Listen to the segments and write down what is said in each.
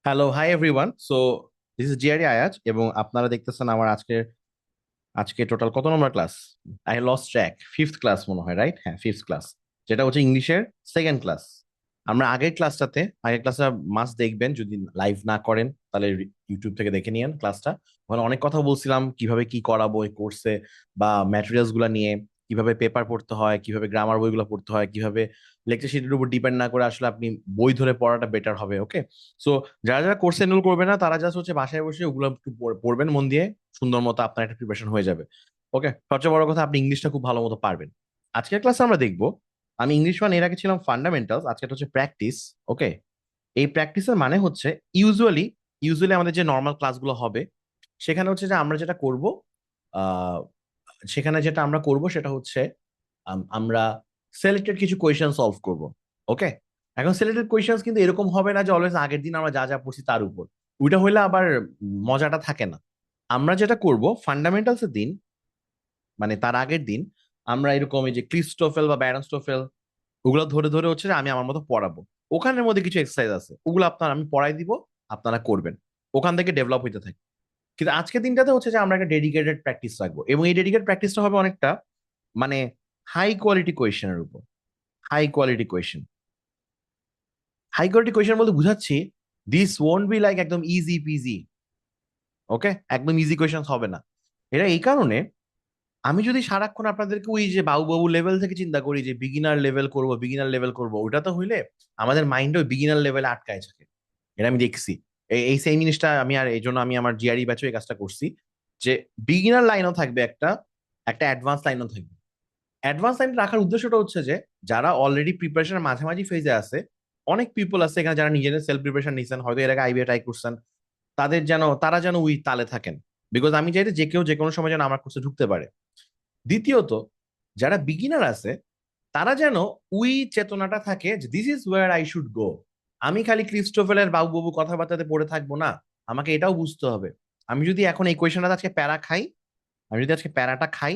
Hello, hi everyone. So this is GRE Ayaz এবং আপনারা দেখতেছেন আমার আজকে টোটাল কত number class? I lost track. Fifth class মনে হয়, রাইট? হ্যাঁ, ফিফথ ক্লাস, যেটা হচ্ছে ইংলিশের সেকেন্ড ক্লাস। আমরা আগের ক্লাসটা মাস্ট দেখবেন, যদি লাইভ না করেন তাহলে ইউটিউব থেকে দেখে নিয়েন ক্লাসটা। ওখানে অনেক কথা বলছিলাম, কিভাবে কি করাবো এই কোর্সে, বা ম্যাটেরিয়ালস গুলা নিয়ে, কিভাবে পেপার পড়তে হয়, কিভাবে গ্রামার বইগুলো পড়তে হয়, কিভাবে লেকচার শিটের উপর ডিপেন্ড না করে আসলে আপনি বই ধরে পড়াটা বেটার হবে। ওকে, সো যারা যারা কোর্স এনরোল করবে না তারা জাস্ট হচ্ছে বাসায় বসে ওগুলো একটু পড়বেন মন দিয়ে, সুন্দর মতো আপনার একটা প্রিপারেশন হয়ে যাবে। ওকে, সবচেয়ে বড় কথা আপনি ইংলিশটা খুব ভালো মতো পারবেন। আজকের ক্লাসে আমরা দেখবো, আমি ইংলিশ ওয়ান এর আগে ছিলাম ফান্ডামেন্টালস, আজকে এটা হচ্ছে প্র্যাকটিস। ওকে, এই প্র্যাকটিসের মানে হচ্ছে ইউজুয়ালি ইউজুয়ালি আমাদের যে নর্মাল ক্লাসগুলো হবে সেখানে হচ্ছে যে আমরা যেটা করব, আহ সেখানে যেটা আমরা করব সেটা হচ্ছে আমরা সিলেক্টেড কিছু কোয়েশ্চেন সলভ করব। ওকে, এখন সিলেক্টেড কোয়েশ্চেন কিন্তু এরকম হবে না যে অলওয়েজ আগের দিন আমরা যা যা পড়ছি তার উপর। ওইটা হইলে আবার মজাটা থাকে না। আমরা যেটা করব ফান্ডামেন্টালস এর দিন, মানে তার আগের দিন, আমরা এরকম এই যে ক্রিস্টোফেল বা ব্যারনস্টোফেল ওগুলো ধরে ধরে হচ্ছে যে আমি আমার মতো পড়াবো। ওখানের মধ্যে কিছু এক্সারসাইজ আছে, ওগুলো আপনার আমি পড়াই দিব, আপনারা করবেন, ওখান থেকে ডেভেলপ হইতে থাকে। কিন্তু আজকের দিনটাতে হচ্ছে যে আমরা একটা ডেডিকেটেড প্র্যাকটিস রাখবো, এবং এই ডেডিকেটেড প্র্যাকটিসটা হবে অনেকটা মানে হাই কোয়ালিটি কোয়েশ্চেনের উপর। High quality question, high quality question বলতে বুঝাচ্ছি, দিস ওয়ন্ট বি লাইক একদম ইজি পিজি। ওকে, একদম ইজি কোয়েশ্চেন হবে না। এটা এই কারণে, আমি যদি সারাক্ষণ আপনাদেরকে ওই যে বাবু বাবু লেভেল থেকে চিন্তা করি যে বিগিনার লেভেল করব, ওটা তো হইলে আমাদের মাইন্ড ওই বিগিনার লেভেলে আটকায় থাকে। এটা আমি দেখছি। এই সেম জিনিসটা আমি, আর এই জন্য আমি আমার জিআরই ব্যাচে এই কাজটা করছি, যে বিগিনার লাইনও থাকবে একটা, একটা অ্যাডভান্স লাইনও থাকবে। অ্যাডভান্স লাইন রাখার উদ্দেশ্যটা হচ্ছে যে যারা অলরেডি প্রিপারেশনের মাঝামাঝি ফেজে আছে, অনেক পিপল আছে এখানে যারা নিজেদের সেলফ প্রিপারেশন নিচ্ছেন, হয়তো এর আগে আইবিএ ট্রাই করছেন, তারা যেন ওই তালে থাকেন। বিকজ আমি চাই যে কেউ যে কোনো সময় যেন আমার কোর্সে ঢুকতে পারে। দ্বিতীয়ত, যারা বিগিনার আছে তারা যেন ওই চেতনাটা থাকে যে this is war I should go. আমি খালি ক্রিস্টোফেলের বাবু বাবু কথাবার্তাতে পড়ে থাকবো না, আমাকে এটাও বুঝতে হবে। আমি যদি এখন এই কোয়েশনটা আজকে প্যারা খাই, আমি যদি আজকে প্যারাটা খাই,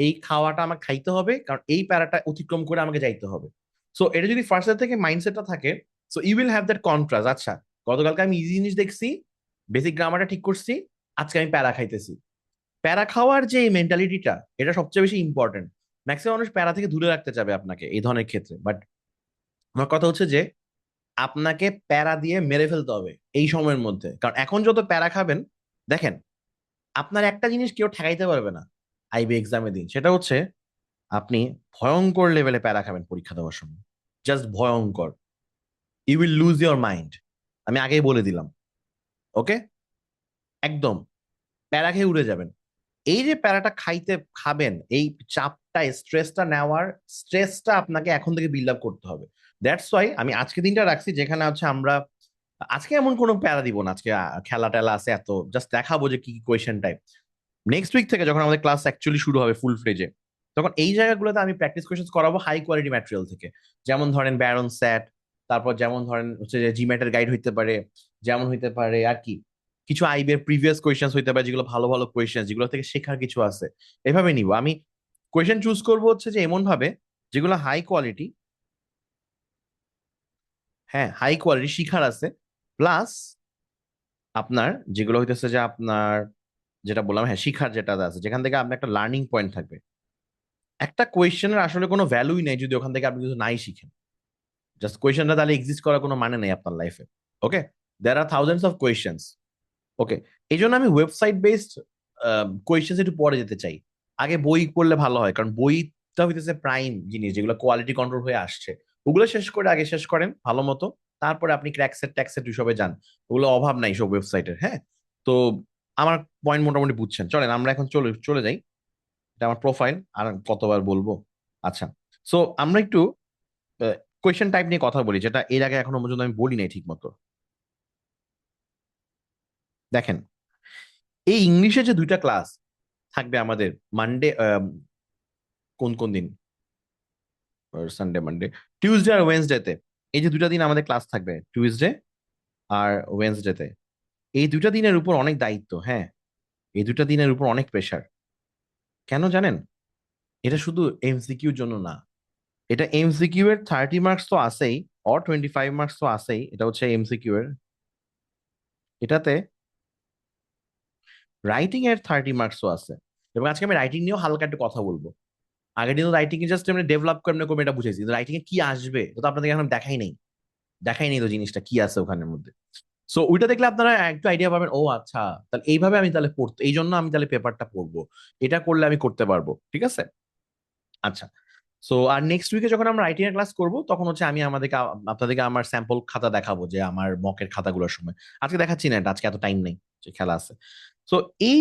এই খাওয়াটা আমাকে খাইতে হবে, কারণ এই প্যারাটা অতিক্রম করে আমাকে যাইতে হবে। সো এটা যদি ফার্স্ট থেকে মাইন্ডসেটটা থাকে, so you will have that contrast. আচ্ছা, গতকালকে আমি ইজি জিনিস দেখছি, বেসিক গ্রামারটা ঠিক করছি, আজকে আমি প্যারা খাইতেছি। প্যারা খাওয়ার যে মেন্টালিটিটা, এটা সবচেয়ে বেশি ইম্পর্টেন্ট। ম্যাক্সিমাম মানুষ প্যারা থেকে দূরে রাখতে চাবে আপনাকে এই ধরনের ক্ষেত্রে, বাট আমার কথা হচ্ছে যে আপনাকে প্যারা দিয়ে মেরে ফেলতে হবে এই সময়ের মধ্যে, কারণ এখন যত প্যারা খাবেন, দেখেন, আপনার একটা জিনিস কেউ ঠেকাইতে পারবে না আইবি এক্সামের দিন, সেটা হচ্ছে আপনি ভয়ঙ্কর লেভেলে প্যারা খাবেন পরীক্ষা দেওয়ার সময়। জাস্ট ভয়ঙ্কর। You will lose your mind, আমি আগেই বলে দিলাম। ওকে, একদম প্যারা খেয়ে উড়ে যাবেন। এই যে প্যারাটা খাবেন, এই চাপটা, স্ট্রেসটা আপনাকে এখন থেকে বিল্ড আপ করতে হবে। দ্যাটস ওয়াই আমি আজকে দিনটা রাখছি যেখানে হচ্ছে আমরা আজকে এমন কোনো প্যারা দিব না। আজকে খেলা টেলা আছে এত, জাস্ট দেখাবো যে কি কি কোয়েশ্চেন টাইপ। নেক্সট উইক থেকে যখন আমাদের ক্লাস অ্যাকচুয়ালি শুরু হবে ফুল ফ্লেজে, তখন এই জায়গাগুলোতে আমি প্র্যাকটিস কোয়েশ্চেন করাবো হাই কোয়ালিটি ম্যাটেরিয়াল থেকে। যেমন ধরেন ব্যারন স্যাট, তারপর যেমন ধরেন হচ্ছে যে জিম্যাটের গাইড হইতে পারে, যেমন হইতে পারে আর কি কিছু আইবিএর প্রিভিয়াস কোয়েশ্চেন হইতে পারে, যেগুলো ভালো ভালো কোয়েশ্চেন, যেগুলো থেকে শেখার কিছু আছে। এভাবে নিব আমি। কোয়েশ্চেন চুজ করবো হচ্ছে যে এমন ভাবে যেগুলো হাই কোয়ালিটি, হ্যাঁ হাই কোয়ালিটি শিখার আছে, প্লাস আপনার যেগুলো হইতেছে যে আপনার, যেটা বললাম হ্যাঁ শিখার যেটা আছে, যেখান থেকে আপনার একটা লার্নিং পয়েন্ট থাকবে। একটা কোয়েশ্চেনের আসলে কোনো ভ্যালুই নেই যদি ওখান থেকে আপনি কিছু নাই শিখেন। জাস্ট কোয়েশ্চেনটা তাহলে এক্সিস্ট করার কোনো মানে নেই আপনার লাইফে। ওকে, দেয়ার আর থাউজেন্ডস অফ কোয়েশ্চেন্স। ওকে, এই জন্য আমি ওয়েবসাইট বেসড কোয়েশ্চেন্স একটু পরে যেতে চাই। আগে বই পড়লে ভালো হয়, কারণ বইটা হইতেছে প্রাইম জিনিস, যেগুলো কোয়ালিটি কন্ট্রোল হয়ে আসছে। ওগুলো আগে শেষ করেন ভালো মতো, তারপরে আপনি ক্র্যাকসেট ট্যাক্সেট সবে যান। ওগুলো অভাব নাই সব ওয়েবসাইটের। হ্যাঁ, তো আমার পয়েন্ট মোটামুটি বুঝছেন, চলেন আমরা এখন চলে চলে যাই। এটা আমার প্রোফাইল, আর কতবার বলবো। আচ্ছা, সো আমরা একটু কোয়েশ্চেন টাইপ নিয়ে কথা বলি, যেটা এর আগে এখনো পর্যন্ত আমি বলি নাই ঠিক মতো। দেখেন, এই ইংলিশে যে দুইটা ক্লাস থাকবে আমাদের, মানডে, কোন কোন দিন, সানডে মানডে, টিউসডে আর ওয়েনসডেতে, এই যে দুইটা দিন আমাদের ক্লাস থাকবে, টিউসডে আর ওয়েনসডেতে, এই দুইটা দিনের উপর অনেক দায়িত্ব। হ্যাঁ, এই দুইটা দিনের উপর অনেক প্রেশার। কেন জানেন? এটা শুধু এমসিকিউর জন্য না। এটা এমসিকিউ এর 30 মার্কস তো আছেই, অর 25 মার্কস তো আছেই, এটা হচ্ছে এমসিকিউ এর। এটাতে রাইটিং এর 30 মার্কসও আছে, এবং আজকে আমি রাইটিং নিয়েও হালকা একটু কথা বলবো। আগের দিন রাইটিং এ জাস্ট আমরা ডেভেলপ কেমনে করবো এটা বুঝেছি, রাইটিং এ কি আসবে এটা তো আপনাদের এখন দেখাই নেই তো জিনিসটা কি আছে ওখানের মধ্যে। সো ওইটা দেখলে আপনারা একটু আইডিয়া পাবেন, ও আচ্ছা তাহলে এইভাবে আমি তাহলে পড়তে, এই জন্য আমি তাহলে পেপারটা পড়বো, এটা করলে আমি করতে পারবো, ঠিক আছে। আচ্ছা, সো আর নেক্সট উইকে যখন আমরা রাইটিং এর ক্লাস করবো তখন হচ্ছে আমি আপনাদেরকে আমার স্যাম্পল খাতা দেখাবো, যে আমার মকের খাতাগুলোর সময়। আজকে দেখাচ্ছি না, এটা আজকে এত টাইম নেই, যে খেলা আছে। সো এই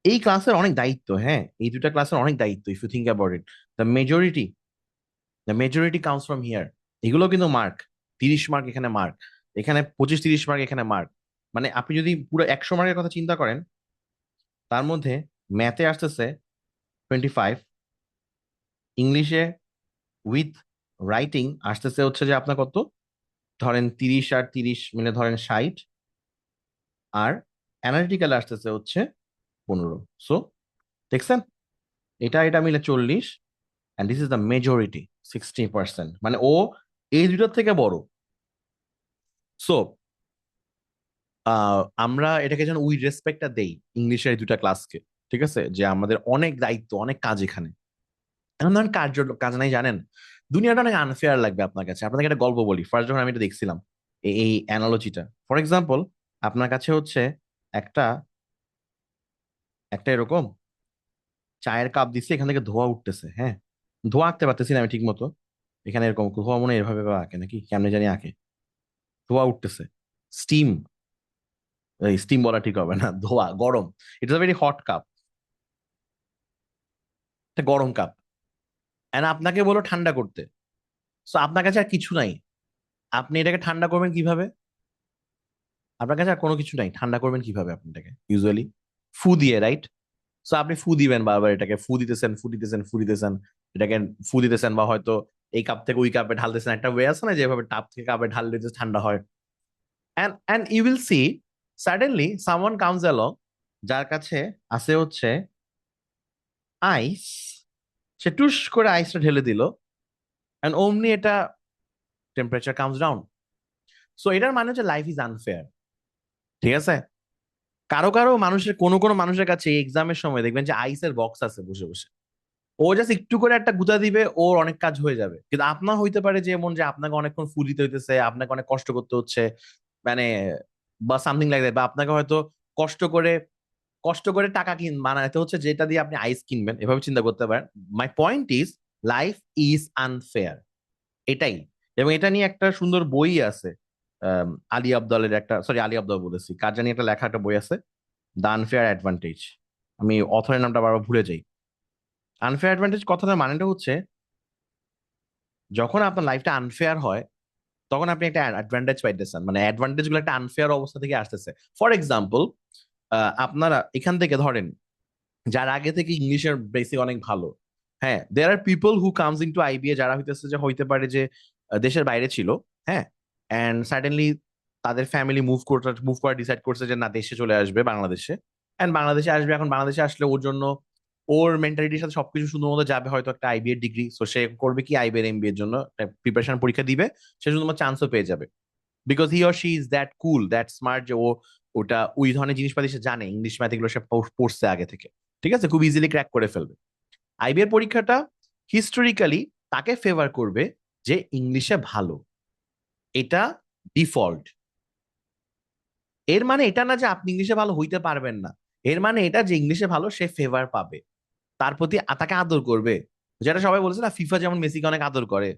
এই ক্লাসের অনেক দায়িত্ব, হ্যাঁ এই দুটা ক্লাসের অনেক দায়িত্ব, if you think about it. The majority the majority comes from here. এগুলো কিন্তু মার্ক, 30 মার্ক এখানে মার্ক, এখানে 25-30 মার্ক এখানে মার্ক। মানে আপনি যদি পুরো 100 মার্কের কথা চিন্তা করেন, তার মধ্যে ম্যাথে আসতেছে 25, ইংলিশে উইথ রাইটিং আসতেছে হচ্ছে যে আপনার কত, ধরেন 30 আর 30 মিলে ধরেন 60, আর অ্যানালিটিক্যাল আসতেছে হচ্ছে 15। সো দেখছেন, এটা এটা মিলে 40, and this is the majority, 60%। মানে ও এই দুটোর থেকে বড়। সো আমরা এটাকে যেন উই রেসপেক্টটা দেই ইংলিশের এই দুটা ক্লাসকে, ঠিক আছে, যে আমাদের অনেক দায়িত্ব, অনেক কাজ এখানে। এখন ধরেন কাজ নাই জানেন, দুনিয়াটা অনেক আনফেয়ার লাগবে আপনার কাছে। আপনাকে একটা গল্প বলি, ফার্স্ট যখন আমি এটা দেখছিলাম, এই অ্যানালজিটা, ফর এক্সাম্পল, আপনার কাছে হচ্ছে একটা একটা এরকম চায়ের কাপ দিচ্ছে, এখান থেকে ধোঁয়া উঠতেছে, হ্যাঁ, ধোঁয়া আঁকতে পারতেছি না আমি ঠিক মতো, এখানে এরকম ধোঁয়া মনে হয় এভাবে আঁকে নাকি কেমনে জানি আঁকে, ধোঁয়া উঠতেছে, স্টিম, স্টিম বলা ঠিক হবে না, ধোঁয়া, গরম, it's a very hot cup, একটা গরম কাপ, এন্ড আপনাকে বলো ঠান্ডা করতে। সো আপনার কাছে আর কিছু নাই, আপনি এটাকে ঠান্ডা করবেন কিভাবে? আপনার কাছে আর কোনো কিছু নাই, ঠান্ডা করবেন কিভাবে আপনি এটাকে? ইউজুয়ালি ফু দিয়ে, রাইট? সো আপনি ফু দিবেন বারবার, এটাকে ফু দিতেছেন, ফু দিতেছেন, ফু দিতেছেন, এটাকে ফু দিতেছেন, বা হয়তো এই কাপ থেকে ওই কাপে ঢালতেছেন, একটা ওয়ে আছে না যেভাবে টাপ থেকে কাপে ঢাললে যে ঠান্ডা হয়। And you will see suddenly someone comes along, যার কাছে আছে হচ্ছে আইস, সে টুস করে আইসটা ঢেলে দিল, এন্ড অমনি এটা টেম্পারেচার কামস ডাউন। সো এটার মানে হচ্ছে লাইফ ইজ আনফেয়ার, ঠিক আছে। কারো কারো মানুষের, কোনো কোনো মানুষের কাছে এক্সামের সময় দেখবেন যে আইসের বক্স আছে বসে বসে, ও জাস্ট একটু করে একটা গুতা দিবে, ওর অনেক কাজ হয়ে যাবে। কিন্তু আপনার হইতে পারে যে এমন যে আপনাকে অনেকক্ষণ ফুল দিতে হইতেছে, আপনাকে অনেক কষ্ট করতে হচ্ছে, মানে বা সামথিং লাইক দ্যাট, বা আপনাকে হয়তো কষ্ট করে টাকা বানাতে হচ্ছে যেটা দিয়ে আপনি আইস কিনবেন, এভাবে চিন্তা করতে পারেন। My point is life is unfair, এটাই। এবং এটা নিয়ে একটা সুন্দর বই আছে, আলী আবদালের একটা, সরি আলী আবদাল বলেছি, কার জানি একটা লেখা একটা বই আছে, দ্য আনফেয়ার অ্যাডভান্টেজ। আমি অথরের নামটা বারবার ভুলে যাই। আনফেয়ার অ্যাডভান্টেজ কথাটার মানেটা হচ্ছে, যখন আপনার লাইফটা আনফেয়ার হয় তখন আপনি একটা অ্যাডভান্টেজ পাইতেছেন, মানে অ্যাডভান্টেজ গুলো একটা আনফেয়ার অবস্থা থেকে আসতেছে। ফর এক্সাম্পল, আপনারা এখান থেকে ধরেন, যার আগে থেকে ইংলিশের বেসিক অনেক ভালো, হ্যাঁ, there are people who comes into IBA, যারা হইতেছে যে হইতে পারে যে দেশের বাইরে ছিল, হ্যাঁ, অ্যান্ড সাডেনলি তাদের ফ্যামিলি মুভ করা ডিসাইড করছে যে না দেশে চলে আসবে, বাংলাদেশে। অ্যান্ড বাংলাদেশে আসবে, এখন বাংলাদেশে আসলে ওর জন্য, ওর মেন্টালিটির সাথে সবকিছু সুন্দর যাবে, হয়তো একটা আইবিএ ডিগ্রি, সো সে করবে কি আইবিএর এমবিএর জন্য প্রিপারেশন পরীক্ষা দিবে, সে শুধুমাত্র চান্সও পেয়ে যাবে, because he or she is that cool, that smart, যে ও ওটা ওই ধরনের জিনিসপাতি সে জানে, ইংলিশ ম্যাথ এগুলো সে পড়ছে আগে থেকে, ঠিক আছে, খুব ইজিলি ক্র্যাক করে ফেলবে। আইবিএর পরীক্ষাটা হিস্টোরিক্যালি তাকে ফেভার করবে যে ইংলিশে ভালো, এটা ডিফল্ট। এর মানে এটা না যে আপনি ইংলিশে ভালো হইতে পারবেন না, এর মানে এটা যে ইংলিশে ভালো সে ফেভার পাবে, তার প্রতি তাকে আদর করবে। যেটা সবাই বলছে না, ফিফা যেমন মেসিকে অনেক আদর করে,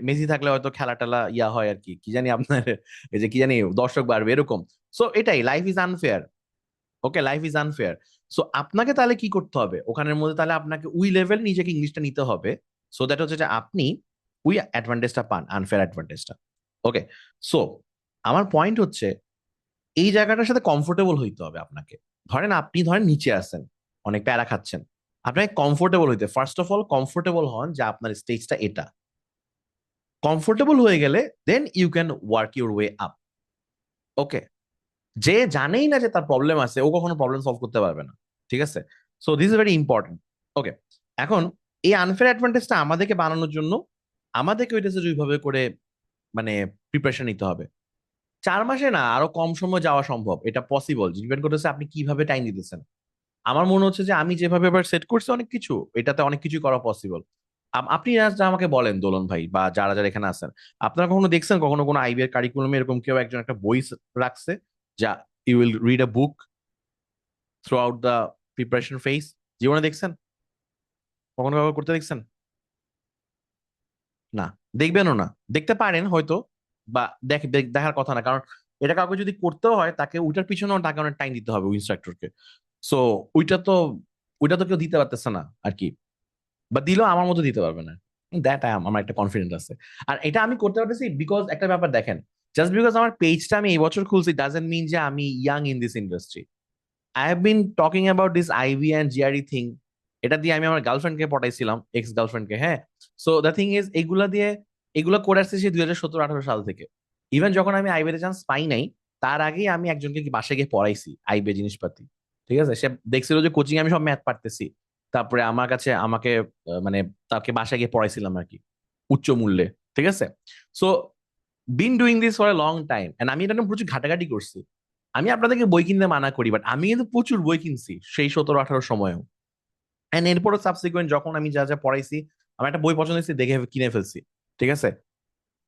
মেসি থাকলে হয়তো খেলা টেলা ইয়া হয় আর কি, কি জানি আপনার এই যে কি জানি দর্শক বাড়বে এরকম। সো এটাই, life is unfair, okay, life is unfair. So আপনাকে তাহলে কি করতে হবে ওখানের মধ্যে, তাহলে আপনাকে উই লেভেল নিজেকে ইংলিশটা নিতে হবে, সো দ্যাট হচ্ছে যে আপনি উই অ্যাডভান্টেজটা পান, আনফেয়ার অ্যাডভান্টেজটা। ওকে, সো আমার পয়েন্ট হচ্ছে, এই জায়গাটার সাথে কমফোর্টেবল হইতে হবে আপনাকে। ধরেন নিচে আছেন, অনেক প্যারা খাচ্ছেন, আপনাকে কমফোর্টেবল হইতে, ফার্স্ট অফ অল কমফোর্টেবল হন যে আপনার স্টেজটা এটা, কমফোর্টেবল হয়ে গেলে then you can work your way up. Okay, যে জানেই না যে তার প্রবলেম আছে, ও কখনো প্রবলেম সলভ করতে পারবে না, ঠিক আছে। So this is very important. Okay, এখন এই আনফেয়ার অ্যাডভান্টেজটা আমাদেরকে বানানোর জন্য আমাদেরকে ওইটা ওইভাবে করে মানে প্রিপারেশন নিতে হবে। 4 মাসে না, আরো কম সময় যাওয়া সম্ভব, এটা পসিবল, ডিপেন্ড করতেছে আপনি কিভাবে টাইম দিতেছেন। আমার মনে হচ্ছে যে আমি যেভাবে এবার সেট করছি অনেক কিছু, এটাতে অনেক কিছু করা পসিবল। আপনি যা আমাকে বলেন দোলন ভাই, বা যারা যারা এখানে আছেন, আপনারা কখনো দেখছেন কখনো কোনো আইবি এর কারিকুলামে এরকম কেউ একজন একটা বই রাখছে, যা you will read a book throughout the preparation phase? জীবনে দেখছেন? কখনো ব্যবহার করতে দেখছেন? না, দেখবেনও না। দেখতে পারেন হয়তো, বা দেখার কথা না, কারণ এটা কাউকে যদি করতেও হয় তাকে ওইটার পিছনেও তাকে অনেক টাইম দিতে হবে ওই ইনস্ট্রাক্টরকে। সো ওইটা তো ওইটা তো কেউ দিতে পারতেছে না আর কি, বা দিলেও আমার মতো দিতে পারবে না। দ্যাট আমার একটা কনফিডেন্স আছে। আর এটা আমি করতে পারতেছি বিকজ একটা ব্যাপার দেখেন, জাস্ট বিকজ আমার পেজটা আমি এই বছর খুলছি ডাজেন্ট মিন যে আমি young in this industry. I have been talking about this Ivy and GRE thing. এটা দিয়ে আমি আমার গার্লফ্রেন্ডকে পটাইছিলাম, এক্স গার্লফ্রেন্ডকে, হ্যাঁ। সো দ্য থিং ইজ, এগুলা করে আসছে সেই 2017-18 সাল থেকে। ইভেন যখন আমি আইবিতে চান্স পাই নাই, তার আগেই আমি একজনকে কি বাসায় গিয়ে পড়াইছি আইবে জিনিসপাতি। ঠিক আছে, সে দেখছিল যে কোচিং আমি সব ম্যাথ পারতেছি, তারপরে আমার কাছে আমাকে মানে তাকে বাসায় গিয়ে পড়াইছিলাম আর কি, উচ্চ মূল্যে। ঠিক আছে। So been doing this for a long time, and আমি এটা নিয়ে প্রচুর ঘাটাঘাটি করছি। আমি আপনাদেরকে বই কিনতে মানা করি, বাট আমি কিন্তু প্রচুর বই কিনছি সেই 17-18 সময়েও। এন্ড এরপরও সাবসিকুয়েন্ট যখন আমি যা যা পড়াইছি, আমার একটা বই পছন্দ হয়েছে দেখে কিনে ফেলছি। ঠিক আছে।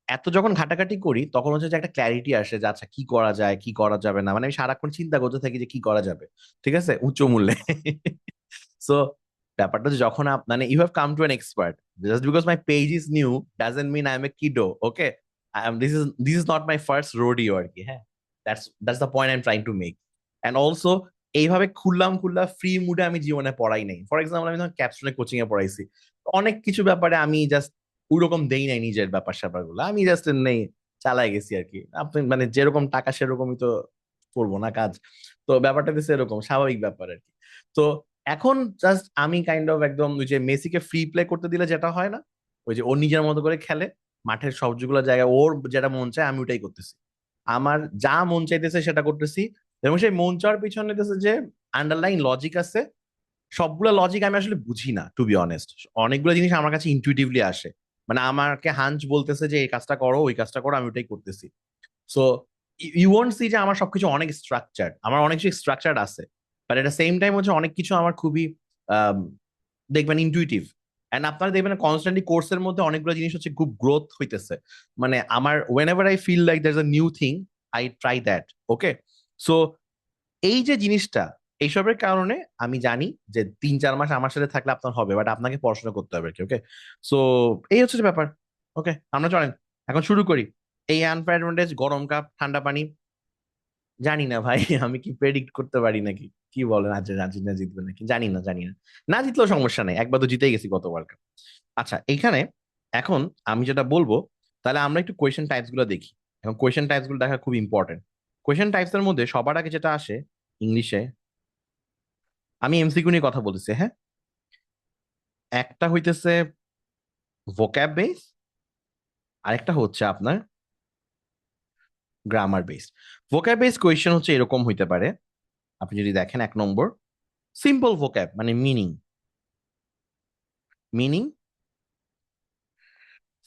এত যখন ঘাটাঘাটি করি তখন হচ্ছে যে একটা ক্ল্যারিটি আসে যে আচ্ছা কি করা যায় কি করা যাবে না, মানে আমি সারাক্ষণ চিন্তা করতে থাকি যে কি করা যাবে। ঠিক আছে, উচ্চ মূল্যে। সো ব্যাপারটা হচ্ছে যখন মানে you have come to an expert, just because my page is new doesn't mean I am a kiddo, okay? This is not my first rodeo আর কি, হ্যাঁ। That's the point I am trying to make. And also এইভাবে খুললা free মুডে আমি জীবনে পড়াই নাই। ফর এক্সাম্পল আমি ধর ক্যাপস্টোনে কোচিং এ পড়াইছি, অনেক কিছু ব্যাপারে আমি জাস্ট ওইরকম দেই নাই নিজের ব্যাপার স্যাপার গুলো, আমি জাস্ট নেই চালাই গেছি আর কি। আপনি মানে যেরকম টাকা সেরকমই তো করবো না কাজ। তো ব্যাপারটা তো সেরকম স্বাভাবিক ব্যাপার আর কি। তো এখন জাস্ট আমি কাইন্ড অফ একদম ওই যে মেসিকে ফ্রি প্লে করতে দিলে যেটা হয় না, ওই যে ও নিজের মতো করে খেলে মাঠের সবগুলো জায়গায়, ওর যেটা মন চায় আমি ওটাই করতেছি। আমার যা মন চাইতেছে সেটা করতেছি। এবং সেই মন চাওয়ার পিছনে হইতেছে যে আন্ডারলাইন লজিক আছে। সবগুলো লজিক আমি আসলে বুঝি না, টু বি অনেস্ট। অনেকগুলো জিনিস আমার কাছে ইনটুইটিভলি আসে, মানে আমাকে হাঞ্চ বলতেছে যে এই কাজটা করো ওই কাজটা করো, আমি ওটাই করতেছি। সো ইউ ওয়ন্ট সি যে আমার সবকিছু অনেক স্ট্রাকচার, আমার অনেক কিছু স্ট্রাকচার আছে, বাট এট সেম টাইম হচ্ছে অনেক কিছু আমার খুবই আম, দেখবেন ইনটুইটিভ। এন্ড আপনারা দেখবেন কনস্ট্যান্টলি কোর্সের মধ্যে অনেকগুলো জিনিস হচ্ছে খুব গ্রোথ হইতেছে। মানে আমার whenever I feel like there is a new thing, I try that. Okay. So এই যে জিনিসটা, এইসবের কারণে আমি জানি যে 3-4 মাস আমার সাথে থাকলে আপনার হবে, বাট আপনাকে পড়াশোনা করতে হবে আর কি। ওকে। সো এই হচ্ছে যে ব্যাপার। ওকে, আমরা চলেন এখন শুরু করি। এই আনফেয়ার অ্যাডভান্টেজ, গরম কাপ ঠান্ডা পানি, জানি না ভাই। আমি কি প্রেডিক্ট করতে পারি নাকি? কি বলেন, আর্জেন্টিনা জিতবে নাকি? জানি না, জানি না। না জিতলেও সমস্যা নেই, একবার তো জিতেই গেছি গত ওয়ার্ল্ড কাপ। আচ্ছা, এইখানে এখন আমি যেটা বলবো, তাহলে আমরা একটু কোয়েশ্চেন টাইপস গুলো দেখি। এখন কোয়েশ্চেন টাইপস গুলো দেখা খুব ইম্পর্টেন্ট। কোয়েশ্চেন টাইপস এর মধ্যে সবার আগে যেটা আসে ইংলিশে, আমি এমসিকিউ নিয়ে কথা বলতেছি, হ্যাঁ। একটা হইতেছে ভোক্যাব বেস, আরেকটা হচ্ছে আপনার grammar base. Vocab base question হচ্ছে এরকম হইতে পারে, আপনি যদি দেখেন 1 নম্বর, সিম্পল ভোক্যাব মানে মিনিং, মিনিং,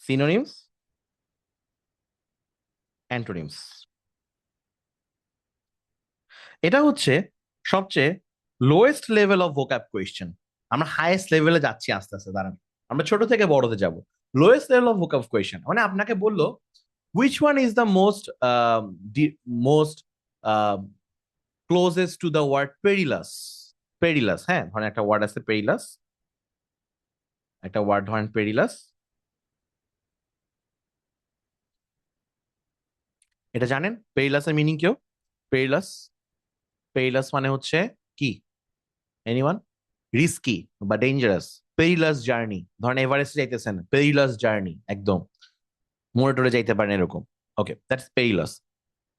সিনোনিমস, অ্যান্টোনিমস। এটা হচ্ছে সবচেয়ে lowest level of vocab question. আমরা হাইয়েস্ট লেভেলে যাচ্ছি আস্তে আস্তে, দাঁড়ান। আমরা ছোট থেকে বড়তে যাব। Lowest level of vocab question মানে আপনাকে বললো which one is the most uh, closest to the word perilous? পেরিলাস, হ্যাঁ, ধরেন একটা ওয়ার্ড আছে পেরিলাস, একটা ওয়ার্ড ধরেন পেরিলাস। এটা জানেন পেরিলাসের মিনিং কেউ? পেরিলাস, পেরিলাস মানে হচ্ছে কি? এনিওয়ান? রিস্কি বা ডেঞ্জারাস। পেরিলাস জার্নি, ধরেন এভারেস্টে যাইতেছেন, পেরিলাস জার্নি, একদম মোড়ে টোড়ে যাইতে পারেন এরকম। Okay, that's perilous.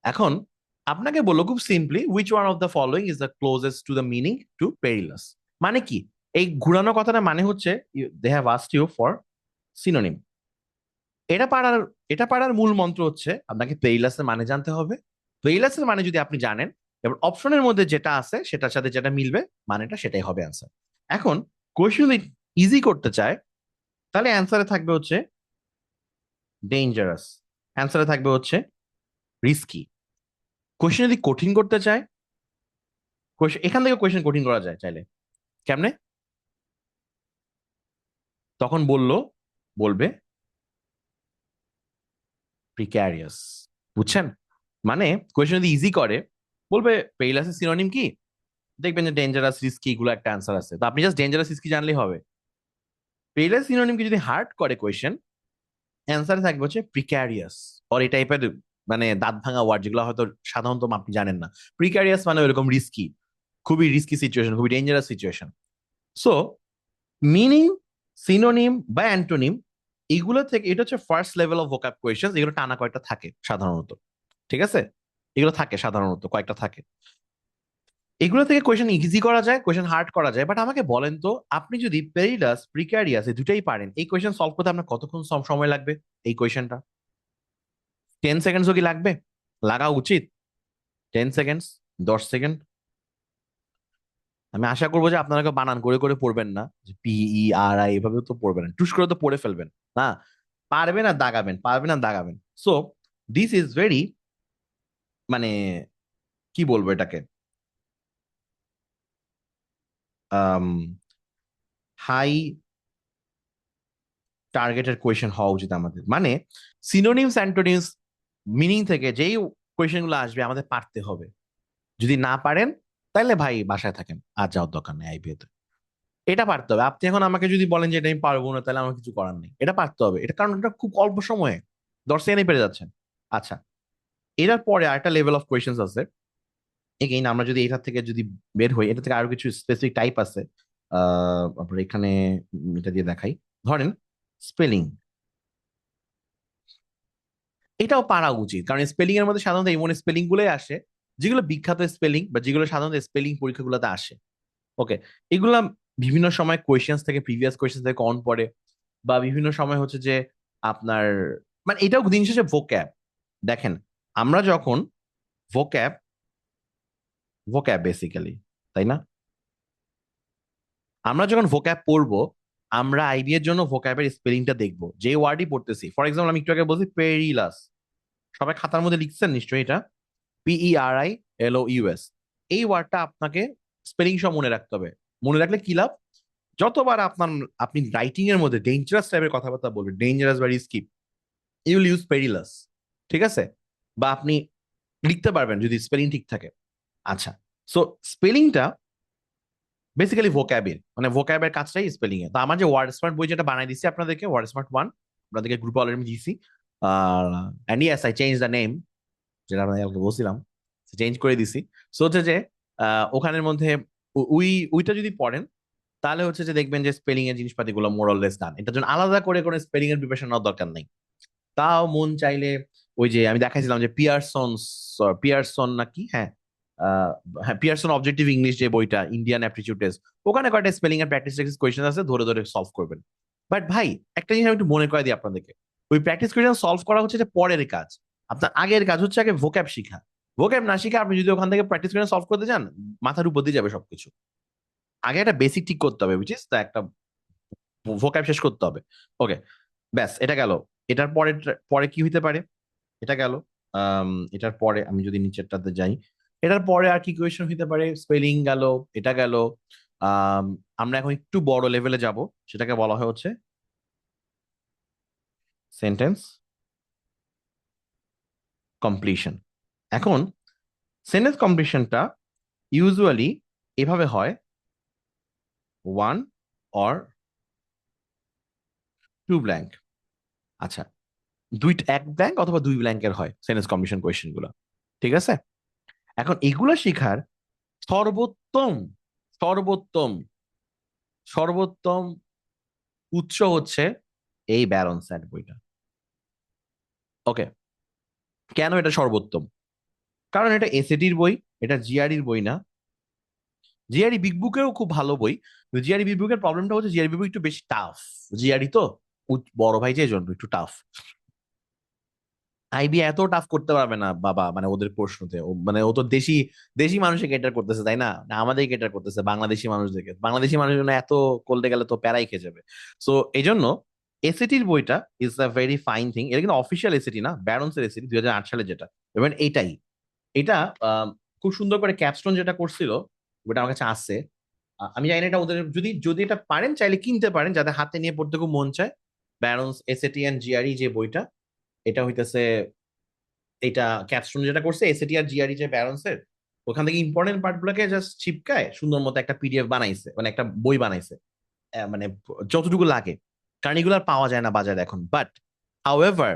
এখন আপনাকে বললো খুব simply, which one of the following is the closest to the meaning to perilous. মানে কি? এই ঘুরানো কথাটা মানে হচ্ছে they have asked you for synonym. এটা পারার এটা পারার মূল মন্ত্র হচ্ছে আপনাকে পেরিলাসের মানে জানতে হবে। পেরিলাসের মানে যদি আপনি জানেন, এবার অপশনের মধ্যে যেটা আছে সেটার সাথে যেটা মিলবে মানেটা সেটাই হবে অ্যান্সার। এখন কোয়েশ্চেন যদি ইজি করতে চায়, তাহলে অ্যান্সারে থাকবে হচ্ছে ডেঞ্জারাস, অ্যান্সারে থাকবে হচ্ছে রিস্কি। কোয়েশ্চেন যদি কঠিন করতে চায়, কোয়েশ্চেন এখান থেকে কোয়েশ্চেন কঠিন করা যায় চাইলে। কেমনে? তখন বলবে প্রিক্যারিয়াস। বুঝছেন? মানে কোয়েশ্চেন যদি ইজি করে, বলবে পেইলাসের সিনোনিম কি, দেখবেন যে ডেঞ্জারাস, রিস্কি, এগুলো একটা অ্যান্সার আছে, তো আপনি জাস্ট ডেঞ্জারাস, রিস্কি জানলেই হবে। পেইলাস সিনোনিমকে যদি হার্ড করে কোয়েশ্চেন, অ্যান্সার থাকবে হচ্ছে প্রিক্যারিয়াস। আর এই টাইপের মানে দাঁত ভাঙা ওয়ার্ড যেগুলো হয়তো সাধারণত আপনি জানেন না। প্রিক্যারিয়াস মানে ওরকম রিস্কি, খুবই রিস্কি সিচুয়েশন, খুবই dangerous situation. So meaning, synonym বা অ্যান্টোনিম, এগুলো থেকে এটা হচ্ছে ফার্স্ট লেভেল অফ ভোকাব কোয়েশ্চেন। এগুলো টানা কয়েকটা থাকে সাধারণত, ঠিক আছে? এগুলো থাকে সাধারণত কয়েকটা থাকে। এগুলো থেকে কোয়েশ্চেন ইজি করা যায়, কোয়েশ্চেন হার্ড করা যায়। বাট আমাকে বলেন তো, আপনি যদি পেরিডাস, প্রিক্যারিয়াস এই দুটাই পারেন, এই কোয়েশ্চেন সলভ করতে আপনার কতক্ষণ সময় লাগবে? এই কোয়েশ্চেনটা 10 সেকেন্ডসও কি লাগবে? লাগা উচিত? 10 সেকেন্ডস, 10 সেকেন্ড। আমি আশা করবো যে আপনারা কেউ বানান করে করে পড়বেন না, যে PERI এভাবে তো পড়বেন না, টুস করে তো পড়ে ফেলবেন না। পারবেন আর দাগাবেন, পারবেন আর দাগাবেন। সো দিস ইজ ভেরি, মানে কি বলবো এটাকে, হাই টার্গেটেড কোয়েশ্চেন হওয়া উচিত আমাদের। মানে সিনোনিমস, অ্যান্টোনিমস, মিনিং থেকে যেই কোয়েশ্চেন গুলো আসবে আমাদের পারতে হবে। যদি না পারেন, তাহলে ভাই বাসায় থাকেন, আর যাওয়ার দরকার নেই IBA তে। এটা পারতে হবে। আপনি এখন আমাকে যদি বলেন যে এটা আমি পারবো না, তাহলে আমার কিছু করার নেই, এটা পারতে হবে। এটা কারণ এটা খুব অল্প সময়ে 10 সেকেন্ডে পেরে যাচ্ছেন। আচ্ছা, এটার পরে আরেকটা লেভেল অফ কোয়েশ্চেন আছে। এগেইন আমরা যদি এটা থেকে যদি বের হই, এটা থেকে আরো কিছু স্পেসিফিক টাইপ আছে। আপনার এখানে এটা দিয়ে দেখাই। ধরেন স্পেলিং, এটাও পারা উচিত, কারণ স্পেলিং এর মধ্যে সাধারণত এমন স্পেলিং গুলোই আসে যেগুলো বিখ্যাত স্পেলিং, বা যেগুলো সাধারণত স্পেলিং পরীক্ষাগুলোতে আসে। ওকে, এগুলা বিভিন্ন সময় কোয়েশ্চেন্স থেকে, প্রিভিয়াস কোয়েশ্চেন থেকে কমন পড়ে, বা বিভিন্ন সময় হচ্ছে যে আপনার, মানে এটাও দিন শেষে ভোক্যাব। দেখেন, আমরা যখন ভোক্যাব, ভোক্যাব বেসিক্যালি, তাই না? আমরা যখন ভোক্যাব পড়বো, আমরা IB এর জন্য ভোক্যাবের স্পেলিংটা দেখবো, যে ওয়ার্ডই পড়তেছি। ফর এক্সাম্পল আমি একটু আগে বলছি পেরিলাস, সবাই খাতার মধ্যে লিখছেন নিশ্চয়ই এটা, PERILOUS। এই ওয়ার্ডটা আপনাকে স্পেলিং সহ মনে রাখতে হবে। মনে রাখলে কি লাভ? যতবার আপনি রাইটিং এর মধ্যে ডেঞ্জারাস টাইপের কথাবার্তা বলবেন, ডেঞ্জারাস বা রিস্কি, ইউ উইল ইউজ পেরিলাস। ঠিক আছে? বা আপনি লিখতে পারবেন যদি স্পেলিং ঠিক থাকে। আচ্ছা, সো স্পেলিংটা বেসিক্যালি ভোক্যাবের, মানে ভোক্যাবের কাজটাই স্পেলিং এ। তো আমার যে ওয়ার্ড স্মার্ট বই যেটা বানাই দিছি আপনাদেরকে, ওয়ার্ড স্মার্ট 1, আপনাদেরকে গ্রুপে অলরেডি দিছি। And yes, I change the name, যেটা আপনাকে বলছিলাম, চেঞ্জ করে দিছি। সো হচ্ছে যে ওখানের মধ্যে ওইটা যদি পড়েন, তাহলে হচ্ছে যে দেখবেন যে স্পেলিং এর জিনিসপাতিগুলো মোরলেস ডান। এটার জন্য আলাদা করে কোনো স্পেলিং এর প্রিপারেশন নেওয়ার দরকার নেই। তাও মন চাইলে ওই যে আমি দেখাইছিলাম যে পিয়ারসন নাকি, হ্যাঁ, আহ, হ্যাঁ, পিয়ারসন অবজেক্টিভ ইংলিশ যে বইটা, ইন্ডিয়ান অ্যাপটিটিউড টেস্ট, ওখানে কয়েকটা স্পেলিং এর প্র্যাকটিস কোয়েশ্চেন আছে, ধরে ধরে সলভ করবেন। বাট ভাই, একটা জিনিস আমি একটু মনে করে দিই আপনাদেরকে, ওই প্র্যাকটিস কোয়েশ্চেন সলভ করা হচ্ছে যে পরের কাজ। আপনার আগের কাজ হচ্ছে আগে ভোক্যাব শিখা। ভোক্যাব না শিখে আপনি যদি ওখান থেকে প্র্যাকটিস কোয়েশ্চেন সলভ করতে যান, মাথার উপর দিয়ে যাবে সবকিছু। আগে একটা বেসিক ঠিক করতে হবে, বুঝছিস? তা একটা ভোক্যাব শেষ করতে হবে। ওকে, ব্যাস, এটা গেল। এটার পরে, পরে কি হইতে পারে? এটা গেল। এটার পরে আমি যদি নিচেরটাতে যাই, এটার পরে আর কি কোয়েশ্চেন হইতে পারে? স্পেলিং গেল, এটা গেল। আম, আমরা এখন একটু বড় লেভেলে যাব, সেটাকে বলা হয় হচ্ছে সেন্টেন্স কমপ্লিশন। এখন সেন্টেন্স কমপ্লিশনটা ইউজুয়ালি এভাবে হয়: ওয়ান অর টু ব্ল্যাঙ্ক। আচ্ছা, এক ব্ল্যাঙ্ক অথবা দুই ব্ল্যাঙ্কের হয় সেন্টেন্স কমপ্লিশন কোয়েশ্চেন গুলো। ঠিক আছে? এখন এগুলো শেখার সর্বোত্তম, সর্বোত্তম, সর্বোত্তম উৎস হচ্ছে এই ব্যারন স্যাট বইটা। ওকে, কেন এটা সর্বোত্তম? কারণ এটা এসএটির বই, এটা জিআরইর বই না। জিআরই বিগ বুকেও খুব ভালো বই, জিআরই বিগ বুকের প্রবলেমটা হচ্ছে জিআরই বিগ বুক একটু বেশি টাফ। জিআরই তো বড় ভাই, যে জন্য একটু টাফ। IB এত টাফ করতে পারবে না বাবা, মানে ওদের প্রশ্নতে মানে ও তো দেশি, দেশি মানুষকে ক্যাটার করতেছে, তাই না? না আমাদের ক্যাটার করতেছে বাংলাদেশি মানুষদেরকে। বাংলাদেশি মানুষের জন্য এত করতে গেলে তো প্যারাই খেয়ে যাবে। সো এই জন্য এসএটির বইটা is a very fine thing. এটা কিন্তু অফিসিয়াল এসএটি না, ব্যারন্স এর এসএটি 2008 সালে যেটা, এবং এইটাই এটা খুব সুন্দর করে ক্যাপস্টোন যেটা করছিল ওটা আমার কাছে আছে। আমি জানি না এটা ওদের, যদি যদি এটা পারেন চাইলে কিনতে পারেন, যাদের হাতে নিয়ে পড়তে খুব মন চায়। ব্যারন্স এসএটি অ্যান্ড জিআরই যে বইটা, এটা হইতেছে, এটা ক্যাপস্টোন যেটা করছে এসএটি আর জিআরই যে ব্যারন্সের, ওখান থেকে ইম্পর্টেন্ট পার্ট গুলোকে জাস্ট চিপকায় সুন্দর মতো একটা পিডিএফ বানাইছে, মানে একটা বই বানাইছে। মানে যতটুকু লাগে, কারণ এগুলো আর পাওয়া যায় না বাজারে এখন। বাট হাউএভার,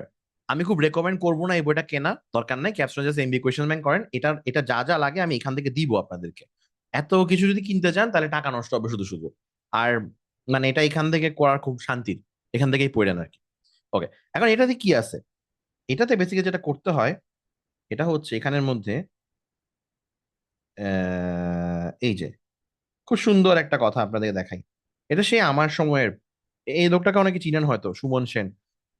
আমি খুব রেকমেন্ড করবো না এই বইটা কেনা, দরকার নাই। Capstone just MB question bank করেন, এটা এটা যা যা লাগে আমি এখান থেকে দিব আপনাদেরকে। এত কিছু যদি কিনতে চান তাহলে টাকা নষ্ট হবে শুধু শুধু। আর মানে এটা এখান থেকে করার খুব শান্তির, এখান থেকেই পড়েন আর কি। ওকে, এখন এটাতে কি আছে? এটাতে বেসিক্যালি যেটা করতে হয়, এটা হচ্ছে এখানের মধ্যে এই যে খুব সুন্দর একটা কথা আপনাদের দেখাই। এটা সেই আমার সময়ের, এই লোকটাকে অনেকে চিনেন হয়তো, সুমন সেন,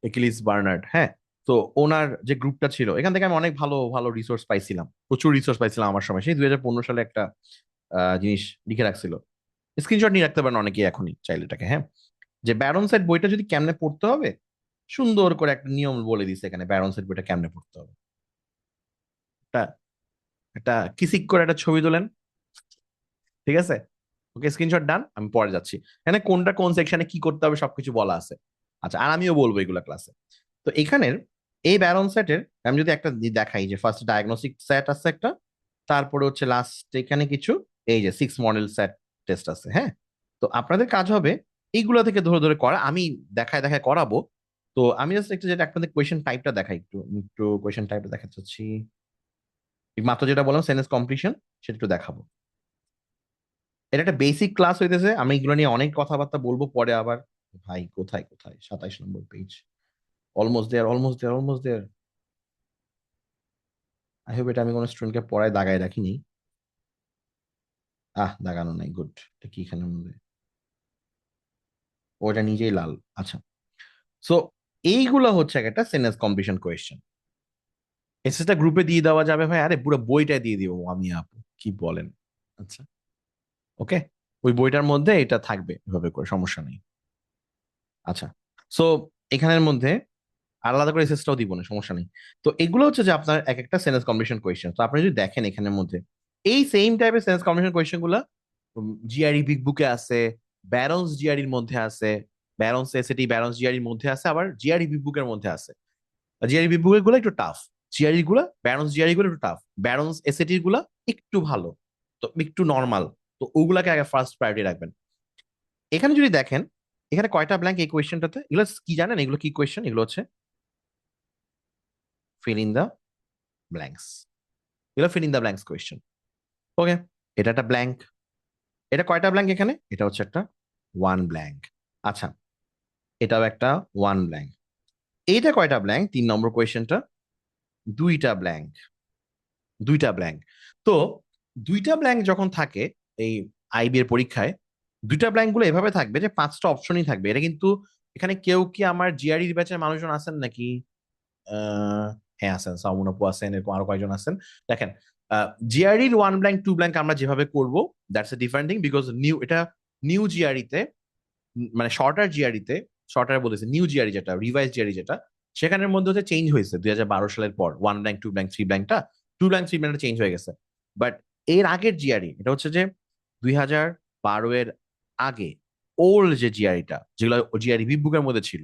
একিলিস বার্নার্ড, হ্যাঁ। তো ওনার যে গ্রুপটা ছিল, এখান থেকে আমি অনেক ভালো ভালো রিসোর্স পাইছিলাম, প্রচুর রিসোর্স পাইছিলাম আমার সময়। সেই 2015 সালে একটা জিনিস লিখে রাখছিল, স্ক্রিনশট নিয়ে রাখতে পারেন অনেকেই এখনই চাইলে এটাকে, হ্যাঁ। যে ব্যারন সাইড বইটা যদি কেমনে পড়তে হবে, সুন্দর করে একটা নিয়ম বলে দিছে এখানে, ব্যারন সাইড বইটা কেমনে পড়তে হবে। একটা একটা কিসিক করে একটা ছবি তোলেন, ঠিক আছে? ওকে, স্ক্রিনশট ডান, আমি পরে যাচ্ছি। এখানে কোনটা কোন সেকশনে কি করতে হবে সবকিছু বলা আছে। আচ্ছা, আর আমিও বলবো এগুলা ক্লাসে। তো এখানের এই ব্যারন সেটের আমি যদি একটা দেখাই, যে ফার্স্ট ডায়াগনস্টিক সেট আছে একটা, তারপরে হচ্ছে লাস্ট এখানে কিছু এই যে 6 মডেল সেট টেস্ট আছে, হ্যাঁ। তো আপনাদের কাজ হবে এইগুলা থেকে ধরে ধরে করা, আমি দেখায় দেখায় করাবো। তো আমি জাস্ট একটু যেটা আপনাদের কোয়েশ্চেন টাইপটা দেখাই, একটু একটু কোয়েশ্চেন টাইপটা দেখাতে চাচ্ছি। এই মাত্র যেটা বললাম সেন্টেন্স কমপ্লিশন, সেটা একটু দেখাবো। এটা একটা বেসিক ক্লাস হইতেছে, আমি এগুলো নিয়ে অনেক কথাবার্তা বলবো পরে আবার। ভাই কোথায় কোথায়, 27 number page, almost there, almost there, almost there. I hope এটা আমি কোনো স্টুডেন্টকে পড়ায় দাগায় রাখিনি। দাগানো নাই, গুড। এটা কি এখানের মধ্যে, ওটা নিজেই লাল। আচ্ছা, সো এইগুলো হচ্ছে একটা সেন্টেন্স কমপ্লিশন কোয়েশ্চেন। এসএসটা গ্রুপে দিয়ে দেওয়া যাবে ভাই, আরে পুরো বইটা দিয়ে দিব আমি, আপু কি বলেন? আচ্ছা, ওকে, ওই বইটার মধ্যে এটা থাকবে, এভাবে করে সমস্যা নেই। আচ্ছা, সো এখানের মধ্যে আলাদা করে এসএসটাও দিব না, সমস্যা নেই। তো এগুলো হচ্ছে যে আপনার এক একটা সেন্টেন্স কম্বিনেশন কোয়েশ্চেন। তো আপনি যদি দেখেন এখানের মধ্যে এই সেম টাইপের সেন্টেন্স কম্বিনেশন কোয়েশ্চেন গুলা জিআরই বিগ বুকে আছে, ব্যারন্স জিআরইর মধ্যে আছে, ব্যারন্স এসএটি ব্যারন্স জিআরইর মধ্যে আছে, আবার জিআরই বিগ বুকের মধ্যে আছে। জিআরই বিগ বুকের গুলো একটু টাফ, জিআরই গুলা, ব্যারন্স জিআরই গুলো একটু টাফ, ব্যারন্স এসএটির গুলা একটু ভালো, তো একটু নর্মাল। তো ওগুলাকে আগে ফার্স্ট প্রায়োরিটি রাখবেন। এখানে যদি দেখেন, এখানে কয়টা ব্ল্যাঙ্ক এই কোয়েশ্চেনটাতে, এগুলো কি জানেন? এগুলো কি কোয়েশ্চেন? এগুলো হচ্ছে ফিল ইন দা ব্ল্যাঙ্কস। এগুলো fill in the blanks question. Okay, এটা একটা ব্ল্যাঙ্ক। এটা কয়টা ব্ল্যাঙ্ক এখানে? এটা হচ্ছে একটা ওয়ান ব্ল্যাঙ্ক। আচ্ছা, এটাও একটা ওয়ান ব্ল্যাঙ্ক। এইটা কয়টা ব্ল্যাঙ্ক? 3 নম্বর কোয়েশ্চেনটা দুইটা ব্ল্যাঙ্ক, দুইটা ব্ল্যাঙ্ক। তো দুইটা ব্ল্যাঙ্ক যখন থাকে এই আইবি এর পরীক্ষায়, দুইটা ব্ল্যাঙ্ক গুলো এভাবে থাকবে যে 5টা অপশনই থাকবে। এটা কিন্তু এখানে কেউ কি আমার জিআরই ব্যাচের মানুষজন আছেন নাকি? হ্যাঁ আছেন, সাউমন আপু আছেন, এরকম আরো কয়েকজন আছেন। দেখেন, জিআরইর ওয়ান ব্ল্যাঙ্ক টু ব্ল্যাঙ্ক আমরা যেভাবে করব, that's a different thing, because new, এটা নিউ জিআরইতে, মানে শর্টার জিআরইতে, শর্টার বলেছে, নিউ জিআরই যেটা, রিভাইজ জিআরই যেটা, সেখানের মধ্যে হচ্ছে চেঞ্জ হয়েছে 2012 সালের পর। One blank two blank three ব্ল্যাঙ্কটা, টু ব্ল্যাঙ্ক থ্রি ব্ল্যাঙ্কটা চেঞ্জ হয়ে গেছে। বাট এর আগের জিআরই, এটা হচ্ছে যে 2012 এর আগে ওল্ড যে জিআরইটা, যেগুলো জিআরই বিগ বুকের মধ্যে ছিল,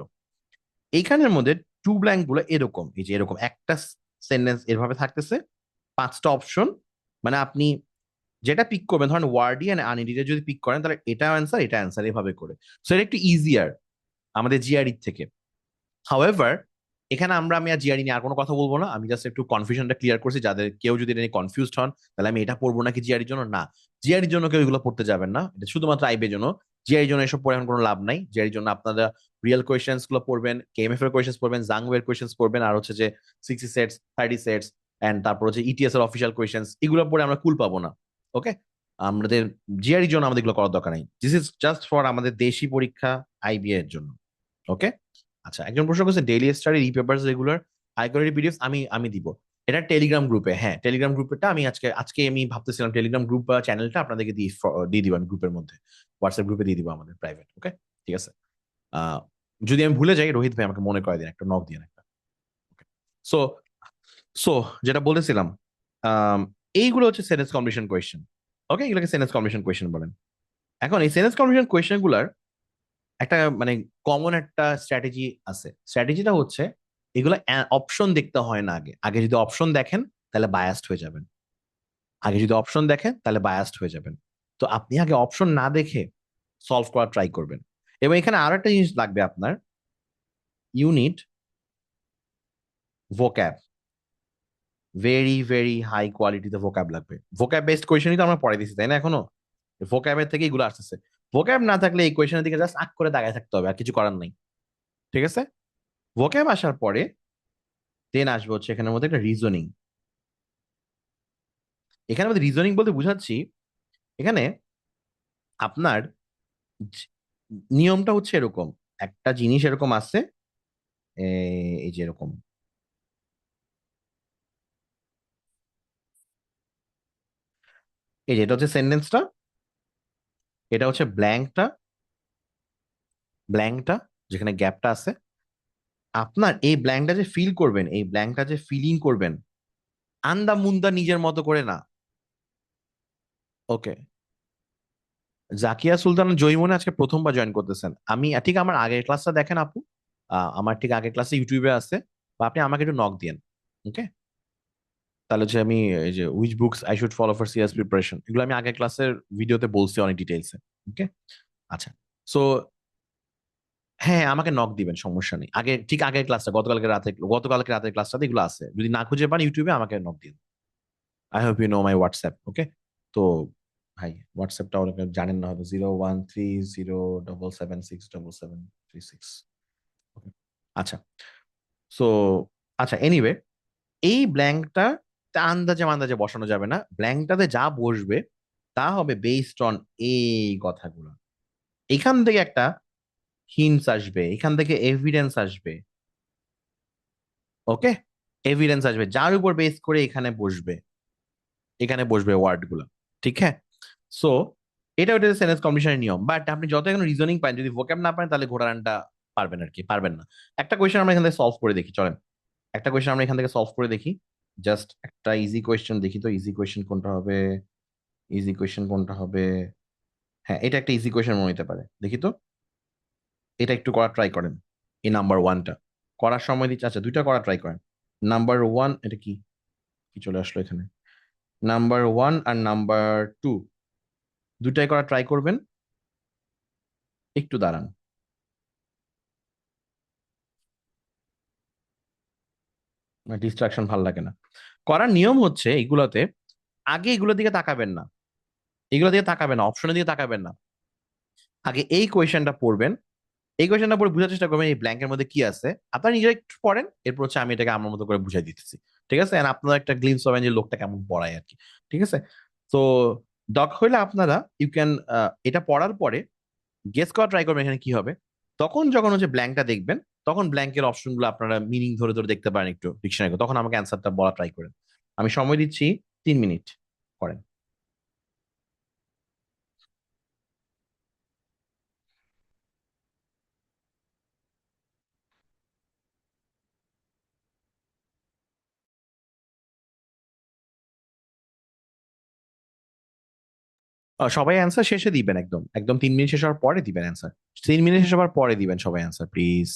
এইখানের মধ্যে টু ব্ল্যাঙ্ক গুলো এরকম, এই যে এরকম একটা সেন্টেন্স এভাবে থাকতেছে, 5টা অপশন। মানে আপনি যেটা পিক করবেন, ধরেন ওয়ার্ডি অ্যান্ড আনইডিটা যদি পিক করেন, তাহলে এটা অ্যান্সার, এটা অ্যান্সার, এভাবে করে। সো এটা একটু ইজিয়ার আমাদের জিআরই থেকে। হাউএভার, এখানে আমি আর জিআরই নিয়ে আর কোনো কথা বলবো না, আমি জাস্ট একটু কনফিউশনটা ক্লিয়ার করছি, যাদের কেউ যদি এটা নিয়ে কনফিউজড হন তাহলে আমি এটা পড়বো নাকি জিআরির জন্য, না, জিআরির জন্য কেউ এগুলো পড়তে যাবেন না, এটা শুধুমাত্র আইবের জন্য। জিআরির জন্য এসব পড়ে এখন কোনো লাভ নাই। জিআরির জন্য আপনারা রিয়েল কোয়েশ্চেন্স গুলো পড়বেন, কেএমএফ এর কোয়েশ্চেন্স পড়বেন, জাংওয়ের কোয়েশ্চেন্স পড়বেন, আর হচ্ছে যে 60 সেটস, 30 সেটস, এন্ড তারপর হচ্ছে ইটিএস এর অফিসিয়াল কোয়েশ্চেন্স, এগুলো পড়ে আমরা কুল পাবো না। ওকে, আমাদের জিআরির জন্য আমাদের এগুলো করার দরকার নেই, দিস ইজ জাস্ট ফর আমাদের দেশি পরীক্ষা আইবিএ এর জন্য। ওকে, আচ্ছা, একজন প্রশ্ন করছে daily study e papers regular high quality PDF আমি আমি দিব। এটা টেলিগ্রাম গ্রুপে, হ্যাঁ টেলিগ্রাম গ্রুপেরটা আমি আজকে আজকে আমি ভাবতেছিলাম টেলিগ্রাম গ্রুপ বা চ্যানেলটা আপনাদেরকে দিয়ে দিব আমি গ্রুপের মধ্যে, হোয়াটসঅ্যাপ গ্রুপে দিয়ে দিব আমাদের প্রাইভেট। ওকে, ঠিক আছে। আহ যদি আমি ভুলে যাই, রোহিত ভাই আমাকে মনে করে দিন, একটা নক দিন একটা। সো সো যেটা বলেছিলাম, আম, এইগুলো হচ্ছে সেন্টেন্স কমপ্লিশন কোয়েশ্চেন। ওকে, এগুলোকে সেন্টেন্স কমপ্লিশন কোয়েশ্চেন বলেন। এখন এই সেন্টেন্স কমপ্লিশন কোয়েশ্চেন গুলার একটা মানে কমন একটা স্ট্র্যাটেজি আছে। স্ট্র্যাটেজিটা হচ্ছে এগুলো অপশন দেখতে হয় না। আগে আগে যদি অপশন দেখেন তাহলে বায়াসড হয়ে যাবেন। আগে যদি অপশন দেখেন তাহলে বায়াসড হয়ে যাবেন। তো আপনি আগে অপশন না দেখে সলভ করার ট্রাই করবেন। এবং এখানে আরো একটা জিনিস লাগবে আপনার, unit vocab, very very high কোয়ালিটিতে ভোক্যাব লাগবে। ভোক্যাব বেসড কোয়েশনই তো আমরা পড়ে দিচ্ছি, তাই না? এখনো ভোক্যাবের থেকে এগুলো আসতেছে। ভোক্যাব না থাকলে এই কোয়েশনের দিকে জাস্ট আগ করে তাকায় থাকতে হবে, আর কিছু করার নেই। ঠিক আছে? ভোক্যাব আসার পরে দেন আসবে হচ্ছে এখানের মধ্যে একটা রিজনিং। এখানে মধ্যে রিজনিং বলতে বুঝাচ্ছি, এখানে আপনার জ- নিয়মটা হচ্ছে এরকম। একটা জিনিস এরকম আছে, এই যে এরকম, এই যে এটা হচ্ছে সেন্টেন্সটা, এটা হচ্ছে ব্ল্যাঙ্কটা, ব্ল্যাঙ্কটা যেখানে গ্যাপটা আছে। আপনার এই ব্ল্যাঙ্কটা যে ফিল করবেন, এই ব্ল্যাঙ্কটা যে ফিলিং করবেন আন্দা মুন্দা নিজের মতো করে না। ওকে, জাকিয়া সুলতান জয়মনে আজকে প্রথমবার জয়েন করতেছেন। আমি ঠিক আমার আগের ক্লাসটা দেখেন আপু, আমার ঠিক আগের ক্লাসে ইউটিউবে আছে, বা আপনি আমাকে একটু নক দিয়েন। ওকে, তাহলে হচ্ছে আমি এই যে which books I should follow for serious preparation, এগুলো আমি আগের ক্লাসের ভিডিওতে বলছি অনেক ডিটেলসে। ওকে, আচ্ছা। সো হ্যাঁ হ্যাঁ, আমাকে নক দিবেন, সমস্যা নেই। আগে ঠিক আগের ক্লাসটা গতকালকে রাতের ক্লাসটাতে এগুলো আছে, যদি না খুঁজে পান ইউটিউবে আমাকে নক দিন। I hope you know my WhatsApp. Okay, তো ভাই হোয়াটসঅ্যাপটা অনেকে জানেন না হয়তো, 01307767736। আচ্ছা, সো আচ্ছা, এনিওয়ে, এই ব্ল্যাঙ্কটা আন্দাজে আন্দাজে বসানো যাবে না। ব্ল্যাঙ্কটাতে যা বসবে তা হবে বেসড অন এই কথাগুলো। এখান থেকে একটা হিন্টস আসবে, এখান থেকে এভিডেন্স আসবে। ওকে, এভিডেন্স আসবে যার উপর বেস করে এখানে বসবে, এখানে বসবে ওয়ার্ড গুলো। ঠিক হ্যাঁ? সো এটা ওটা সেন্টেন্স কম্বিনেশনের নিয়ম। বাট আপনি যত এখন রিজনিং পান, যদি ভোকাব না পারেন তাহলে ঘোড়ারানটা পারবেন আর কি, পারবেন না। একটা কোয়েশ্চেন আমরা এখান থেকে সলভ করে দেখি, চলেন। একটা কোয়েশ্চেন আমরা এখান থেকে সলভ করে দেখি। জাস্ট একটা ইজি কোয়েশ্চেন দেখি তো, ইজি কোয়েশ্চেন কোনটা হবে? ইজি কোয়েশ্চেন কোনটা হবে? হ্যাঁ, এটা একটা ইজি কোয়েশ্চেন মনে হতে পারে, দেখি তো। এটা একটু করার ট্রাই করেন। এই নাম্বার ওয়ানটা করার সময় দিচ্ছে। আচ্ছা, দুইটা করার ট্রাই করেন। নাম্বার ওয়ান, এটা কি কি চলে আসলো এখানে? নাম্বার ওয়ান আর নাম্বার টু, দুটাই করার ট্রাই করবেন। একটু দাঁড়ান। ডিস্ট্রাকশন ভাল লাগে না। করার নিয়ম হচ্ছে এগুলোতে আগে এগুলোর দিকে তাকাবেন না, এগুলোর দিকে তাকাবেন না, অপশনের দিকে তাকাবেন না। আগে এই কোয়েশ্চেনটা পড়বেন, এই কোয়েশ্চেনটা পড়ে বোঝার চেষ্টা করবেন এই ব্ল্যাঙ্কের মধ্যে কি আছে। আপনারা নিজেরা একটু পড়েন, এরপর হচ্ছে আমি এটাকে আমার মতো করে বুঝাই দিতেছি। ঠিক আছে? আর আপনারা একটা গ্লিমস পাবেন যে লোকটা কেমন পড়ায় আর কি। ঠিক আছে? তো দক হইলে আপনারা ইউ ক্যান, এটা পড়ার পরে গেস করা ট্রাই করবেন এখানে কি হবে। তখন যখন হচ্ছে ব্ল্যাঙ্কটা দেখবেন, তখন ব্ল্যাঙ্কের অপশনগুলো আপনারা মিনিং ধরে ধরে দেখতে পারেন একটু ডিকশনারি, তখন আমাকে অ্যান্সারটা বলা ট্রাই করেন। আমি সময় দিচ্ছি 3 মিনিট, করেন। সবাই অ্যান্সার শেষে দিবেন, একদম একদম 3 মিনিট শেষ হওয়ার পরে দিবেন অ্যান্সার। 3 মিনিট শেষ হওয়ার পরে দিবেন সবাই অ্যান্সার, প্লিজ।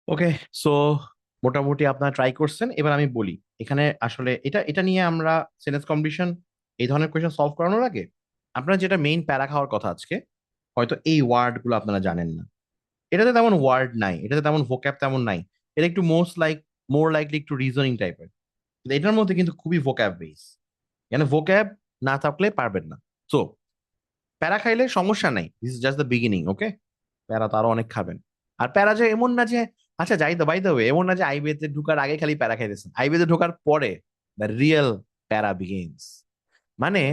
ওকে, সো মোটামুটি আপনারা ট্রাই করছেন। এবার আমি বলি এখানে আসলে এটা এটা নিয়ে আমরা সেন্টেন্স কম্পিটিশন এই ধরনের কোয়েশ্চেন সলভ করানোর আগে আপনারা যেটা মেইন প্যারা খাওয়ার কথা আজকে, হয়তো এই ওয়ার্ড গুলো আপনারা জানেন না। এটাতে তেমন ওয়ার্ড নাই, এটাতে তেমন ভোক্যাব তেমন নাই। এটা একটু মোর লাইকলি একটু রিজনিং টাইপের। এটার মধ্যে কিন্তু খুবই ভোক্যাব বেস, এখানে ভোক্যাব না থাকলে পারবেন না। সো প্যারা খাইলে সমস্যা নাই, this is just the beginning. Okay, প্যারা তো আরো অনেক খাবেন। আর প্যারা যে এমন না যে, আচ্ছা যাই তো বাই দ্য ওয়ে, এমন না যে আইবিএ তে ঢোকার আগে খালি প্যারা খাইতেছেন, আইবিএ তে ঢোকার পরে দ্য রিয়েল প্যারা বিগিনস। মানে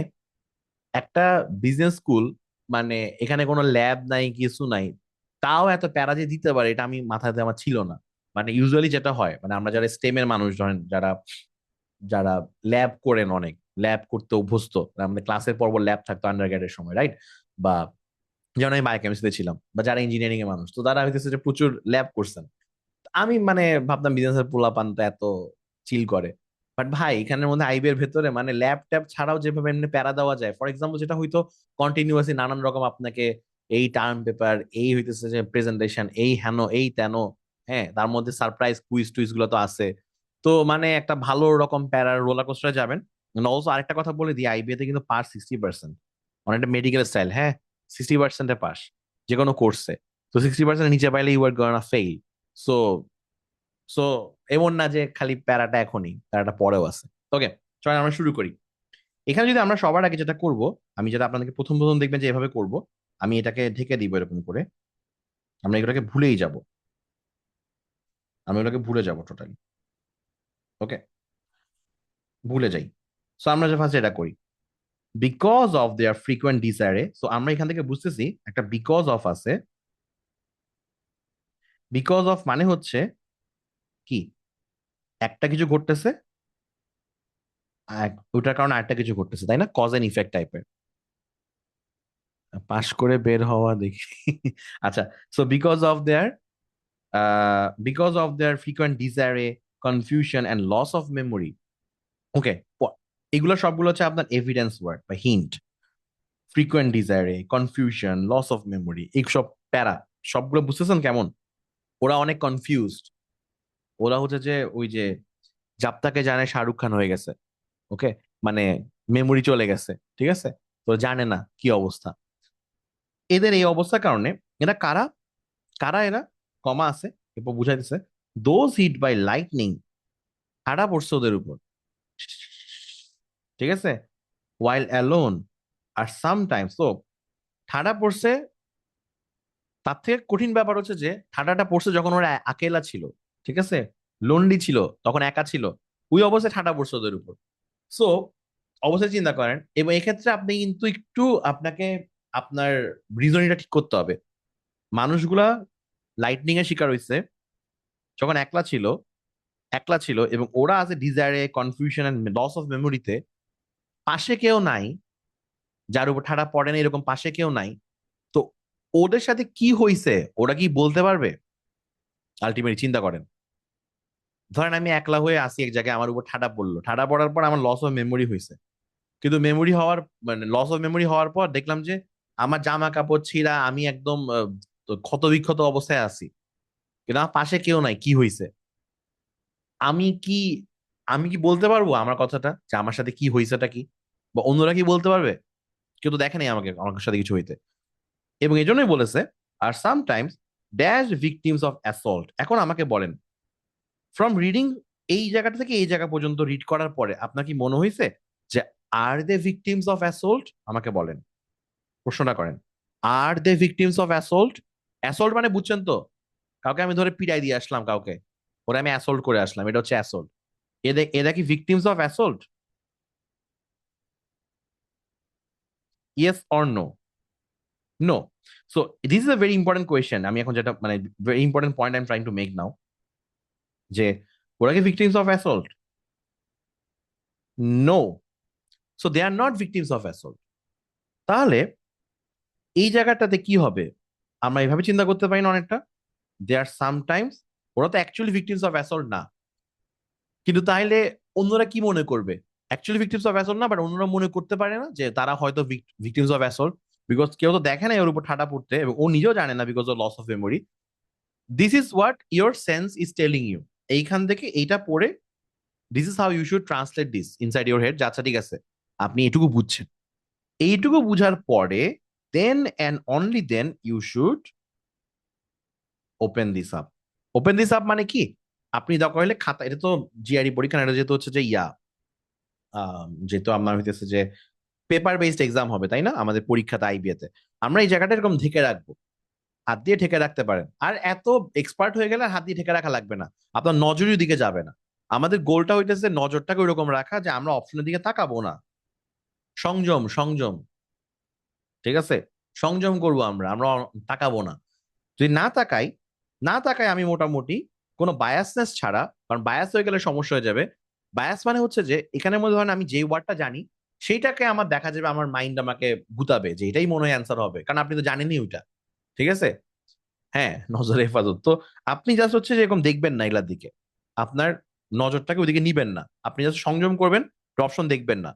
একটা বিজনেস স্কুল, মানে এখানে কোনো ল্যাব নাই কিছু নাই, তাও এত প্যারা যে দিতে পারে এটা আমি মাথাতে আমার ছিল না। মানে ইউজুয়ালি যেটা হয়, মানে আমরা যারা স্টেমের মানুষ ধরেন, যারা যারা ল্যাব করেন, অনেক ল্যাব করতে অভ্যস্ত, আমাদের ক্লাসের পর ল্যাব থাকতো আন্ডার গ্রেডের সময়, রাইট? বা যেমন আমি বায়োকেমিস্ট্রিতে ছিলাম, বা যারা ইঞ্জিনিয়ারিং এর মানুষ, তো তারা হইতেছে যে প্রচুর ল্যাব করছেন। আমি মানে ভাবতাম বিজনেসের পোলাপান তো এত চিল করে। বাট ভাই এখানের মধ্যে আইবি এর ভেতরে মানে ল্যাব ট্যাব ছাড়াও যেভাবে এমনি প্যারা দেওয়া যায়, ফর এক্সাম্পল যেটা হয়তো কন্টিনিউয়াসলি নানান রকম আপনাকে এই টার্ম পেপার, এই হইতেছে যে প্রেজেন্টেশন, এই হেন এই তেন, হ্যাঁ, তার মধ্যে সারপ্রাইজ কুইজ টুইজ গুলো তো আছে। তো মানে একটা ভালো রকম প্যারার রোলার কোস্টারে যাবেন। অলসো আরেকটা কথা বলে দিই, আইবিএ তে কিন্তু পাস 60%, অনেকটা মেডিকেল স্টাইল, হ্যাঁ, 60%-এ পাস যে কোনো কোর্সে। তো 60% নিচে পাইলে you are gonna fail. So so এমন না যে খালি প্যারাটা এখনই, প্যারাটা পরেও আছে। ওকে, চলেন আমরা শুরু করি। এখানে যদি আমরা সবার আগে যেটা করব, আমি যেটা আপনাদেরকে প্রথম প্রথম দেখবেন যে এভাবে করব, আমি এটাকে ঢেকে দিব এরকম করে, আমরা এগুলোকে ভুলেই যাব, আমি ওটাকে ভুলে যাব টোটালি। ওকে, ভুলে যাই। সো আমরা যে ফার্স্ট এটা করি, because of their frequent disarray. So আমরা এখান থেকে বুঝতেছি একটা বিকজ অফ আছে। বিকজ অফ মানে হচ্ছে কি, একটা কিছু ঘটতেছে, ওটার কারণে আরেকটা কিছু ঘটতেছে, তাই না? কজ এন্ড ইফেক্ট টাইপের। পাশ করে বের হওয়া দেখি। আচ্ছা, so because of their frequent disarray, confusion and loss of memory. Okay, এগুলো সবগুলো হচ্ছে আপনার এভিডেন্স ওয়ার্ড বা hint. Frequent disarray, confusion, loss of memory, এইসব প্যারা সবগুলো বুঝতেছেন কেমন? ওরা অনেক কনফিউজড। ওরা হচ্ছে যে ওই যে জাপ্তাকে জানে শাহরুখ খান হয়ে গেছে। ওকে, মানে মেমোরি চলে গেছে, ঠিক আছে? তো জানে না কি অবস্থা। এদের এই অবস্থার কারণে, এরা কারা, কারা এরা, কমা আছে এরপর বুঝাইতেছে, দোজ হিট বাই লাইটনিং, ঠাড়া পড়ছে ওদের উপর, ঠিক আছে, ওয়াইল অ্যালোন, আর সামটাইমস। তো ঠাড়া পড়ছে, তার থেকে কঠিন ব্যাপার হচ্ছে যে ঠাডাটা পড়ছে যখন ওরা আকেলা ছিল, ঠিক আছে, লোনলি ছিল, তখন একা ছিল, ওই অবস্থায় ঠাডা পড়ছে ওদের উপর। সো অবশ্যই চিন্তা করেন, এবং এক্ষেত্রে আপনি কিন্তু একটু আপনাকে আপনার রিজনিংটা ঠিক করতে হবে। মানুষগুলা লাইটনিং এর শিকার হয়েছে যখন একলা ছিল এবং ওরা আছে ডিজায়ারে, কনফিউশন এন্ড লস অফ মেমোরিতে, পাশে কেউ নাই, যার উপর ঠাড়া পড়ে না এরকম পাশে কেউ নাই। তো ওদের সাথে কি হয়েছে ওরা কি বলতে পারবে? আলটিমেটলি চিন্তা করেন, ধরেন আমি একলা হয়ে আসি এক জায়গায়, আমার উপর ঠাডা পড়লো, ঠাডা পড়ার পর আমার লস অফ মেমোরি হয়েছে। কিন্তু মেমোরি হওয়ার মানে লস অফ মেমোরি হওয়ার পর দেখলাম যে আমার জামা কাপড় ছিঁড়া, আমি একদম ক্ষত বিক্ষত অবস্থায় আছি, কিন্তু আমার পাশে কেউ নাই, কি হয়েছে? আমি কি আমি কি বলতে পারবো আমার কথাটা, যে আমার সাথে কি হয়েছেটা কি? বা অন্যরা কি বলতে পারবে? কেউ তো দেখে নাই আমাকে, আমার সাথে কিছু হইতে। এবং এই জন্যই বলেছে, আর sometimes dash victims of assault. এখন আমাকে বলেন, ফ্রম রিডিং এই জায়গাটা থেকে এই জায়গা পর্যন্ত রিড করার পরে আপনার কি মনে হয়েছে যে আর দে ভিকটিমস অফ অ্যাসল্ট? আমাকে বলেন, প্রশ্নটা করেন, আর দে ভিকটিমস অফ অ্যাসল্ট? অ্যাসল্ট মানে বুঝছেন তো, কাউকে আমি ধরে পিটাই দিয়ে আসলাম, কাউকে ওরা আমি অ্যাসল্ট করে আসলাম, এটা হচ্ছে অ্যাসল্ট। এদের এরা কি victims of assault? Yes or no? No. So this is a very important question. আমি এখন যেটা মানে very important point I am trying to make now, যে ওরা কি victims of assault? No. So they are not victims of assault. তাহলে এই জায়গাটাতে কি হবে? আমরা এভাবে চিন্তা করতে পারি না অনেকটা, দে আর সামটাইমস, ওরা তো অ্যাকচুয়ালি ভিকটিমস অফ অ্যাসল্ট না, কিন্তু তাইলে অন্যরা কি মনে করবে? অ্যাকচুয়ালি ভিকটিমস অফ অ্যাসল্ট না, বাট অন্যরা মনে করতে পারে না যে তারা হয়তো ভিকটিমস অফ অ্যাসল্ট, বিকজ কেউ তো দেখে না ওর উপর ঠাটা পড়তে, এবং ও নিজেও জানে না because of loss of memory. This is what your sense is telling you. এইখান থেকে এইটা পড়ে this is how you should translate this inside your head. আচ্ছা ঠিক আছে, আপনি এটুকু বুঝছেন, এইটুকু বুঝার পরে then and only then you should open this up. Open this up মানে কি? আপনি দরকার হলে খাতা, এটা তো জিআরই পরীক্ষা না, এটা যেহেতু হচ্ছে যে যেহেতু আমার হইতেছে যে পেপার বেসড এক্সাম হবে, তাই না, আমাদের পরীক্ষাতে আইবিএতে, আমরা এই জায়গাটা এরকম ঢেকে রাখবো, হাত দিয়ে ঢেকে রাখতে পারেন। আর এত এক্সপার্ট হয়ে গেলে আর হাত দিয়ে ঢেকে রাখা লাগবে না, আপনার নজরের দিকে যাবে না। আমাদের গোলটা হইতেছে নজরটাকে ওইরকম রাখা যে আমরা অপশনের দিকে তাকাবো না। সংযম, সংযম, ঠিক আছে, সংযম করবো আমরা, আমরা তাকাবো না। যদি না তাকাই, না তাকাই আমি মোটামুটি কোনো বায়াসনেস ছাড়া, কারণ বায়াস হয়ে গেলে সমস্যা হয়ে যাবে। বায়াস মানে হচ্ছে যে এখানের মধ্যে ধরেন আমি যে ওয়ার্ডটা জানি সেইটাকে আমার দেখা যাবে, আমার মাইন্ড আমাকে গুতাবে যে এটাই মনে হয় অ্যান্সার হবে, কারণ আপনি তো জানেনই ওইটা, ঠিক আছে। হ্যাঁ, নজরে হেফাজত তো, আপনি জাস্ট হচ্ছে যে এরকম দেখবেন না এগুলার দিকে, আপনার নজরটাকে ওইদিকে নিবেন না, আপনি জাস্ট সংযম করবেন, অপশন দেখবেন না,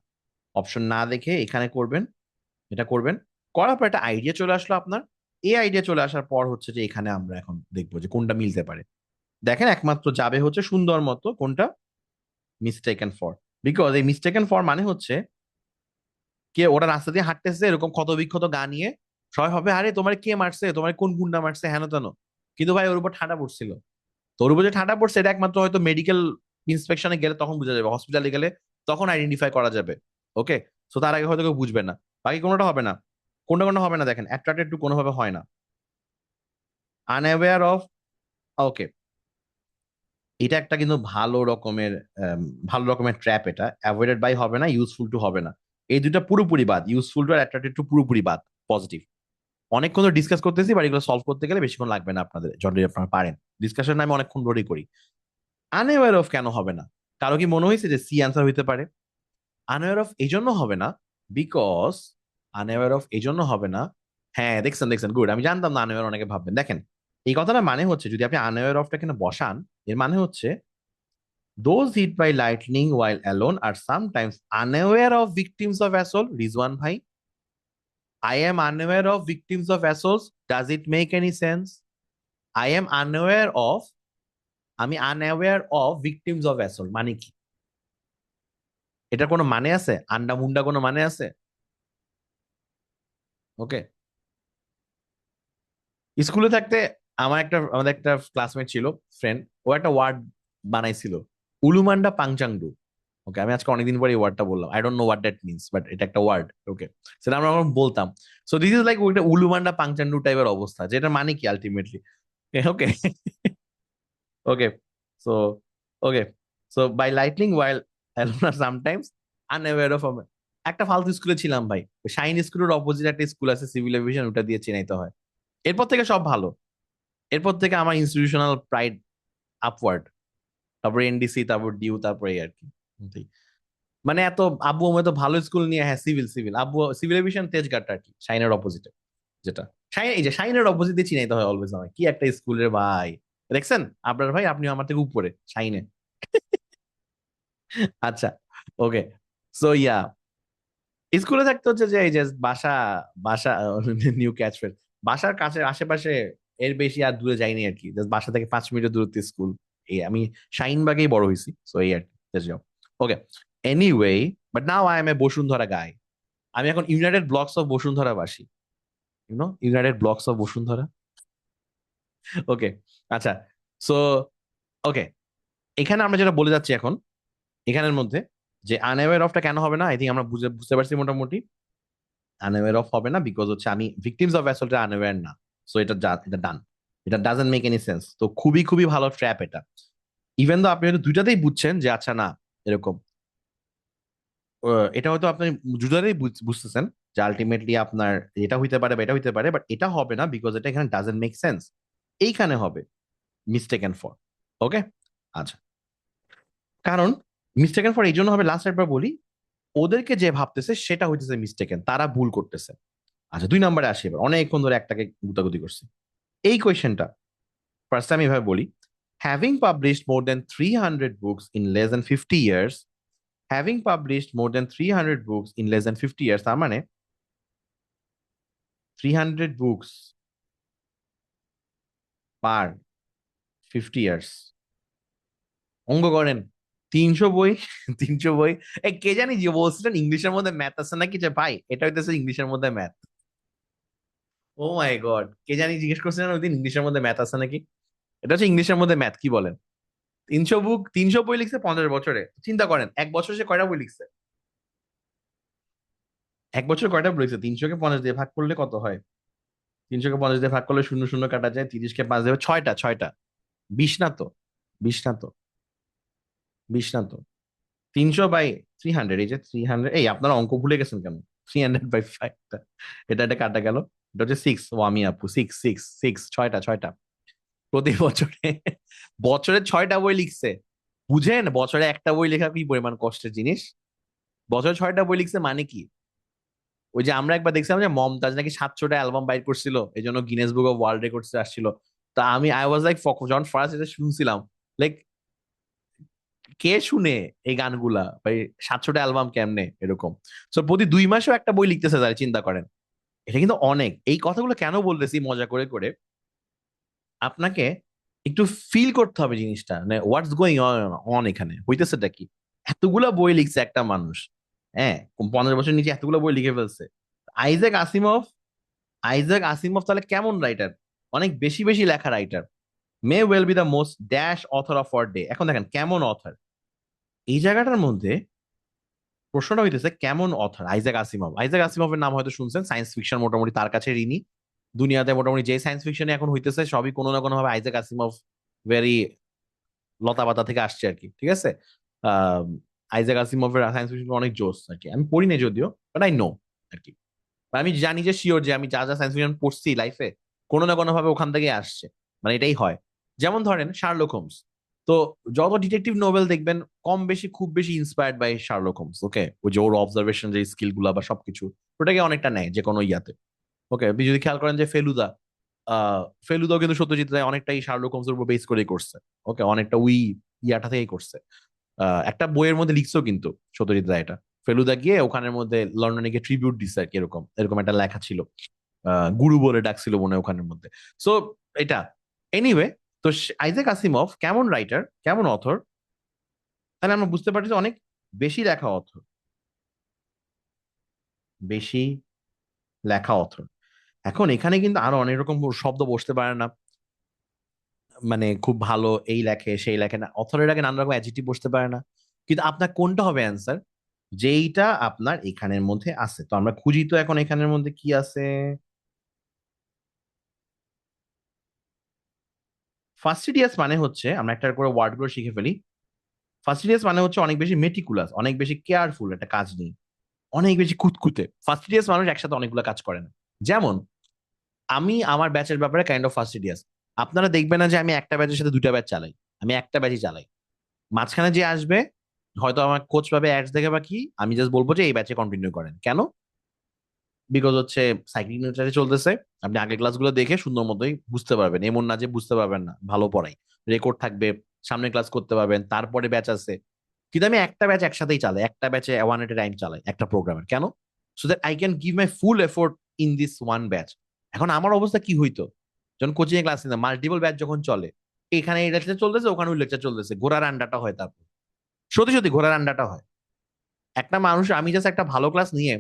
অপশন না দেখে এখানে করবেন, এটা করবেন, করার পর একটা আইডিয়া চলে আসলো আপনার। এই আইডিয়া চলে আসার পর হচ্ছে যে এখানে আমরা এখন দেখবো যে কোনটা মিলতে পারে। দেখেন একমাত্র যাবে হচ্ছে সুন্দর মতো কোনটা, মিস্টেকেন ফর। বিকজ এই মিস্টেকেন ফর মানে হচ্ছে কে ওরা রাস্তা দিয়ে হাঁটতেছে এরকম ক্ষত বিক্ষত গা নিয়ে, সবাই হবে আরে তোমার কে মারছে, তোমার কোন গুন্ডা মারছে, হেন তেন। কিন্তু ভাই ওর উপর ঠান্ডা পড়ছিল, তো ওর উপর যে ঠান্ডা পড়ছে এটা একমাত্র হয়তো মেডিকেল ইন্সপেকশনে গেলে তখন বোঝা যাবে, হসপিটালে গেলে তখন আইডেন্টিফাই করা যাবে। ওকে, তো তার আগে হয়তো কেউ বুঝবেন না, বাকি কোনোটা হবে না, কোনটা কোনটা হবে না। দেখেন অ্যাট্রাক্টেড টু কোনোভাবে হয় না, আনঅ্যাওয়্যার অফ, ওকে, এটা একটা কিন্তু আম, ভালো রকমের ট্র্যাপ। এটা অ্যাভয়েডেড বাই হবে না, ইউজফুল টু হবে না, এই দুইটা পুরোপুরি বাদ, useful to R attracted to পুরোপুরি বাদ, পজিটিভ। অনেকক্ষণ ধরে ডিসকাস করতেছি, বাট এগুলো সলভ করতে গেলে বেশিক্ষণ লাগবে না আপনাদের, যদি আপনারা পারেন। ডিসকাশন আমি অনেকক্ষণ ধরেই করি। আনঅ্যাওয়্যার অফ কেন হবে না? কারো কি মনে হয়েছে যে সি অ্যান্সার হইতে পারে? আনঅ্যাওয়্যার অফ এই জন্য হবে না বিকজ, আনঅ্যাওয়্যার অফ এই জন্য হবে না, হ্যাঁ দেখছেন দেখছেন, গুড, আমি জানতাম না আনঅ্যাওয়্যার অনেকে ভাববেন। দেখেন এই কথাটা মানে হচ্ছে যদি আপনি আনঅ্যাওয়্যার অফটা এখানে বসান, এর মানে হচ্ছে those hit by lightning while alone are sometimes unaware of victims of assault. Rizwan bhai, I am unaware of victims of assaults. Does it make any sense? I am unaware of, আমি unaware of victims of assault মানে কি? এটা কোনো মানে আছে? আন্ডা মুন্ডা কোনো মানে আছে? ওকে, স্কুলে থাকতে আমাদের একটা ক্লাসমেট ছিল, ফ্রেন্ড, ও একটা ওয়ার্ড বানাইছিল, উলুমান্ডা পাংচাংডু। ওকে, আমি আজকে অনেকদিন পরে এই ওয়ার্ডটা বললাম, I don't know what that means, but এটা একটা ওয়ার্ড। ওকে, সেটা আমরা যখন বলতাম, সো দিস ইজ লাইক ওইটা উলুমান্ডা পাংচান্ডু টাইপের অবস্থা, যেটা মানে কি ultimately. Okay, okay, so okay, so by lightning while alone sometimes unaware of, একটা ফালতু স্কুলে ছিলাম ভাই, শাইন স্কুলের অপোজিট একটা স্কুল আছে সিভিল এভিয়েশন, ওটা দিয়ে চিনাইতে হয়। এরপর থেকে সব ভালো, এরপর থেকে আমার ইনস্টিটিউশনাল প্রাইড আপওয়ার্ড, তারপরে এনডিসি, তারপর ডিউ, তারপরে এই আর কি। মানে এত আব্বু আমি তো ভালো স্কুল নিয়ে, হ্যাঁ সিভিল, আব্বু সিভিল এভিয়েশন তেজগাঁটা আর কি, শাইনের অপোজিটে, যেটা শাইন, এই যে শাইনের অপোজিট দিয়ে চিনাইতে হয় অলওয়েজ আমার, কি একটা স্কুলের ভাই, দেখছেন আপনার ভাই, আপনি আমার থেকে উপরে শাইনে। আচ্ছা, ওকে, সো স্কুলে থাকতে হচ্ছে যে এই যে বাসা, বাসা নিউ ক্যাচফ্রেজ, বাসার কাছে আশেপাশে এর বেশি আর দূরে যাইনি আর কি, জাস্ট বাসা থেকে 5 মিনিটের দূরত্বে স্কুল। এই আমি শাহিনবাগেই বড় হয়েছি, সো এই আর কি, okay. Anyway, but now I am a Bashundhara guy, আমি এখন ইউনাইটেড ব্লকস অফ বসুন্ধরা বাসী, united blocks of Bashundhara. Okay, আচ্ছা, সো ওকে, এখানে আমরা যেটা বলে যাচ্ছি এখন, এখানের মধ্যে যে আনঅ্যাওয়্যার অফটা কেন হবে না, আই থিঙ্ক আমরা বুঝতে পারছি মোটামুটি। আনঅ্যাওয়্যার অফ হবে না বিকজ হচ্ছে আমি ভিকটিমস অফ অ্যাসল্ট আনঅ্যাওয়্যার না, সো এটা ডান, এটা ডাজন্ট মেক এনি সেন্স। তো খুবই খুবই ভালো ট্র্যাপ এটা, ইভেন তো আপনি হয়তো দুইটাতেই বুঝছেন যে আচ্ছা না এরকম, এটা হয়তো আপনি দুটাতেই বুঝতেছেন যে আলটিমেটলি আপনার এটা হইতে পারে বা এটা হইতে পারে, বাট এটা হবে না বিকজ এটা এখানে ডাজন্ট মেক সেন্স, এইখানে হবে মিস্টেকেন ফর। ওকে, আচ্ছা, কারণ মিস্টেকেন ফর এই জন্য হবে, লাস্ট একবার বলি, ওদেরকে যে ভাবতেছে সেটা হইতেছে মিস্টেকেন, তারা ভুল করতেছে। আচ্ছা, 2 নম্বরে আসি এবার, অনেকক্ষণ ধরে একটাকে গুতাগুতি করছি। এই কোয়েশ্চেনটা ফার্স্ট আমি এভাবে বলি, having published more than 300 books in less than 50 years, having published more than 300 books in less than 50 years, তার মানে 300 বুকস পার 50 ইয়ার্স। অঙ্ক করেন। 300 বই। 300 বই। কে জানি যে বলছিলেন ইংলিশের মধ্যে ম্যাথ আছে নাকি, যে ভাই এটা হইতেছে ইংলিশের মধ্যে ম্যাথ। ও মাই গড, কে জানি জিজ্ঞেস করছিলেন ওই দিন ইংলিশের মধ্যে ম্যাথ আছে নাকি। এটা হচ্ছে ইংলিশের মধ্যে ম্যাথ, কি বলেন। 300 বই লিখছে 50 বছরে, চিন্তা করেন এক বছর সে কয়টা বই লিখছে। এক বছর কয়টা বই লিখছে, 300 কে 50 দিয়ে ভাগ করলে কত হয়? 300 কে 50 দিয়ে ভাগ করলে শূন্য শূন্য কাটা যায়, 30 কে 5 দেবে, ছয়টা ছয়টা। 20 না তো, 20 না তো, 20 না তো। 300/300, এই যে 300, এই আপনারা অঙ্ক ভুলে গেছেন কেন? 300/5টা, এটা এটা কাটা গেল। এটা হচ্ছে 6, ও আমি আপু, 6 6 6, ছয়টা ছয়টা। প্রতি বছরে, বছরে 6টা বই লিখছে। বুঝেন বছরে একটা বই লেখা কি পরিমাণ কষ্টের জিনিস। বছরে 6টা বই লিখছে মানে কি? ওই যে আমরা একবার দেখছিলাম যে মমতাজ নাকি 700টা অ্যালবাম বাইর করছিল, এই জন্য Guinness book of world records আসছিল। তা আমি আই ওয়াজ লাইক, যখন ফার্স্ট এটা শুনছিলাম, লাইক কে শুনে এই গানগুলা ভাই, 700টা অ্যালবাম কেমনে এরকম। সো প্রতি 2 মাসেও একটা বই লিখতেছে তারা, চিন্তা করেন। এটা কিন্তু অনেক। এই কথাগুলো কেন বলতেছি মজা করে করে, আপনাকে একটু ফিল করতে হবে জিনিসটা, মানে হোয়াটস গোয়িং অন এখানে হইতেছেটা কি। এতগুলা বই লিখছে একটা মানুষ, হ্যাঁ, 50 বছর নিচে এতগুলো বই লিখে ফেলছে। আইজাক আসিমভ, আইজাক আসিমভ তাহলে কেমন রাইটার? অনেক বেশি বেশি লেখা writer. May well B the most dash author of our day. এখন দেখেন কেমন অথর, এই জায়গাটার মধ্যে প্রশ্নটা হইতেছে কেমন অথর। আইজাক আসিমভ, আইজাক আসিমভের নাম হয়তো শুনছেন, সায়েন্স ফিকশন মোটামুটি তার কাছে ঋণী। দুনিয়াতে মোটামুটি যে সায়েন্স ফিকশনে এখন হইতেছে সবই কোনো না কোনো ভাবে আইজাক আসিমভ ভেরি লতা পাতা থেকে আসছে আর কি, ঠিক আছে। আহ আইজাক আসিমভের সায়েন্স ফিকশন অনেক জোস আর কি, আমি পড়ি না যদিও, বাট আই নো আর কি। আমি জানি যে শিওর যে আমি যা যা সায়েন্স ফিকশন পড়ছি লাইফে, কোনো না কোনো ভাবে ওখান থেকে আসছে, মানে এটাই হয়। যেমন ধরেন শার্লক হোমস, তো যত ডিটেকটিভ নোবেল দেখবেন কম বেশি খুব বেশি ইন্সপায়ার্ড বাই শার্লক হোমস, ওকে। ওই যে ওর অবজারভেশন যে স্কিল গুলা বা সবকিছু, ওটাকে অনেকটা নেয় যে কোনো ইয়াতে। ওকে, আপনি যদি খেয়াল করেন যে ফেলুদা, ফেলুদাও কিন্তু সত্যজিৎ রায় অনেকটাই শার্লক হোমসের উপর বেস করেই করছে। ওকে, অনেকটা ওই ইয়াটা থেকেই করছে। একটা বইয়ের মধ্যে লিখছো কিন্তু সত্যজিৎ রায় এটা, ফেলুদা গিয়ে ওখানের মধ্যে লন্ডনে গিয়ে ট্রিবিউট দিচ্ছে আর কি, এরকম এরকম একটা লেখা ছিল। গুরু বলে ডাকছিল মনে হয় ওখানের মধ্যে। সো এটা, এনিওয়ে, তো আইজাক আসিমভ কেমন রাইটার, কেমন অথর, তাহলে আমরা বুঝতে পারছি যে অনেক বেশি লেখা অথর, বেশি লেখা অথর। এখন এখানে কিন্তু আরো অনেক রকম শব্দ বসতে পারে না, মানে খুব ভালো এই লেখে সেই লেখে না, অথরের আগে নানা রকম অ্যাডজেক্টিভ বসতে পারে না। কিন্তু আপনার কোনটা হবে অ্যান্সার, যেইটা আপনার এখানের মধ্যে আছে। তো আমরা খুঁজি তো এখন এখানের মধ্যে কি আছে। ফাস্টিডিয়াস মানে হচ্ছে, আমরা একটা করে ওয়ার্ড গুলো শিখে ফেলি। ফাস্টিডিয়াস মানে হচ্ছে অনেক বেশি মেটিকুলাস, অনেক বেশি কেয়ারফুল একটা কাজ নিয়ে, অনেক বেশি খুঁতখুঁতে। ফাস্টিডিয়াস মানুষ একসাথে অনেকগুলো কাজ করে না। যেমন আমি আমার ব্যাচের ব্যাপারে কাইন্ড অফ ফাস্টিডিয়াস। আপনারা দেখবেন না যে আমি একটা ব্যাচের সাথে দুইটা ব্যাচ চালাই, আমি একটা ব্যাচই চালাই। মাঝখানে যে আসবে হয়তো আমার কোচ পাবে অ্যাডস দেখে বা কি, আমি জাস্ট বলবো যে এই ব্যাচে কন্টিনিউ করেন কেন। বিকজ হচ্ছে সাইক্লিং নেচারে চলতেছে, আপনি আগের ক্লাসগুলো দেখে সুন্দর মতোই বুঝতে পারবেন, এমন না যে বুঝতে পারবেন না, ভালো পড়াই, রেকর্ড থাকবে, সামনে ক্লাস করতে পারবেন, তারপরে ব্যাচ আছে। কিন্তু আমি একটা ব্যাচ একসাথেই চালাই, একটা ব্যাচে ওয়ান এট এ টাইম চালাই একটা প্রোগ্রামের, কেন? So that I can give my full effort in this one batch. এখন আমার অবস্থা কি হইতো, যখন কোচিং এ ক্লাস নিতাম, মাল্টিপল ব্যাচ যখন চলে, এখানে এই লেকচার চলতেছে ওখানে ওই লেকচার চলতেছে, ঘোড়ার আন্ডাটা হয়, তারপর সত্যি সত্যি ঘোড়ার আন্ডাটা হয়। একটা মানুষ, আমি জাস্ট একটা ভালো ক্লাস নিয়ে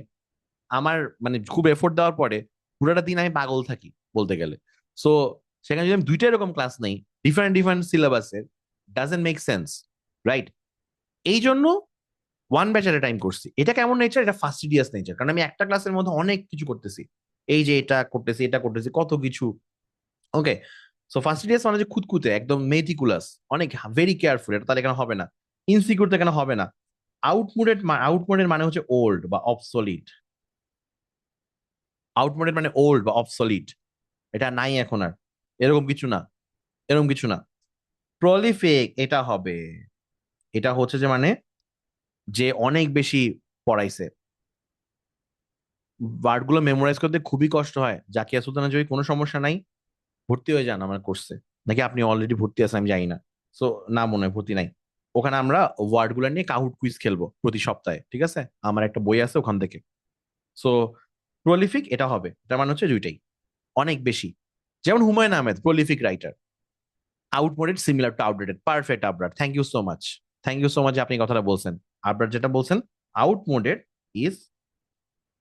আমার মানে খুব এফোর্ট দেওয়ার পরে পুরোটা দিন আমি পাগল থাকি বলতে গেলে। সো সেখানে যদি আমি দুইটা এরকম ক্লাস নেই, ডিফারেন্ট ডিফারেন্ট সিলেবাসের, ডাজেন্ট মেক সেন্স, রাইট? এই জন্য ওয়ান ব্যাচ এট এ টাইম করছি। এটা কেমন নেচার, এটা ফাস্টিডিয়াস নেচার, কারণ আমি একটা ক্লাসের মধ্যে অনেক কিছু করতেছি, এই যে এটা করতেছি এটা করতেছি কত কিছু। ওকে, সো ফাস্টিডিয়াস মানে যে খুঁতখুঁতে একদম মেটিকুলাস, অনেক ভেরি কেয়ারফুল, এটা তাহলে এখানে হবে না। ইনসিকিউর তো এখানে হবে না। আউটমোডেড, আউটমোডেড মানে হচ্ছে ওল্ড বা অবসলিট। আউটমোডেড মানে ওল্ড বা অবসলিট, এটা নাই এখন আর, এরকম কিছু না, এরকম কিছু না। প্রলিফিক এটা হবে, এটা হচ্ছে যে মানে যে অনেক বেশি পড়াইছে, ওয়ার্ড গুলো মেমোরাইজ করতে খুবই কষ্ট হয়। জাকিয়া সুলতানা যদি কোনো সমস্যা নাই, ভর্তি হয়ে যান আমার কোর্সে, নাকি আপনি অলরেডি ভর্তি আছেন আমি জানি না। সো না, মনে হয় ভর্তি নাই। ওখানে আমরা ওয়ার্ড গুলো নিয়ে কাহুট কুইজ খেলবো প্রতি সপ্তাহে, ঠিক আছে, আমার একটা বই আছে ওখান থেকে। সো প্রলিফিক এটা হবে, তার মানে হচ্ছে দুইটাই অনেক বেশি। যেমন Humayun Ahmed prolific writer, outmoded similar to outdated, perfect Abrar, thank you so much, thank you so much আপনি কথাটা বলছেন। আবরার যেটা বলছেন, আউটমোডেড ইজ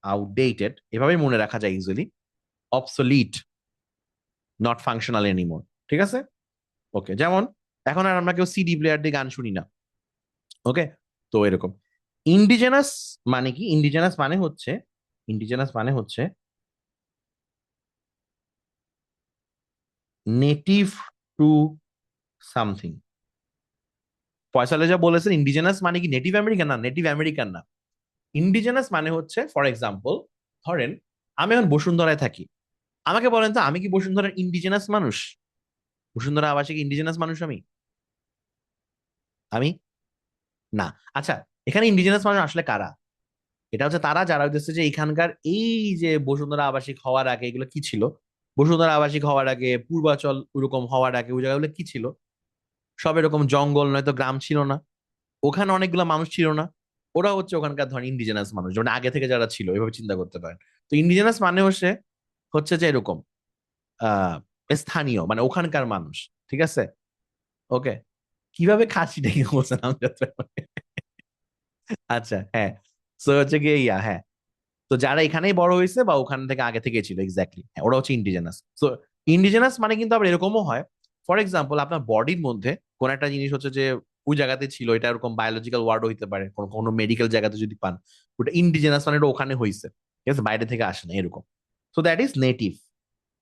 আউটডেটেড, এভাবেই মনে রাখা যায় easily. Obsolete, not functional anymore. ঠিক আছে, ওকে। যেমন এখন আর আমরা কেউ সিডি প্লেয়ার দিয়ে গান শুনি না। ওকে, তো এরকম। ইন্ডিজেনাস মানে কি? ইন্ডিজেনাস মানে হচ্ছে, ইন্ডিজেনাস মানে হচ্ছে নেটিভ টু সামথিং। ফয়সালে যা বলেছেন ইন্ডিজেনাস মানে কি নেটিভ আমেরিকান, না নেটিভ আমেরিকান না। ইন্ডিজেনাস মানে হচ্ছে, ফর এক্সাম্পল ধরেন আমি এখন বসুন্ধরায় থাকি, আমাকে বলেন তো আমি কি বসুন্ধরার ইন্ডিজেনাস মানুষ? বসুন্ধরা আবাসিক ইন্ডিজেনাস মানুষ আমি? আমি না। আচ্ছা, এখানে ইন্ডিজেনাস মানুষ আসলে কারা? এটা হচ্ছে তারা যারা হইতেছে যে এখানকার, এই যে বসুন্ধরা আবাসিক হওয়ার আগে এগুলো কি ছিল, বসুন্ধরা আবাসিক হওয়ার আগে, পূর্বাচল ওরকম হওয়ার আগে ওই জায়গাগুলো কি ছিল? সব এরকম জঙ্গল, নয়তো গ্রাম ছিল না, ওখানে অনেকগুলো মানুষ ছিল না। ওরা হচ্ছে ওখানকার ধরেন ইন্ডিজেনাস মানুষ, যেমন আগে থেকে যারা ছিল, এভাবে চিন্তা করতে পারেন। তো ইন্ডিজেনাস মানে হচ্ছে হচ্ছে যে এরকম আহ স্থানীয়, মানে ওখানকার মানুষ। ঠিক আছে, ওকে। কিভাবে খাসি ডেকে বলছেন আমজাদ ভাই? আচ্ছা, হ্যাঁ। তো হচ্ছে গিয়ে হ্যাঁ, তো যারা এখানেই বড় হয়েছে বা ওখান থেকে আগে থেকে ছিল, এক্স্যাক্টলি, হ্যাঁ, ওরা হচ্ছে ইন্ডিজেনাস। তো ইন্ডিজেনাস মানে কিন্তু আবার এরকমও হয়, ফর এক্সাম্পল আপনার বডির মধ্যে কোন একটা জিনিস হচ্ছে যে ওই জায়গাতে ছিল, এটা এরকম বায়োলজিক্যাল ওয়ার্ড হইতে পারে, কোনো কোনো মেডিকেল জায়গাতে যদি পান, ওটা ইন্ডিজেনাস মানে এটা ওখানে হয়েছে, ঠিক আছে, বাইরে থেকে আসে না এরকম। So that is native.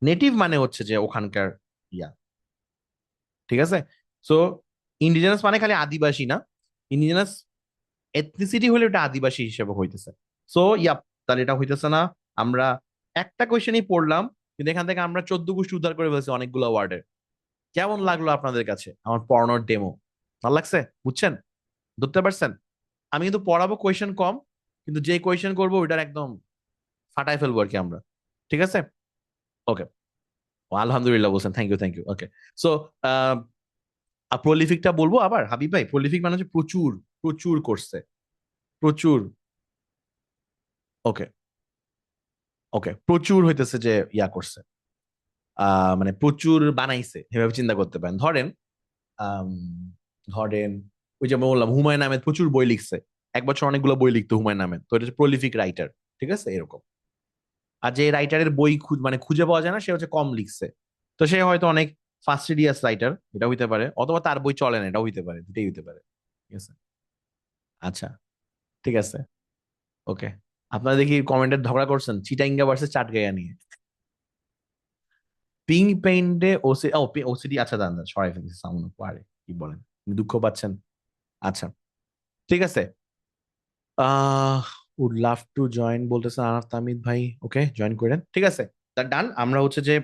Native মানে হচ্ছে যে ওখানকার ইয়া, ঠিক আছে। সো ইন্ডিজেনাস মানে খালি আদিবাসী না, ইন্ডিজেনাস এথনিসিটি হলে ওটা আদিবাসী হিসেবে হইতেছে। সো তাহলে এটা হইতেছে না। আমরা একটা কোয়েশ্চেনই পড়লাম, কিন্তু এখান থেকে আমরা 14 গোষ্ঠী উদ্ধার করে ফেলছি অনেকগুলো ওয়ার্ডের। কেমন লাগলো আপনাদের কাছে আমার পড়ানোর ডেমো? ভালো লাগছে? বুঝছেন? ধরতে পারছেন? আমি কিন্তু পড়াবো কোয়েশ্চেন কম, কিন্তু যে কোয়েশ্চেন করবো ওইটার একদম ফাটাই ফেলবো আর কি আমরা। ঠিক আছে, ওকে। আলহামদুলিল্লাহ বলছেন, thank you thank you, okay. So প্রলিফিকটা বলবো আবার হাবিব ভাই, প্রলিফিক মানে হচ্ছে প্রচুর, প্রচুর করছে, প্রচুর। ওকে, ওকে, প্রচুর হইতেছে যে করছে, মানে প্রচুর বানাইছে, এভাবে চিন্তা করতে পারেন। ধরেন আম, ধরেন ওই যে বললাম হুমায়ুন আহমেদ প্রচুর বই লিখছে, এক বছর অনেকগুলো বই লিখতো হুমায়ুন আহমেদ, তো এটা হচ্ছে প্রলিফিক রাইটার। ঠিক আছে, এরকম। আর যে রাইটারের বই মানে খুঁজে পাওয়া যায় না, সে হচ্ছে কম লিখছে, তো সে হয়তো অনেক ফাস্টিডিয়াস রাইটার, এটা হইতে পারে, অথবা তার বই চলে না, এটাও হইতে পারে, দুটাই হইতে পারে। ঠিক আছে, আচ্ছা, ঠিক আছে, ওকে। আপনারা দেখি কমেন্টে ঝগড়া করছেন চিটাইঙ্গা ভার্সেস চাটগাঁয়া নিয়ে। পিঙ্ক পেইন্টে ওসি, ওসিডি, আচ্ছা দাঁড়ান দাঁড়ান, সরাই ফেলছি সাউন্ড পারে, কি বলেন, আপনি দুঃখ পাচ্ছেন? আচ্ছা, ঠিক আছে। আহ উড লাভ টু জয়েন বলতেছেন আনাফ তামিদ ভাই, ওকে, জয়েন করেন, ঠিক আছে। তা ডান, আমরা হচ্ছে যে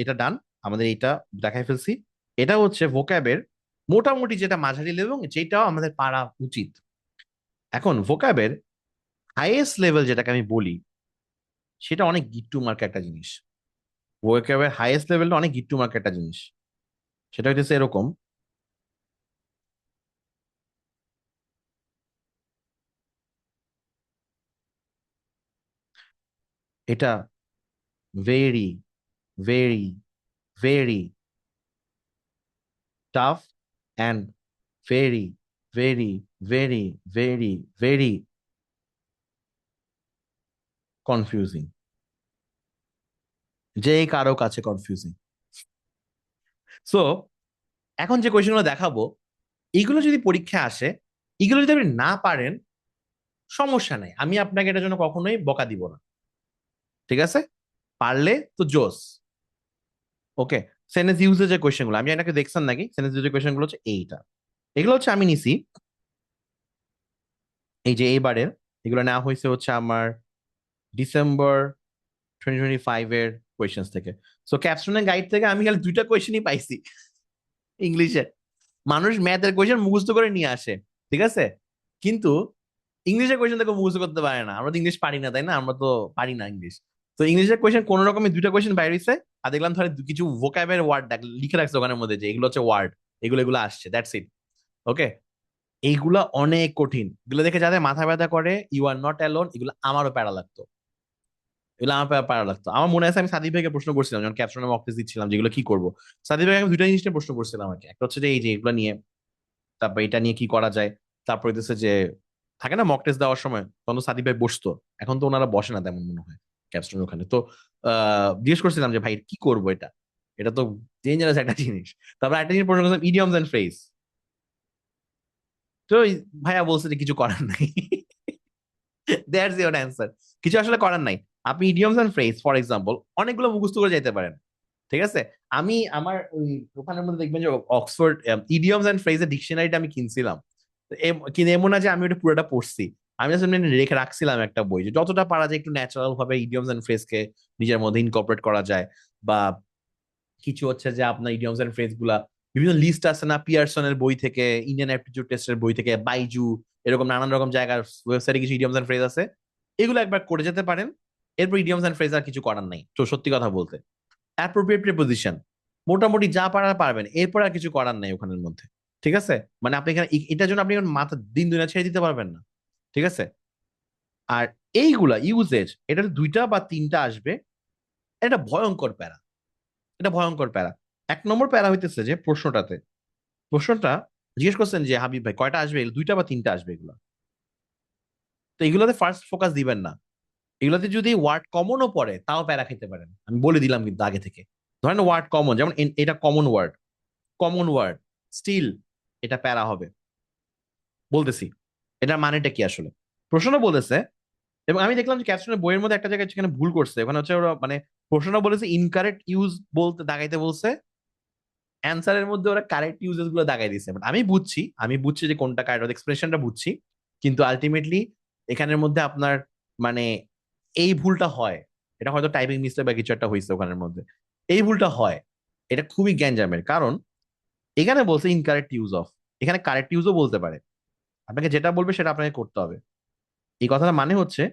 এটা ডান, আমাদের এটা দেখাই ফেলছি। এটা হচ্ছে ভোক্যাবের মোটামুটি যেটা মাঝারি লেভেল, এবং যেটাও আমাদের পারা উচিত। এখন ভোক্যাবের হাইয়েস্ট লেভেল যেটাকে আমি বলি, সেটা অনেক গিট্টু মার্কা একটা জিনিস। ভোক্যাবের হাইয়েস্ট লেভেলটা অনেক গিট্টু মার্কা একটা জিনিস। সেটা হইতেছে এরকম, এটা very very very tough and very very very very very confusing, যে কারো কাছে কনফিউজিং। সো এখন যে কোয়েশ্চেনগুলো দেখাবো, এইগুলো যদি পরীক্ষা আসে, এগুলো যদি আপনি না পারেন, সমস্যা নাই, আমি আপনাকে এটার জন্য কখনোই বকা দিব না। ঠিক আছে, পারলে তো জোস। ওকে, সেন্টেন্স ইউজের যে কোয়েশ্চেনগুলো, আমি এটাকে দেখছেন নাকি? সেন্টেন্স ইউজের কোয়েশ্চেনগুলো হচ্ছে এইটা, এগুলো হচ্ছে আমি নিছি এই যে এইবারের, এগুলো নেওয়া হয়েছে হচ্ছে আমার ডিসেম্বর 2025 এর কোয়েশ্চেন থেকে। সো ক্যাপস্টোনের গাইড থেকে আমি খালি দুইটা কোয়েশ্চেনই পাইছি ইংলিশে। মানুষ ম্যাথের কোয়েশ্চেন মুখস্থ করে নিয়ে আসে, ঠিক আছে, কিন্তু ইংলিশের কোয়েশ্চেন দেখো মুখস্থ করতে পারে না। আমরা তো ইংলিশ পারি না, তাই না? আমরা তো পারি না ইংলিশ। তো ইংলিশের কোয়েশ্চেন কোন রকমের দুইটা কোয়েশ্চেন বাইরে হইছে, আর দেখলাম ধরে কিছু ভোকাবের ওয়ার্ড লিখে রাখছে ওখানের মধ্যে, যে এগুলো হচ্ছে ওয়ার্ড, এগুলো এগুলো আসছে, দ্যাটস ইট। ওকে, এইগুলা অনেক কঠিন, এগুলো দেখে যাদের মাথা ব্যথা করে, ইউ আর নট অ্যালোন, এগুলো আমারও প্যারা লাগতো। এগুলো আমার পারা লাগতো। আমার মনে আছে আমি সাদিক ভাইকে প্রশ্ন করছিলাম যখন ক্যাপশনে মক টেস্ট দিচ্ছিলাম যেগুলো কি করবো। সাদিক ভাই আমি দুইটা জিনিস নিয়ে প্রশ্ন করছিলাম আমাকে, একটা হচ্ছে যে এই যে এগুলো নিয়ে, তারপর এটা নিয়ে কি করা যায়, তারপর হইতেছে যে থাকে না মক টেস্ট দেওয়ার সময় তখন তো সাদিক ভাই বসতো, এখন তো ওনারা বসে না তেমন মনে হয় ক্যাপশনের ওখানে। তো জিজ্ঞেস করছিলাম যে ভাই কি করবো এটা, এটা তো ডেঞ্জারাস একটা জিনিস। তারপর একটা জিনিস প্রশ্ন করছিলাম ইডিয়মস এন্ড ফ্রেজ। তো ভাইয়া বলছে যে কিছু করার নাই। That's your answer. কিছু আসলে করার নাই। আপনি idioms and phrase for example অনেকগুলো মুখস্থ করে যেতে পারেন, ঠিক আছে। আমি আমার ওই ওখানের মধ্যে দেখবেন যে অক্সফোর্ড ইডিয়মস এন্ড ফ্রেজের ডিকশনারিটা আমি কিনছিলাম। তো কিন্তু এমন না যে আমি ওটা পুরোটা পড়ছি, আমি জাস্ট এমনি রেখে রাখছিলাম একটা বই, যে যতটা পারা যায় একটু ন্যাচারাল ভাবে ইডিয়মস এন্ড ফ্রেজকে নিজের মধ্যে ইনকর্পোরেট করা যায়। বা কিছু হচ্ছে যে আপনার ইডিয়মস এন্ড ফ্রেজ গুলা বিভিন্ন লিস্ট আছে না পিয়ারসনের বই থেকে, ইন্ডিয়ান অ্যাপটিটিউড টেস্টের বই থেকে, বাইজু, এরকম নানান রকম জায়গার ওয়েবসাইটে কিছু ইডিয়মস এন্ড ফ্রেজ আছে, এগুলো একবার করে যেতে পারেন। এরপর ইডিয়মস এন্ড ফ্রেজ আর কিছু করার নাই তো সত্যি কথা বলতে। অ্যাপ্রোপ্রিয়েট প্রিপোজিশন মোটামুটি যা পারার পারবেন, এরপর আর কিছু করার নাই ওখানের মধ্যে, ঠিক আছে। মানে আপনি এখানে এটার জন্য আপনি এখন মাথা দিন দুনিয়া ছেড়ে দিতে পারবেন না, ঠিক আছে। আর এইগুলা ইউজেজ এটার দুইটা বা তিনটা আসবে, এটা ভয়ঙ্কর প্যারা, এটা ভয়ঙ্কর প্যারা। এক নম্বর প্যারা হইতেছে যে প্রশ্নটাতে, প্রশ্নটা জিজ্ঞেস করছেন যে হাবিব ভাই কয়টা আসবে, দুইটা বা তিনটা আসবে এগুলা। তো এগুলোতে ফার্স্ট ফোকাস দিবেন না। এগুলোতে যদি ওয়ার্ড কমনও পড়ে তাও প্যারা খেতে পারেন, আমি বলে দিলাম কিন্তু আগে থেকে। ধরেন ওয়ার্ড কমন, যেমন এটা common word, common word still, এটা প্যারা হবে। বলতেছি এটার মানেটা কি আসলে, প্রশ্নটা বলেছে। এবং আমি দেখলাম যে ক্যাপশনের বইয়ের মধ্যে একটা জায়গায় সেখানে ভুল করছে, ওখানে হচ্ছে ওরা মানে প্রশ্নটা বলেছে ইনকারেক্ট ইউজ বলতে দাগাইতে বলছে, অ্যান্সারের মধ্যে ওরা কারেক্ট ইউজেস গুলো দাগাই দিচ্ছে। বাট আমি বুঝছি যে কোনটা কারেক্ট, এক্সপ্রেশনটা বুঝছি, কিন্তু আলটিমেটলি এখানের মধ্যে আপনার মানে এই ভুলটা হয়। এটা হয়তো টাইপিং মিস্টেক বা কিছু একটা হয়েছে ওখানের মধ্যে, এই ভুলটা হয়। এটা খুবই গ্যাঞ্জামের কারণ এখানে বলছে ইনকারেক্ট ইউজ অফ, এখানে কারেক্ট ইউজও বলতে পারে। আপনাকে যেটা বলবে সেটা আপনাকে করতে হবে। এই কথাটা মানে হচ্ছে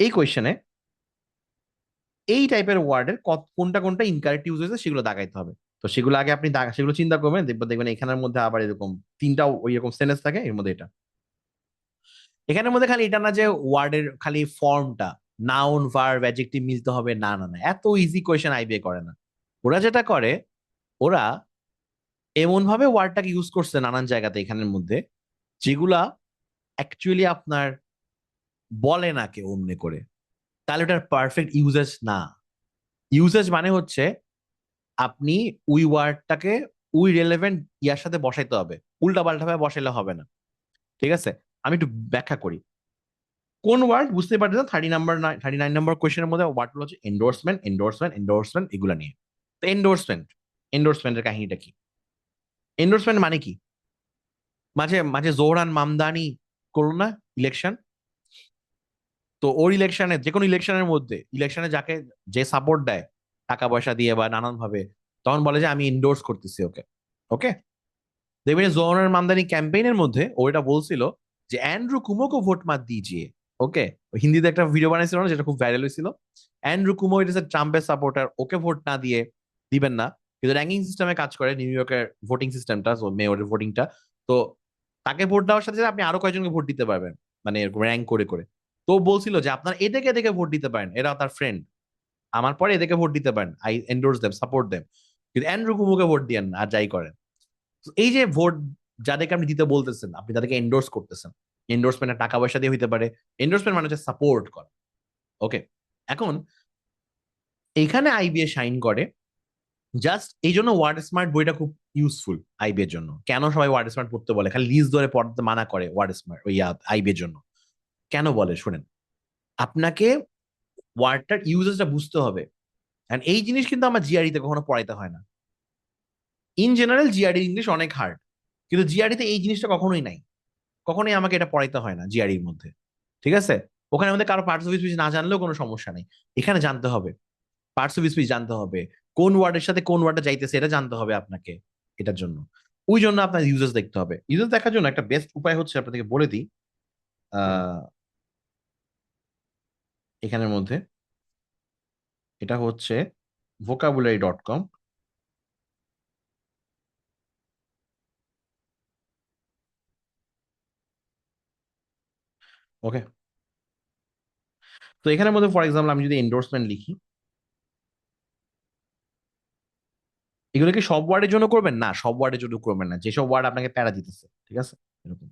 এই কোয়েশ্চেনে এই টাইপের ওয়ার্ডের কোনটা কোনটা ইনকারেক্ট ইউজ হয়েছে সেগুলো দাগাইতে হবে। তো সেগুলো আগে আপনি সেগুলো চিন্তা করবেন, দেখবেন দেখবেন এখানের মধ্যে আবার এরকম তিনটা ওই রকম সেন্টেন্স থাকে, এর মধ্যে এটা, এখানের মধ্যে খালি এটা না যে ওয়ার্ডের খালি ফর্মটা নাউন ভার্ব অ্যাডজেক্টিভ মিলতে হবে, না না না, এত ইজি কোয়েশ্চেন আইবিএ করে না। ওরা যেটা করে, ওরা এমন ভাবে ওয়ার্ডটাকে ইউজ করছে নানান জায়গাতে এখানের মধ্যে, যেগুলা অ্যাকচুয়ালি আপনার বলে না কেউ অমনে করে, তাহলে ওটার পারফেক্ট ইউজেস না। ইউজেস মানে হচ্ছে আপনি ওই ওয়ার্ডটাকে ওই রেলেভেন্ট ইয়ার সাথে বসাইতে হবে, উল্টা পাল্টা ভাবে বসাইলে হবে না, ঠিক আছে। আমি একটু ব্যাখ্যা করি। কোন ওয়ার্ড বুঝতে পারছেন, 39 নম্বর কোয়েশ্চেনের মধ্যে ওয়ার্ডগুলো হচ্ছে এন্ডোর্সমেন্ট এন্ডোর্সমেন্ট এন্ডোর্সমেন্ট এগুলো নিয়ে। তো এন্ডোর্সমেন্ট, এন্ডোর্সমেন্টের কাহিনীটা কি, এন্ডোর্সমেন্ট মানে কি, মাঝে মাঝে জোহরান মামদানি করলো না ইলেকশন, তো ওর ইলেকশনে যে কোনো ইলেকশনের মধ্যে ইলেকশনে যাকে যে সাপোর্ট দেয় টাকা পয়সা দিয়ে বা নানান ভাবে, তখন বলে যে আমি ইন্ডোর্স করতেছি ওকে। ওকে, দেখবেন যে জোহরান মামদানি ক্যাম্পেইনের মধ্যে ও এটা বলছিল যে অ্যান্ড্রু কুমো কো ভোট মাত দিজিয়ে। ওকে, হিন্দিতে একটা ভিডিও বানাইছিল না যেটা খুব ভাইরাল হয়েছিল, অ্যান্ড্রু কুমো ইট ইস এ ট্রাম্পের সাপোর্টার, ওকে ভোট না দিয়ে দিবেন না। কিন্তু র্যাঙ্কিং সিস্টেমে কাজ করে নিউ ইয়র্কের ভোটিং সিস্টেমটা, মেয়রের ভোটিংটা। তো তাকে ভোট দেওয়ার সাথে সাথে আপনি আরো কয়েকজনকে ভোট দিতে পারবেন, মানে র্যাঙ্ক করে করে। তো বলছিল যে আপনার এদেরকে এদেরকে ভোট দিতে পারেন, এরা তার ফ্রেন্ড, আমার পরে এদেরকে ভোট দিতে পারেন, I endorse them support them, কিন্তু অ্যান্ড্রু কুমোকে ভোট দিয়েন না, আর যাই করেন। এই যে ভোট যাদেরকে আপনি দিতে বলতেছেন, আপনি তাদেরকে এন্ডোর্স করতেছেন। এন্ডোর্সমেন্টের টাকা পয়সা দিয়ে হইতে পারে, এন্ডোর্সমেন্ট মানে হচ্ছে সাপোর্ট করা। ওকে, এখন এইখানে আইবিএ শাইন করে জাস্ট এই জন্য ওয়ার্ড স্মার্ট বইটা খুব ইউজফুল আইবি এর জন্য। কেন সবাই ওয়ার্ড স্মার্ট পড়তে বলে, খালি লিস্ট ধরে পড়তে মানা করে ওয়ার্ড স্মার্ট ওই আইবি এর জন্য, কেন বলে শুনেন। আপনাকে ওয়ার্ডটার ইউজেসটা বুঝতে হবে। এন্ড এই জিনিস কিন্তু আমার জিআরই তে কখনো পড়াইতে হয় না। ইন জেনারেল জিআরই ইংলিশ অনেক হার্ড, কিন্তু জিআরই তে এই জিনিসটা কখনোই নাই, কখনোই আমাকে এটা পড়াইতে হয় না জিআরইর মধ্যে, ঠিক আছে। ওখানে আমাদের কারো পার্টস অফ স্পিচ না জানলেও কোনো সমস্যা নেই, এখানে জানতে হবে। পার্টস অফ স্পিচ জানতে হবে, কোন ওয়ার্ডের সাথে কোন ওয়ার্ডটা যাইতেছে এটা জানতে হবে আপনাকে। এটার জন্য ওই জন্য আপনার ইউজেস দেখতে হবে। ইউজেস দেখার জন্য একটা বেস্ট উপায় হচ্ছে আপনাদেরকে বলে দিই, আহ এখানের মধ্যে এটা হচ্ছে vocabulary.com। ওকে, তো এখানের মধ্যে ফর এক্সাম্পল আমি যদি এন্ডোর্সমেন্ট লিখি, এগুলো কি সব ওয়ার্ডের জন্য করবেন? না, সব ওয়ার্ডের জন্য করবেন না, যেসব ওয়ার্ড আপনাকে প্যারা দিতেছে, ঠিক আছে, এরকম।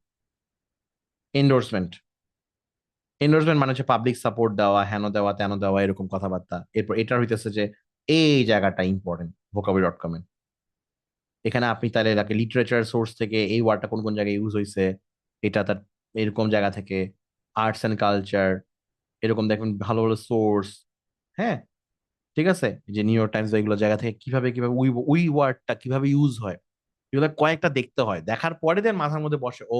এন্ডোর্সমেন্ট, এন্ডোর্সমেন্ট মানে হচ্ছে পাবলিক সাপোর্ট দেওয়া, হেন দেওয়া তেন দেওয়া, এরকম কথাবার্তা। এরপর এটার হইতেছে যে এই জায়গাটা ইম্পর্টেন্ট vocabulary.com এ, এখানে আপনি তাহলে এটাকে লিটারেচার সোর্স থেকে এই ওয়ার্ডটা কোন কোন জায়গায় ইউজ হয়েছে, এটা তার এরকম জায়গা থেকে, আর্টস এন্ড কালচার, এরকম দেখুন ভালো ভালো সোর্স। হ্যাঁ, ঠিক আছে, যে নিউ ইয়র্ক টাইমস এগুলো জায়গা থেকে কিভাবে কিভাবে ওই ওই ওয়ার্ডটা কিভাবে ইউজ হয়, এগুলো কয়েকটা দেখতে হয়, দেখার পরে দেন মাথার মধ্যে বসে ও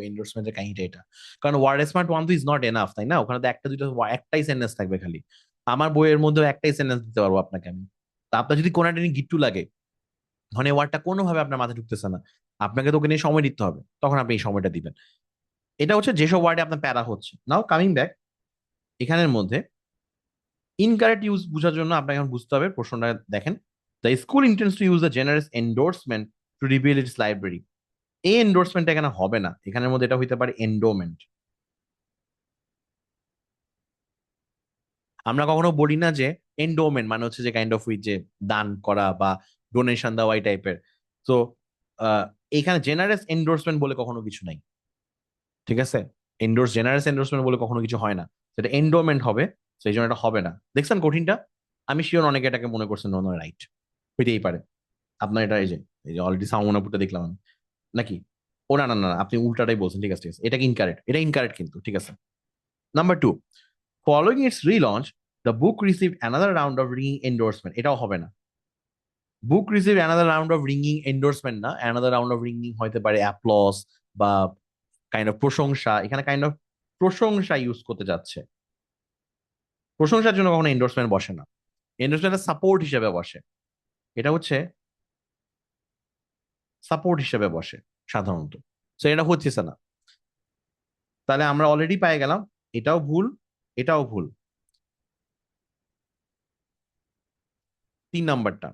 এন্ডোর্সমেন্টের কাহিনীটা এটা। কারণ ওয়ার্ড স্মার্ট ওয়ান তো ইজ নট এনাফ, তাই না? ওখানে তো একটা দুটো একটাই সেন্টেন্স থাকবে খালি। আমার বইয়ের মধ্যে একটাই সেন্টেন্স দিতে পারবো আপনাকে আমি। তা আপনার যদি কোনো একটা গিট্টু লাগে, মানে ওয়ার্ডটা কোনোভাবে আপনার মাথায় ঢুকতেছে না, আপনাকে তো ওকে নিয়ে সময় দিতে হবে, তখন আপনি এই সময়টা দিবেন। এটা হচ্ছে যেসব ওয়ার্ডে আপনার প্যারা হচ্ছে। নাও কামিং ব্যাক, এখানের মধ্যে ইনকারেক্ট ইউজ বোঝার জন্য আপনাকে এখন বুঝতে হবে, প্রশ্নটা দেখেন। The school intends to use the generous endorsement to rebuild its library. এই এন্ডোর্সমেন্ট এখানে হবে না, এখানের মধ্যে এটা হইতে পারে এন্ডোমেন্ট। আমরা কখনো বলি না যে এন্ডোমেন্ট মানে হচ্ছে যে কাইন্ড অফ উইথ যে দান করা বা ডোনেশন দেওয়া এই টাইপের। তো এখানে জেনারেস এন্ডোর্সমেন্ট বলে কখনো কিছু নাই, ঠিক আছে? জেনারেস এন্ডোর্সমেন্ট বলে কখনো কিছু হয় না, সেটা এন্ডোমেন্ট হবে। সেই জন্য এটা হবে না। দেখছেন কঠিনটা? আমি শিওর অনেকে এটাকে মনে করছেন নন রাইট, হইতেই পারে। আপনার এটা এই যে অলরেডি সাউন্ডপুরটা দেখলাম আমি, নাকি? ও না না না, আপনি উল্টাটাই বলছেন, ঠিক আছে ঠিক আছে, এটা কি ইনকারেক্ট, এটা ইনকারেক্ট কিন্তু, ঠিক আছে। Number two, following its relaunch the book receive another round of ring endorsement, এটাও হবে না। Book receive another round of ringing endorsement না, অ্যানাদার রাউন্ড অফ রিঙ্গিং হতে পারে অ্যাপ্লস বা কাইন্ড অফ প্রশংসা। এখানে কাইন্ড অফ প্রশংসা ইউজ করতে যাচ্ছে, প্রশংসার জন্য কখনো এন্ডোর্সমেন্ট বসে না, এন্ডোর্সমেন্ট সাপোর্ট হিসেবে বসে। এটা হচ্ছে সাপোর্ট হিসেবে বসে সাধারণত। তো এটা হচ্ছে না। তাহলে আমরা অলরেডি পেয়ে গেলাম এটাও ভুল, এটাও ভুল। 3 নাম্বারটা,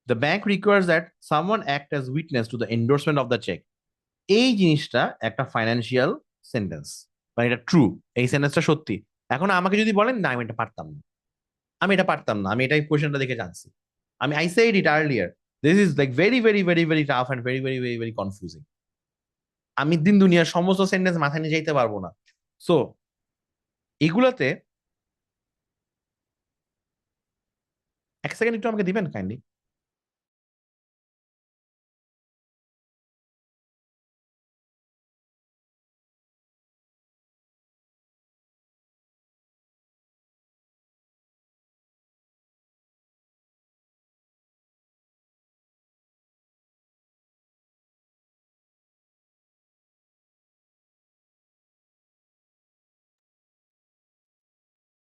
the bank requires that someone act as witness to the endorsement of the cheque. এই জিনিসটা একটা ফাইন্যান্সিয়াল সেন্টেন্স, মানে এটা ট্রু, এই সেন্টেন্সটা সত্যি। এখন আমাকে যদি বলেন না আমি এটা পারতাম না, আমি এটা পারতাম না, আমি এটাই কোয়েশ্চেনটা দেখে জানছি, আমি I said it earlier, this is like very very very very tough and very very very very confusing. আমি দিন দুনিয়ার সমস্ত সেন্টেন্স মাথায় নিয়ে যাইতে পারবো না। সো এগুলাতে, এক সেকেন্ড একটু আমাকে দিবেন কাইন্ডলি।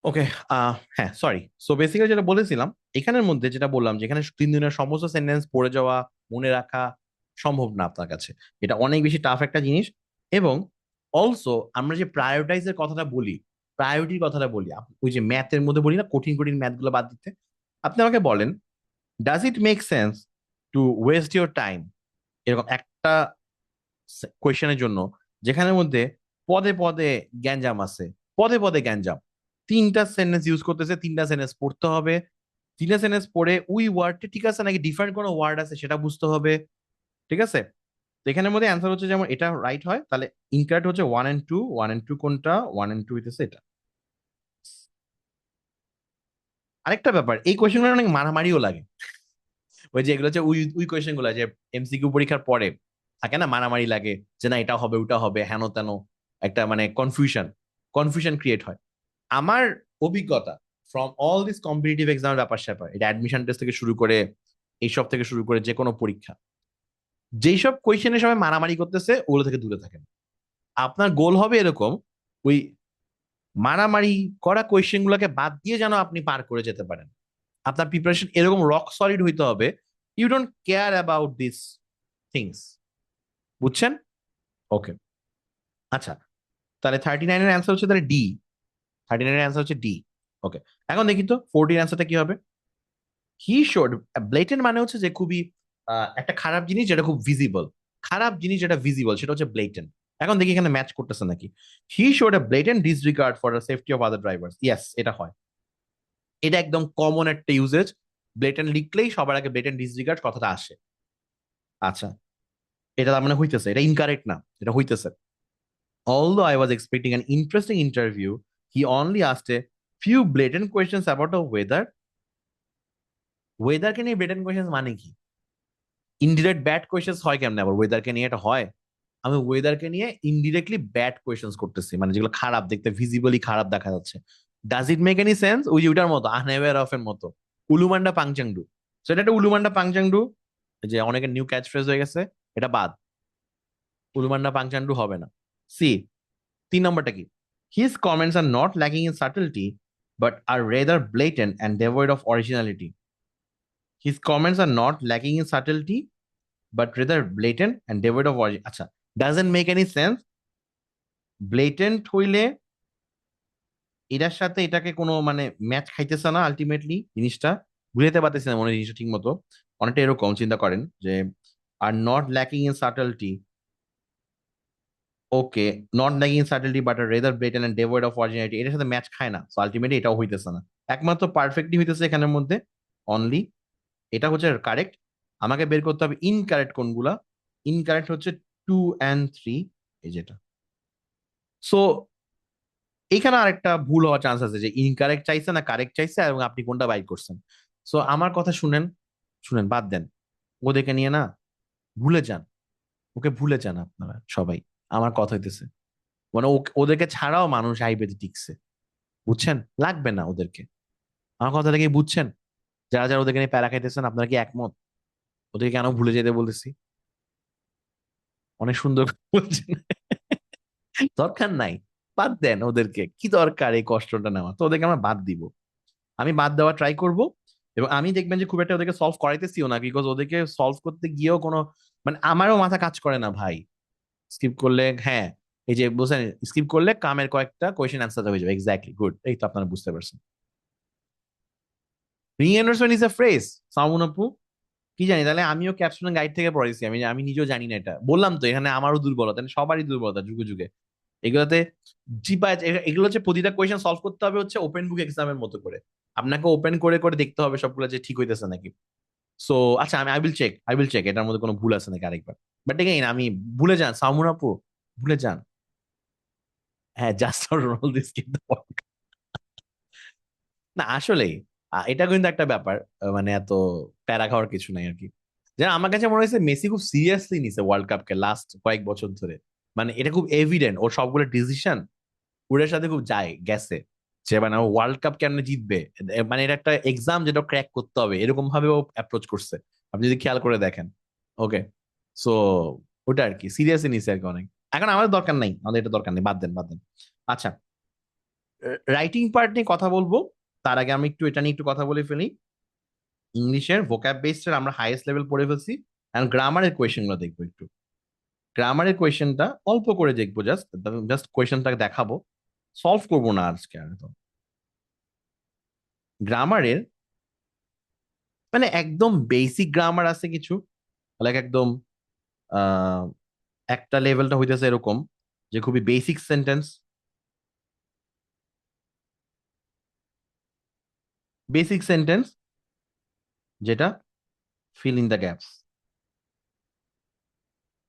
ওকে, হ্যাঁ সরি। সো বেসিক্যালি যেটা বলেছিলাম, এখানের মধ্যে যেটা বললাম যে এখানে 3 দিনের সমস্ত সেন্টেন্স পড়ে যাওয়া, মনে রাখা সম্ভব না আপনার কাছে। এটা অনেক বেশি টাফ একটা জিনিস। এবং অলসো আমরা যে প্রায়োরিটাইজের কথাটা বলি, প্রায়োরিটির কথাটা বলি, ওই যে ম্যাথের মধ্যে বলি না কঠিন কঠিন ম্যাথ গুলো বাদ দিতে, আপনি আমাকে বলেন does it make sense to waste your time এরকম একটা কোয়েশ্চেনের জন্য, যেখানের মধ্যে পদে পদে গ্যাঞ্জাম আছে, পদে পদে গ্যাঞ্জাম, 3টা সেন্টেন্স ইউজ করতেছে, 3টা সেন্টেন্স পড়তে হবে, 3টা সেন্টেন্স পড়ে ওই ওয়ার্ডটা ঠিক আছে নাকি ডিফারেন্ট কোনো ওয়ার্ড আছে সেটা বুঝতে হবে, ঠিক আছে? তো এখানের মধ্যে অ্যান্সার হচ্ছে যেমন এটা রাইট হয়, তাহলে ইনকারেক্ট হচ্ছে 1 and 2। 1 and 2 কোনটা? 1 and 2 হইতেছে এটা। আরেকটা ব্যাপার, এই কোয়েশ্চেনগুলো অনেক মারামারিও লাগে। ওই যে এগুলো হচ্ছে ওই ওই কোয়েশ্চেন গুলো যে এমসিকিউ পরীক্ষার পরে থাকে না, মারামারি লাগে যে না এটা হবে ওটা হবে হেন তেন, একটা মানে কনফিউশন, কনফিউশন ক্রিয়েট হয়। আমার অভিজ্ঞতা ফ্রম অল দিস কম্পিটিটিভ এক্সামের ব্যাপার স্যাপার, এটা অ্যাডমিশন টেস্ট থেকে শুরু করে এইসব থেকে শুরু করে যে কোনো পরীক্ষা, যেই সব কোয়েশ্চেনের সময় মারামারি করতেছে ওগুলো থেকে দূরে থাকেন। আপনার গোল হবে এরকম, ওই মারামারি করা কোয়েশ্চেন গুলোকে বাদ দিয়ে যেন আপনি পার করে যেতে পারেন। আপনার প্রিপারেশন এরকম রক সলিড হইতে হবে, you don't care about this things, বুঝছেন? ওকে, আচ্ছা, তাহলে 39-এর অ্যান্সার হচ্ছে তাহলে ডি। 39-এর অ্যান্সার হচ্ছে ডি। ওকে, এখন দেখি তো 40-এর অ্যান্সারটা কি হবে। হি শোড, ব্লেটেন্ট মানে হচ্ছে যে খুবই একটা খারাপ জিনিস যেটা খুব ভিজিবল, খারাপ জিনিস যেটা ভিজিবল সেটা হচ্ছে ব্লেটেন্ট। এখন দেখি এখানে ম্যাচ করতেছে নাকি। He showed a blatant disregard for the safety of other drivers. Yes, এটা হয়। এটা একদম কমন একটা ইউজেজ। ব্লেটেন্ট লিখলেই সবার আগে ব্লেটেন্ট ডিসরিগার্ড কথাটা আসে। আচ্ছা, এটা তার মানে হইতেছে, এটা ইনকারেক্ট না, এটা হইতেছে। Although I was expecting an interesting interview, he only asked a few blatant questions about the weather. ওয়েদারকে নিয়ে ব্লেটেন্ট কোয়েশ্চেন মানে কি? ইনডিরেক্ট ব্যাড কোয়েশ্চেন্স হয় কেমনে আবার ওয়েদারকে নিয়ে? এটা হয়? আমি ওয়েদারকে নিয়ে ইনডিরেক্টলি ব্যাড কোয়েশ্চেন্স করতেছি, মানে যেগুলো খারাপ দেখতে, ভিজিবলি খারাপ দেখা যাচ্ছে। Does it make any sense? ওই যে ওইটার মতো, আনঅ্যাওয়্যার অফ এর মতো, উলুমান্ডা পাংচাংডু। সো এটা একটা উলুমান্ডা পাংচাংডু, যে অনেকের নিউ ক্যাচ ফ্রেজ হয়ে গেছে, এটা বাদ। উলুমান্ডা পাংচাংডু হবে না। সি, 3 নম্বরটা কি? His comments are not lacking in subtlety, but are rather blatant and devoid of originality. His comments are not lacking in subtlety, but rather blatant and devoid of origin. আচ্ছা, doesn't make any sense. Blatant হইলে এটার সাথে এটাকে কোনো মানে match খাইতেছে না ultimately, জিনিসটা বুঝাইতে পারতেছি না মনে হয় জিনিসটা ঠিক মতো। অনেকটা এরকম চিন্তা করেন যে are not lacking in subtlety, okay, not lacking in subtlety but are rather blatant and devoid of originality, এটার সাথে ম্যাচ খায় না। সো আলটিমেটলি এটাও হইতেছে না। একমাত্র পারফেক্টলি হইতেছে এখানের মধ্যে অনলি, এটা হচ্ছে কারেক্ট। আমাকে বের করতে হবে ইনকারেক্ট কোনগুলা। ইনকারেক্ট হচ্ছে 2 and 3, এই যেটা। সো এখানে আরেকটা ভুল হওয়ার চান্স আছে, যে ইনকারেক্ট চাইছে না কারেক্ট চাইছে, এবং আপনি কোনটা বাইর করছেন। সো আমার কথা শুনেন, শুনেন, বাদ দেন ওদেরকে নিয়ে না, ভুলে যান, ওকে ভুলে যান আপনারা সবাই। আমার কথা হইতেছে মানে ওদেরকে ছাড়াও মানুষ হাইওয়েতে টিকছে, বুঝছেন? লাগবে না ওদেরকে। আমার কথাটা কি বুঝছেন? যারা যারা ওদেরকে নিয়ে প্যারা খাইতেছেন, আপনারা কি একমত ওদেরকে কেন ভুলে যেতে বলতেছি? অনেক সুন্দর করে বলছেন। দরকার নাই, বাদ দেন ওদেরকে, কি দরকার এই কষ্টটা নেওয়া? তো ওদেরকে আমরা বাদ দিব, আমি বাদ দেওয়া ট্রাই করব। এবং আমি দেখবেন যে খুব একটা ওদেরকে সলভ করাইতেছিও না, বিকজ ওদেরকে সলভ করতে গিয়েও কোনো মানে আমারও মাথা কাজ করে না ভাই। স্কিপ করলে, হ্যাঁ, এই যে বুঝছেন, স্কিপ করলে কামের কয়েকটা কোয়েশ্চেন অ্যান্সার হয়ে যাবে। এক্স্যাক্টলি, গুড, এই তো আপনারা বুঝতে পারছেন। Reinforcement is a phrase, sound আপু। কি জানি, তাহলে আমিও ক্যাপশন গাইড থেকে পড়েছি, আমি আমি নিজেও জানি না এটা। বললাম তো এখানে আমারও দুর্বলতা, মানে সবারই দুর্বলতা যুগে যুগে এগুলোতে। চিপা, এগুলো হচ্ছে প্রতিটা কোয়েশ্চেন সলভ করতে হবে হচ্ছে ওপেন বুক এক্সামের মতো করে, আপনাকে ওপেন করে করে দেখতে হবে সবগুলো যে ঠিক হইতেছে নাকি। সো আচ্ছা, আমি আই উইল চেক এটার মধ্যে কোনো ভুল আছে নাকি আরেকবার। বাট এগেইন আমি, ভুলে যান সামুন আপু, ভুলে যান। হ্যাঁ, জাস্ট রোল দিস কিন্তু না আসলেই, এটা কিন্তু একটা ব্যাপার, মানে এত প্যারা খাওয়ার কিছু নাই আর কি। যেন আমার কাছে মনে হয়েছে মেসি খুব সিরিয়াসলি নিছে ওয়ার্ল্ড কাপকে লাস্ট কয়েক বছর ধরে। মানে এটা খুব এভিডেন্ট, ওর সবগুলো ডিসিশন ওদের সাথে খুব যায় গেছে, যে মানে ওয়ার্ল্ড কাপ কেমনে জিতবে, মানে এটা একটা এক্সাম যেটা ক্র্যাক করতে হবে, এরকম ভাবে ও অ্যাপ্রোচ করছে। আপনি যদি খেয়াল করে দেখেন। ওকে, সো ওটা আর কি সিরিয়াসলি নিছে আর কি অনেক। এখন আমাদের দরকার নাই, আমাদের এটা দরকার নেই, বাদ দেন, বাদ দেন। আচ্ছা, রাইটিং পার্ট নিয়ে কথা বলবো, তার আগে আমি একটু এটা নিয়ে একটু কথা বলে ফেলি। ইংলিশের ভোক্যাব বেসড আমরা হাইয়েস্ট লেভেল পড়ে ফেলছি, এখন গ্রামারের কোয়েশ্চেন গুলো দেখবো একটু। গ্রামারের কোয়েশ্চেনটা অল্প করে দেখবো, জাস্ট জাস্ট কোয়েশ্চেনটাকে দেখাবো, সলভ করবো না আজকে আর। তো গ্রামারের মানে একদম বেসিক গ্রামার আছে কিছু, লাইক একদম আহ একটা লেভেলটা হইতেছে এরকম, যে খুবই বেসিক সেন্টেন্স, বেসিক সেন্টেন্স যেটা ফিল ইন দ্য গ্যাপস।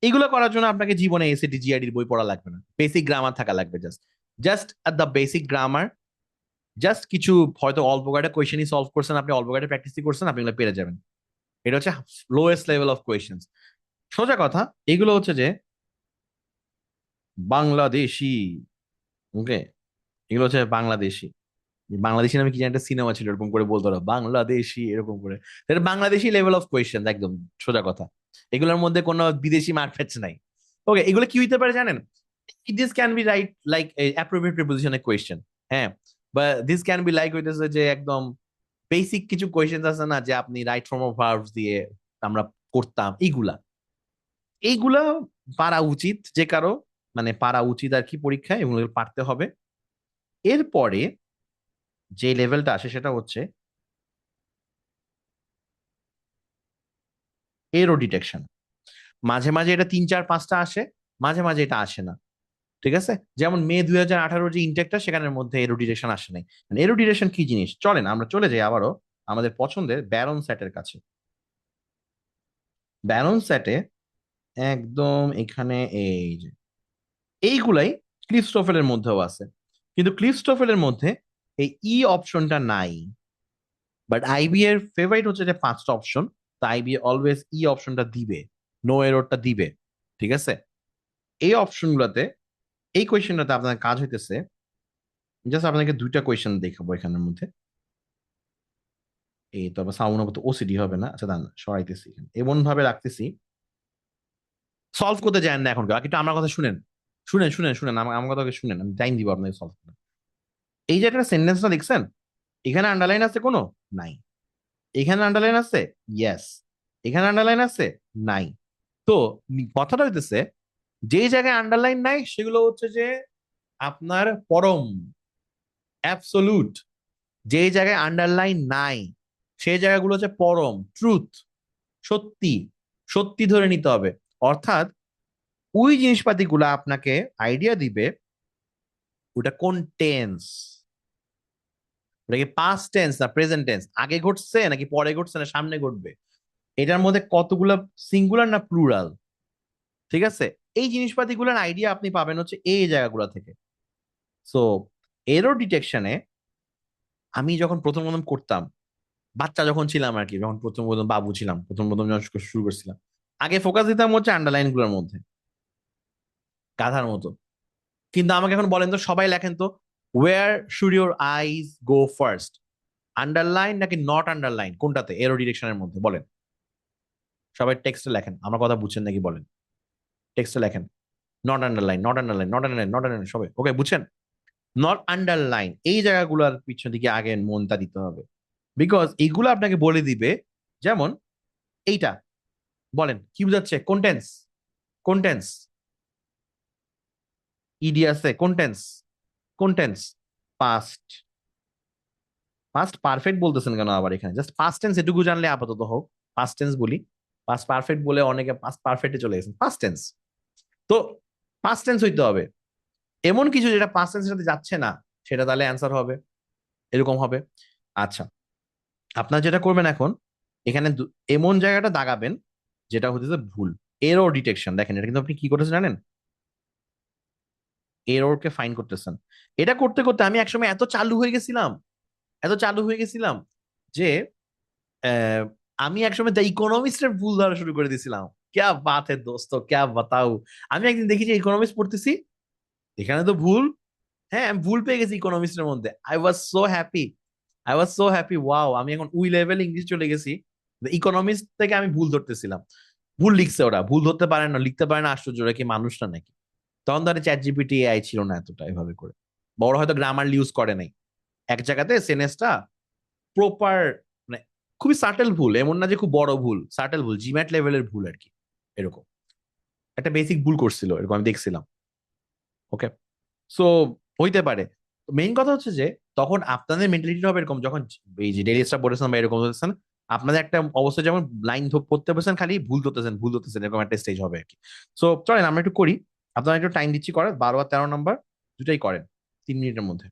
এগুলো করার জন্য আপনাকে জীবনে এসএটি জিআরডির বই পড়া লাগবে না, বেসিক গ্রামার থাকা লাগবে, just just the basic grammar. Just কিছু হয়তো অল্প কয়েকটা কোয়েশনই সলভ করছেন আপনি, অল্প কয়েকটা প্র্যাকটিসই করছেন, আপনি এগুলো পেরে যাবেন। এটা হচ্ছে লোয়েস্ট লেভেল অফ কোয়েশনস। সোজা কথা, এগুলো হচ্ছে যে বাংলাদেশি, ওকে, এগুলো হচ্ছে বাংলাদেশি। বাংলাদেশি নামে কি জানি একটা সিনেমা ছিল, এরকম করে বলতো ওরা বাংলাদেশি এরকম করে। এটা বাংলাদেশি লেভেল অফ কোয়েশ্চেন একদম, সোজা কথা। এগুলোর মধ্যে কোনো বিদেশি মারপ্যাচ নাই। ওকে, এগুলো কি হইতে পারে জানেন? This can be right like appropriate প্রিপোজিশনের কোয়েশ্চেন, হ্যাঁ, বা দিস ক্যান বি লাইক হইতেছে যে একদম বেসিক কিছু কোয়েশ্চেন আছে না, যে আপনি রাইট ফর্ম অফ ভার্বস দিয়ে আমরা করতাম, এইগুলা এইগুলা পারা উচিত যে কারো, মানে পারা উচিত আর কি পরীক্ষায়, এবং এগুলো পারতে হবে। এরপরে যে লেভেলটা আসে সেটা হচ্ছে এরো ডিটেকশন। মাঝে মাঝে এটা 3 4 5টা আসে, মাঝে মাঝে এটা আসে না। ঠিক আছে, যেমন মে 2018 যে ইনটেকটা, সেখানের মধ্যে এরোডিরেকশন আসে নাই। মানে এরোডিরেকশন কি জিনিস, চলেন আমরা চলে যাই আবারও আমাদের পছন্দের ব্যারন স্যাটের কাছে। ব্যারন স্যাটে একদম এখানে এই যে এইগুলাই ক্লিফস্টোফেলের মধ্যেও আছে, কিন্তু ক্লিফস্টোফেলের মধ্যে এই ই অপশনটা নাই। বাট আইবি এর ফেভারিট হচ্ছে যে 5টা অপশন, তো আইবি অলওয়েজ ই অপশনটা দিবে, নো এররটা দিবে। ঠিক আছে, এই অপশনগুলোতে, এই কোয়েশ্চেনটাতে আপনার কাজ হইতেছে, জাস্ট আপনাকে 2টা কোয়েশ্চেন দেখাবো এখানের মধ্যে। এই তবে সাউন্ড তো ওসিডি হবে না, আচ্ছা দাঁড়ান সরাইতেছি, এমন ভাবে রাখতেছি সলভ করতে যায় না এখন কেউ। কিন্তু আমার কথা শুনেন, শুনেন শুনেন শুনেন, আমার কথা শুনেন, আমি টাইম দিব আপনাকে সলভ করতে। এই যে একটা সেন্টেন্সটা দেখছেন, এখানে আন্ডারলাইন আছে কোনো? নাই। এখানে আন্ডারলাইন আছে? ইয়েস। এখানে আন্ডারলাইন আছে? নাই। তো কথাটা হইতেছে, যেই জায়গায় আন্ডারলাইন নাই সেগুলো হচ্ছে যে আপনার পরম, অ্যাবসোলুট। যেই জায়গায় আন্ডারলাইন নাই সেই জায়গাগুলো হচ্ছে পরম, ট্রুথ, সত্যি, সত্যি ধরে নিতে হবে। অর্থাৎ ওই জিনিসপাতিগুলো আপনাকে আইডিয়া দিবে ওটা কোন টেন্স, ওটা কি পাস্ট টেন্স না প্রেজেন্ট টেন্স, আগে ঘটছে নাকি পরে ঘটছে না সামনে ঘটবে, এটার মধ্যে কতগুলো সিঙ্গুলার না প্লুরাল। ঠিক আছে, এই জিনিসপাতিগুলোর আইডিয়া আপনি পাবেন হচ্ছে এই জায়গাগুলো থেকে। সো এরর ডিটেকশনে আমি যখন প্রথম প্রথম করতাম, বাচ্চা যখন ছিলাম আর কি, যখন প্রথম প্রথম বাবু ছিলাম, প্রথম প্রথম যখন শুরু করছিলাম, আগে ফোকাস দিতাম হচ্ছে আন্ডারলাইন গুলোর মধ্যে, গাধার মতো। কিন্তু আমাকে এখন বলেন তো, সবাই লেখেন তো, where should your eyes go first, underline নাকি নট আন্ডারলাইন, কোনটাতে এরো ডিরেকশনের মধ্যে বলেন? সবাই টেক্সটে লেখেন, আমার কথা বুঝছেন নাকি বলেন, টেক্সটে লেখেন। Not underline, not underline, not underline, not underline, সবাই ওকে বুঝছেন? নট আন্ডারলাইন, এই জায়গাগুলোর পিছন দিকে আগে মনটা দিতে হবে, বিকজ এইগুলো আপনাকে বলে দিবে। যেমন এইটা, বলেন কি বুঝাচ্ছে, কোন টেন্স, কোন টেন্স, ইডি আছে, কোন টেন্স, কোন টেন্স, পাস্ট। পাস্ট পারফেক্ট বলতেছেন কেন আবার এখানে, জাস্ট পাস্ট টেন্স এটুকু জানলে আপাতত হোক। পাস্ট টেন্স বলি, পাস্ট পারফেক্ট বলে অনেকে পাস্ট পারফেক্টে চলে গেছেন, পাস্ট টেন্স। তো পাস্ট টেন্স হইতে হবে, এমন কিছু যেটা পাস্ট টেন্সের সাথে যাচ্ছে না, সেটা তাহলে অ্যান্সার হবে, এরকম হবে। আচ্ছা, আপনার যেটা করবেন এখন, এখানে এমন জায়গাটা দাগাবেন যেটা হচ্ছে ভুল, এরর ডিটেকশন। দেখেন এটা কিন্তু আপনি কি করেছেন জানেন, এররকে ফাইন করতেছেন। এটা করতে করতে আমি একসময় এত চালু হয়ে গেছিলাম, এত চালু হয়ে গেছিলাম যে আহ, আমি একসময় দ্য ইকোনমিস্টের ভুল ধরা শুরু করে দিয়েছিলাম। ক্যা বাত হে দোস্ত, ক্যা বাতাও। আমি একদিন দেখি যে ইকোনমিক্স পড়তেছি, এখানে তো ভুল। হ্যাঁ, আমি ভুল পেয়ে গেছি ইকোনমিক্সের মধ্যে। I was so happy, I was so happy, wow আমি এখন উই লেভেল ইংলিশ চলে গেছি। ইকোনমিক্স থেকে আমি ভুল ধরতেছিলাম, ভুল লিখছে ওরা, ভুল ধরতে পারে না, লিখতে পারে না, আশ্চর্য, ওরা কি মানুষ না নাকি? তখন ধরে চ্যাট জিপিটি এআই ছিল না এতটা এভাবে করে, বড় হয়তো গ্রামার ইউজ করে নাই এক জায়গাতে সেন্টেন্সটা প্রপার, মানে খুবই সাটেল ভুল, এমন না যে খুব বড় ভুল, সাটেল ভুল, জিম্যাট লেভেলের ভুল আর কি। এরকম একটা বেসিক ভুল করছিল, এরকম আমি দেখছিলাম। ওকে, সো হইতে পারে। মেইন কথা হচ্ছে যে তখন আপনাদের মেন্টালিটি হবে এরকম, যখন এই যে ডেলি স্টাফ বলেছেন বা এরকম বলেছেন, আপনাদের একটা অবস্থা যেমন লাইন পড়তে বসেন, খালি ভুল ধরতেছেন ভুল ধরতেছেন, এরকম একটা স্টেজ হবে আর কি। সো চলেন আমরা একটু করি, আপনারা একটু টাইম দিচ্ছি, করেন 12 আর 13 নম্বর দুটাই করেন 3 মিনিটের মধ্যে।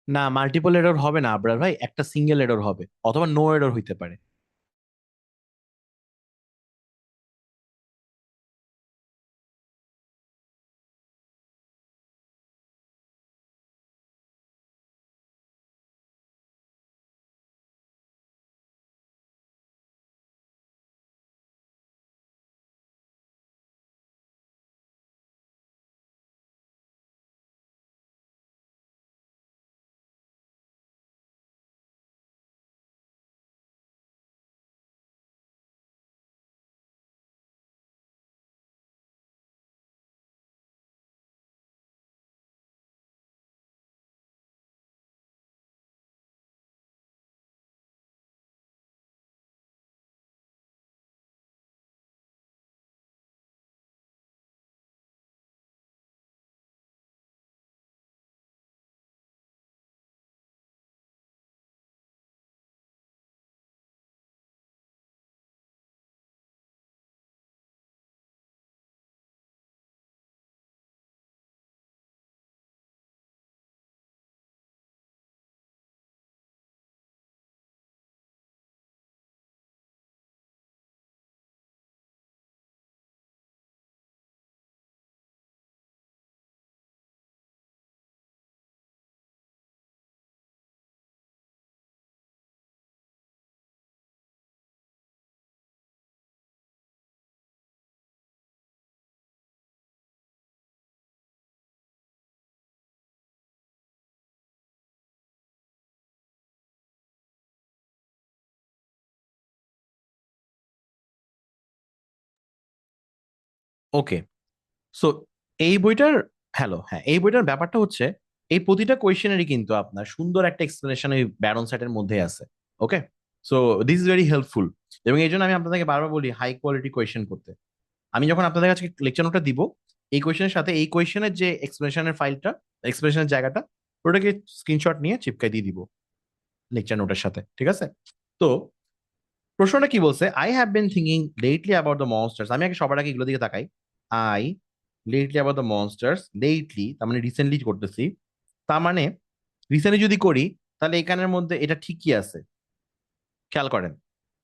না, মাল্টিপল এরর হবে না আবরার ভাই, একটা সিঙ্গেল এরর হবে, অথবা নো এরর হইতে পারে। ওকে, সো এই বইটার, হ্যালো, হ্যাঁ, এই বইটার ব্যাপারটা হচ্ছে এই প্রতিটা কোয়েশ্চেনেরই কিন্তু আপনার সুন্দর একটা এক্সপ্লেনেশন ওই ব্যারন সেটের মধ্যে আছে। Okay, so this is very helpful, এবং এই জন্য আমি আপনাদেরকে বারবার বলি হাই কোয়ালিটি কোয়েশ্চেন করতে। আমি যখন আপনাদের কাছে লেকচার নোটটা দিব, এই কোয়েশ্চেনের সাথে এই কোয়েশ্চেনের যে এক্সপ্লেনেশনের ফাইলটা, এক্সপ্লেনেশনের জায়গাটা, ওটাকে স্ক্রিনশট নিয়ে চিপকাই দিয়ে দিব লেকচার নোটের সাথে, ঠিক আছে? তো প্রশ্নটা কি বলছে, I have been thinking lately about the monsters. আমি আগে সবার আগে এগুলো দিকে তাকাই। I lately about the monsters, lately তার মানে রিসেন্টলি করতেছি, তার মানে রিসেন্টলি যদি করি তাহলে এখানের মধ্যে এটা ঠিকই আছে। খেয়াল করেন,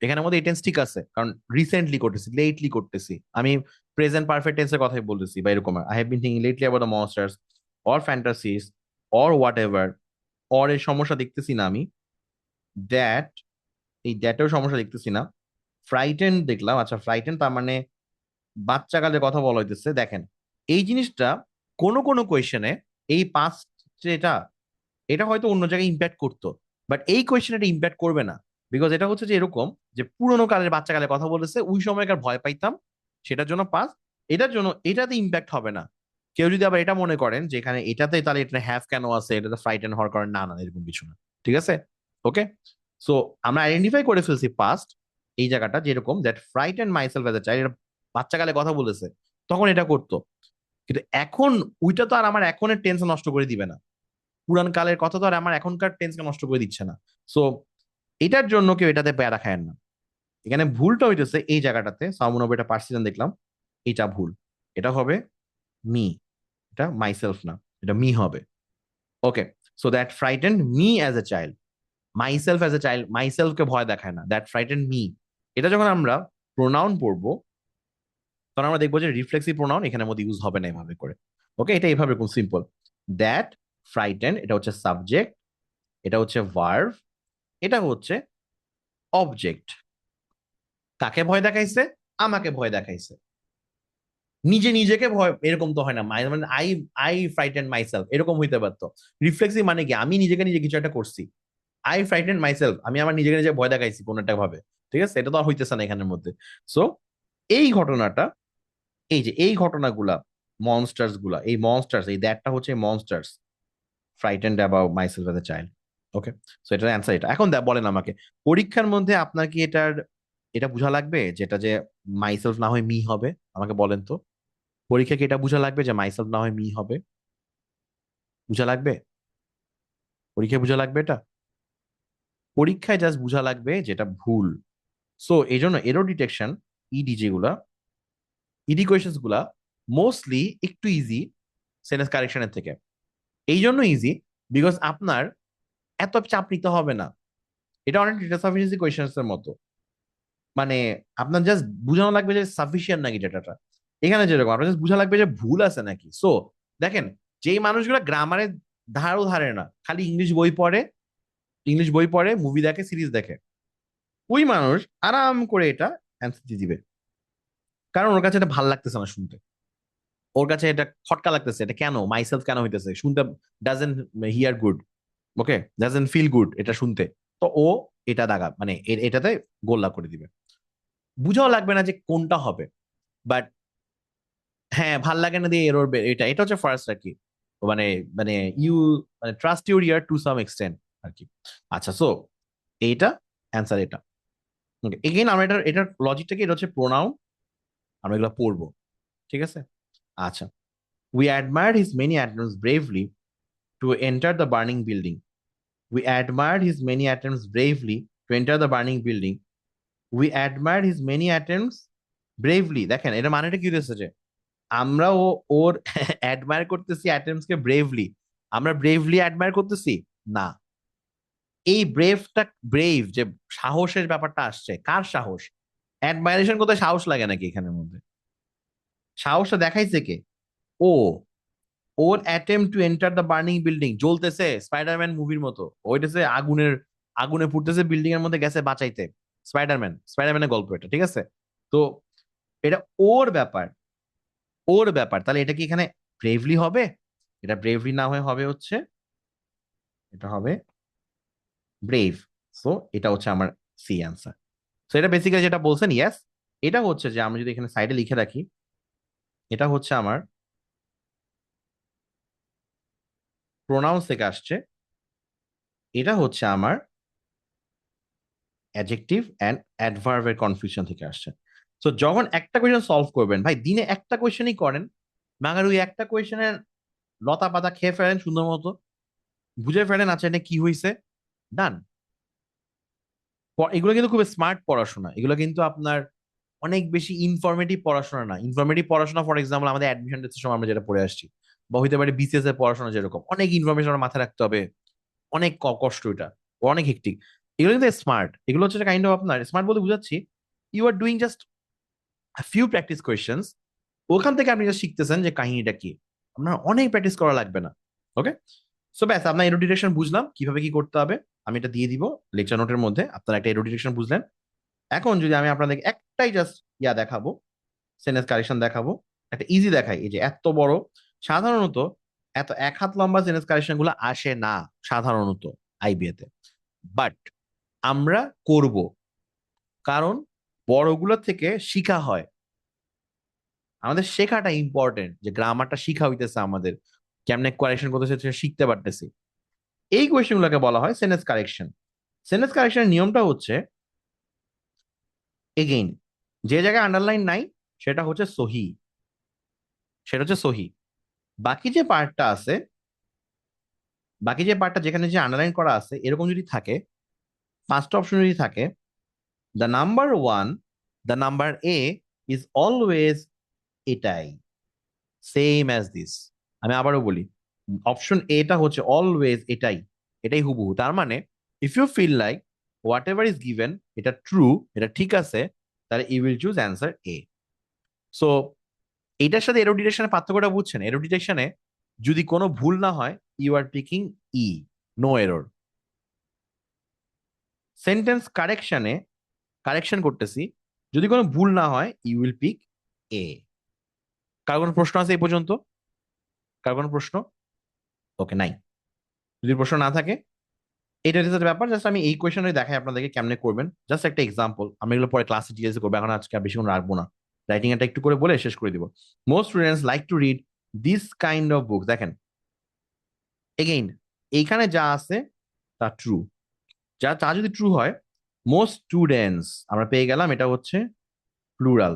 এখানের মধ্যে এই টেন্স ঠিক আছে, কারণ রিসেন্টলি করতেছি, লেটলি করতেছি, আমি প্রেজেন্ট পারফেক্ট টেন্সের কথাই বলতেছি, বা এরকম I have been thinking lately about the monsters or fantasies or whatever. Or এর সমস্যা দেখতেছি না আমি, দ্যাট, এই দ্যাটেও সমস্যা দেখতেছি না। ফ্রাইটেন দেখলাম, আচ্ছা ফ্রাইটেন তার মানে বাচ্চাকালের কথা বলা হইতেছে। দেখেন, এই জিনিসটা কোন কোন কোয়েশনে, এই পাস্ট যেটা, এটা হয়তো অন্য জায়গায় ইম্প্যাক্ট করতো, বাট এই কোয়েশনে এটা ইম্প্যাক্ট করবে না। বিকজ এটা হচ্ছে যে এরকম, যে পুরোনো কালের বাচ্চাকালের কথা বলেছে, ওই সময়কার ভয় পাইতাম, সেটার জন্য পাস। এটার জন্য এটাতে ইম্প্যাক্ট হবে না। কেউ যদি আবার এটা মনে করেন যে এখানে এটাতে, তাহলে এটা হ্যাভ কেন আছে, এটাতে ফ্রাইটেন হওয়ার কারণ, না না, এরকম কিছু না। ঠিক আছে? ওকে, সো আমরা আইডেন্টিফাই করে ফেলছি পাস্ট, এই জায়গাটা যেরকম that frighten myself as a child, এটা বাচ্চাকালে কথা বলেছে, তখন এটা করতো। কিন্তু এখন ওইটা তো আর আমার এখনের টেন্স নষ্ট করে দিবে না, পুরান কালের কথা তো আর আমার এখনকার টেন্সকে নষ্ট করে দিচ্ছে না। সো এটার জন্য কেউ এটাতে প্যারা খায় না। এখানে ভুলটা হইতেছে এই জায়গাটাতে, সামুন এটা পার্সিলেন দেখলাম, এটা ভুল। এটা হবে মি, এটা মাইসেলফ না, এটা মি হবে। Okay, so that frighten me as a child, myself as a child, মাইসেলফকে ভয় দেখায় না, দ্যাট ফ্রাইটেন মি। এটা যখন আমরা প্রোনাউন পড়বো, তখন আমরা দেখবো যে রিফ্লেক্সিভ প্রোনাউন এখানের মধ্যে ইউজ হবে না এভাবে করে। ওকে, এটা এইভাবে খুব সিম্পল। দ্যাট ফ্রাইটেন, এটা হচ্ছে সাবজেক্ট, এটা হচ্ছে ভার্ভ, এটা হচ্ছে অবজেক্ট। কাকে ভয় দেখাইছে? আমাকে ভয় দেখাইছে। নিজে নিজেকে ভয়, এরকম তো হয় না, মানে আই আই ফ্রাইটেন মাইসেলফ এরকম হইতে পারতো। রিফ্লেক্সিভ মানে কি, আমি নিজেকে নিজে কিছু একটা করছি। আই ফ্রাইটেন মাইসেলফ, আমি আমার নিজেকে নিজে ভয় দেখাইছি কোন একটা ভাবে। ঠিক আছে, এটা তো আর হইতেছে না এখানের মধ্যে। সো এই ঘটনাটা, এই যে এই ঘটনাগুলা, মনস্টার্স গুলা, এই মনস্টার্স, এই দ্যাটটা হচ্ছে monsters frightened about myself as a child. Okay, so এটার অ্যান্সার এটা। এখন বলেন আমাকে, পরীক্ষার মধ্যে আপনার কি এটা বোঝা লাগবে যেটা যে মাইসেলফ না হয় মি হবে? আমাকে বলেন তো, পরীক্ষা কি এটা বোঝা লাগবে যে মাইসেলফ না হয় মি হবে? বোঝা লাগবে? পরীক্ষায় বোঝা লাগবে এটা? পরীক্ষায় জাস্ট বোঝা লাগবে যেটা ভুল। সো এই জন্য এরর ডিটেকশন, ইডি যেগুলা, ইডি কোয়েশনস গুলা মোস্টলি একটু ইজি সেন্টেন্স কারেকশনের থেকে। এই জন্য ইজি, বিকজ আপনার এত চাপ নিতে হবে না। এটা অনেক ডেটা সাফিসিয়েন্সি কোয়েশ্চেন্স এর মতো। মানে আপনার জাস্ট বুঝানো লাগবে যে সাফিসিয়েন্ট নাকি ডেটাটা। এখানে যেরকম আপনার জাস্ট বুঝা লাগবে যে ভুল আছে নাকি। সো দেখেন, যেই মানুষগুলো গ্রামারের ধারও ধারে না, খালি ইংলিশ বই পড়ে, মুভি দেখে, সিরিজ দেখে, ওই মানুষ আরাম করে এটা অ্যান্সার দিয়ে দিবে। কারণ ওর কাছে এটা ভাল লাগতেছে না শুনতে, ওর কাছে এটা খটকা লাগতেছে, এটা কেন মাইসেলফ কেন হইতেছে শুনতে, doesn't hear good, okay, doesn't feel good এটা শুনতে। তো ও এটা দাগা মানে এটাতে গোল্লা করে দিবে। বুঝাও লাগবে না যে কোনটা হবে, বাট হ্যাঁ ভাল লাগে না দিয়ে এরর, এটা এটা হচ্ছে ফার্স্ট আর কি। মানে মানে ইউ মানে trust your ear to some extent আর কি। আচ্ছা, সো এইটা অ্যান্সার এটা। ওকে, এগেইন আমরা এটার লজিকটা কি, এটা হচ্ছে প্রোনাউন, আমরা এগুলো পড়বো, ঠিক আছে। আচ্ছা, we admired his many attempts bravely to enter the burning building. We admired his many attempts bravely to enter the burning building. We admired his many attempts bravely. দেখেন এটা মানেটা কি হতেছে যে আমরা ওর অ্যাডমায়ার করতেছি অ্যাটেম্পটস কে ব্রেভলি, আমরা bravely admire করতেছি না। এই ব্রেভটা, ব্রেভ যে সাহসের ব্যাপারটা আসছে, কার সাহস? অ্যাডমায়ারেশন করতে সাহস লাগে নাকি এখানের মধ্যে? সাহসটা দেখাইছে কে? ও, ওর attempt to enter the burning building, জ্বলতেছে স্পাইডারম্যান মুভির মতো, ওইটাছে আগুনে পুড়তেছে, বিল্ডিং এর মধ্যে গেছে বাঁচাইতে। স্পাইডারম্যানের গল্প এটা, ঠিক আছে। তো এটা ওর ব্যাপার, ওর ব্যাপার, তাহলে এটা কি এখানে ব্রেভলি হবে? এটা ব্রেভলি না হয়ে হবে হচ্ছে, এটা হবে ব্রেভ। সো এটা হচ্ছে আমার সি অ্যান্সার। সো এটা বেসিক্যালি যেটা বলছেন, ইয়েস, এটা হচ্ছে যে আমি যদি এখানে সাইডে লিখে রাখি, এটা হচ্ছে আমার প্রোনাউন্স থেকে আসছে, এটা হচ্ছে আমার অ্যাডজেক্টিভ অ্যান্ড অ্যাডভার্বের কনফিউশন থেকে আসছে। তো যখন একটা কোয়েশ্চেন সলভ করবেন, ভাই দিনে একটা কোয়েশ্চেনই করেন, মাগার ওই একটা কোয়েশ্চেনের লতা পাতা খেয়ে ফেলেন সুন্দর মতো, বুঝে ফেলেন আচ্ছা এটা কি হয়েছে, ডান। এগুলো কিন্তু খুব স্মার্ট পড়াশোনা, এগুলো কিন্তু আপনার অনেক বেশি ইনফরমেটিভ পড়াশোনা না। ইনফরমেটিভ পড়াশোনা ফর এক্সাম্পল আমাদের অ্যাডমিশন টেস্টের সময় আমরা যেটা পড়ে আসছি, বা হইতে পারে বিসিএস এর পড়াশোনা, যেরকম অনেক ইনফরমেশন আমার মাথায় রাখতে হবে, অনেক কষ্ট এটা, অনেক হেক্টিক। এগুলো কিন্তু স্মার্ট, এগুলো হচ্ছে কাইন্ড অফ আপনার স্মার্ট বলতে বুঝাচ্ছি, you are doing just few practice questions, ওখান থেকে আপনি জাস্ট শিখতেছেন যে কাহিনীটা কি, আপনার অনেক প্র্যাকটিস করা লাগবে না। ওকে, সো ব্যাস আপনার এরোডিরেকশন বুঝলাম কিভাবে কি করতে হবে, আমি এটা দিয়ে দিব লেকচার নোটের মধ্যে, আপনার একটা এরোডিরেকশন বুঝলেন। এখন যদি আমি আপনাদেরকে একটাই জাস্ট দেখাবো, সেন্টেন্স কারেকশন দেখাবো, একটা ইজি দেখাই, এই যে এত বড়, সাধারণত এত এক হাত লম্বা সেন্টেন্স কারেকশন গুলো আসে না সাধারণত আইবিএ তে, বাট আমরা করব, কারণ বড়গুলো থেকে শিখা হয়, আমাদের শেখাটা ইম্পর্টেন্ট, যে গ্রামারটা শিখা হইতেছে আমাদের, কেমনে কারেকশন করতেছে সেটা শিখতে পারতেছি। এই কোয়েশ্চেন গুলোকে বলা হয় সেন্টেন্স কারেকশন। সেন্টেন্স কারেকশনের নিয়মটা হচ্ছে, এগেইন, যে জায়গায় আন্ডারলাইন নাই সেটা হচ্ছে সহি, সেটা হচ্ছে সহি। বাকি যে পার্টটা আছে, বাকি যে পার্টটা যেখানে যে আন্ডারলাইন করা আছে এরকম যদি থাকে, পাঁচটা অপশন যদি থাকে, the number one, the number A is always এটাই, সেম অ্যাজ দিস। আমি আবারও বলি, অপশন এটা হচ্ছে অলওয়েজ এটাই, এটাই হুবহু। তার মানে if you feel like whatever is given এটা ট্রু, এটা ঠিক আছে, তাহলে you will choose answer A. So এইটার সাথে এরোডিটেশনের পার্থক্যটা বুঝছেন? এরোডিটেশনে যদি কোনো ভুল না হয়, you are picking E, no error. Sentence কারেকশনে কারেকশন করতেছি, যদি কোনো ভুল না হয় ইউ উইল পিক এ। কার কোনো প্রশ্ন আছে এই পর্যন্ত? কার কোনো প্রশ্ন? ওকে, নাই। যদি প্রশ্ন না থাকে, এটা হচ্ছে ব্যাপার, জাস্ট আমি এই কোয়েশনে দেখাই আপনাদেরকে কেমনে করবেন, জাস্ট একটা এক্সাম্পল, আমি এগুলো পরে ক্লাসে ডিটেলস করবো, এখন আজকে আর বেশিক্ষণ রাখবো না, রাইটিং এটা একটু করে বলে শেষ করে দিব। Most students like to read this kind of book. দেখেন এগেইন, এইখানে যা আছে তা ট্রু, যা যদি ট্রু হয়, মোস্ট স্টুডেন্টস আমরা পেয়ে গেলাম, এটা হচ্ছে প্লুরাল।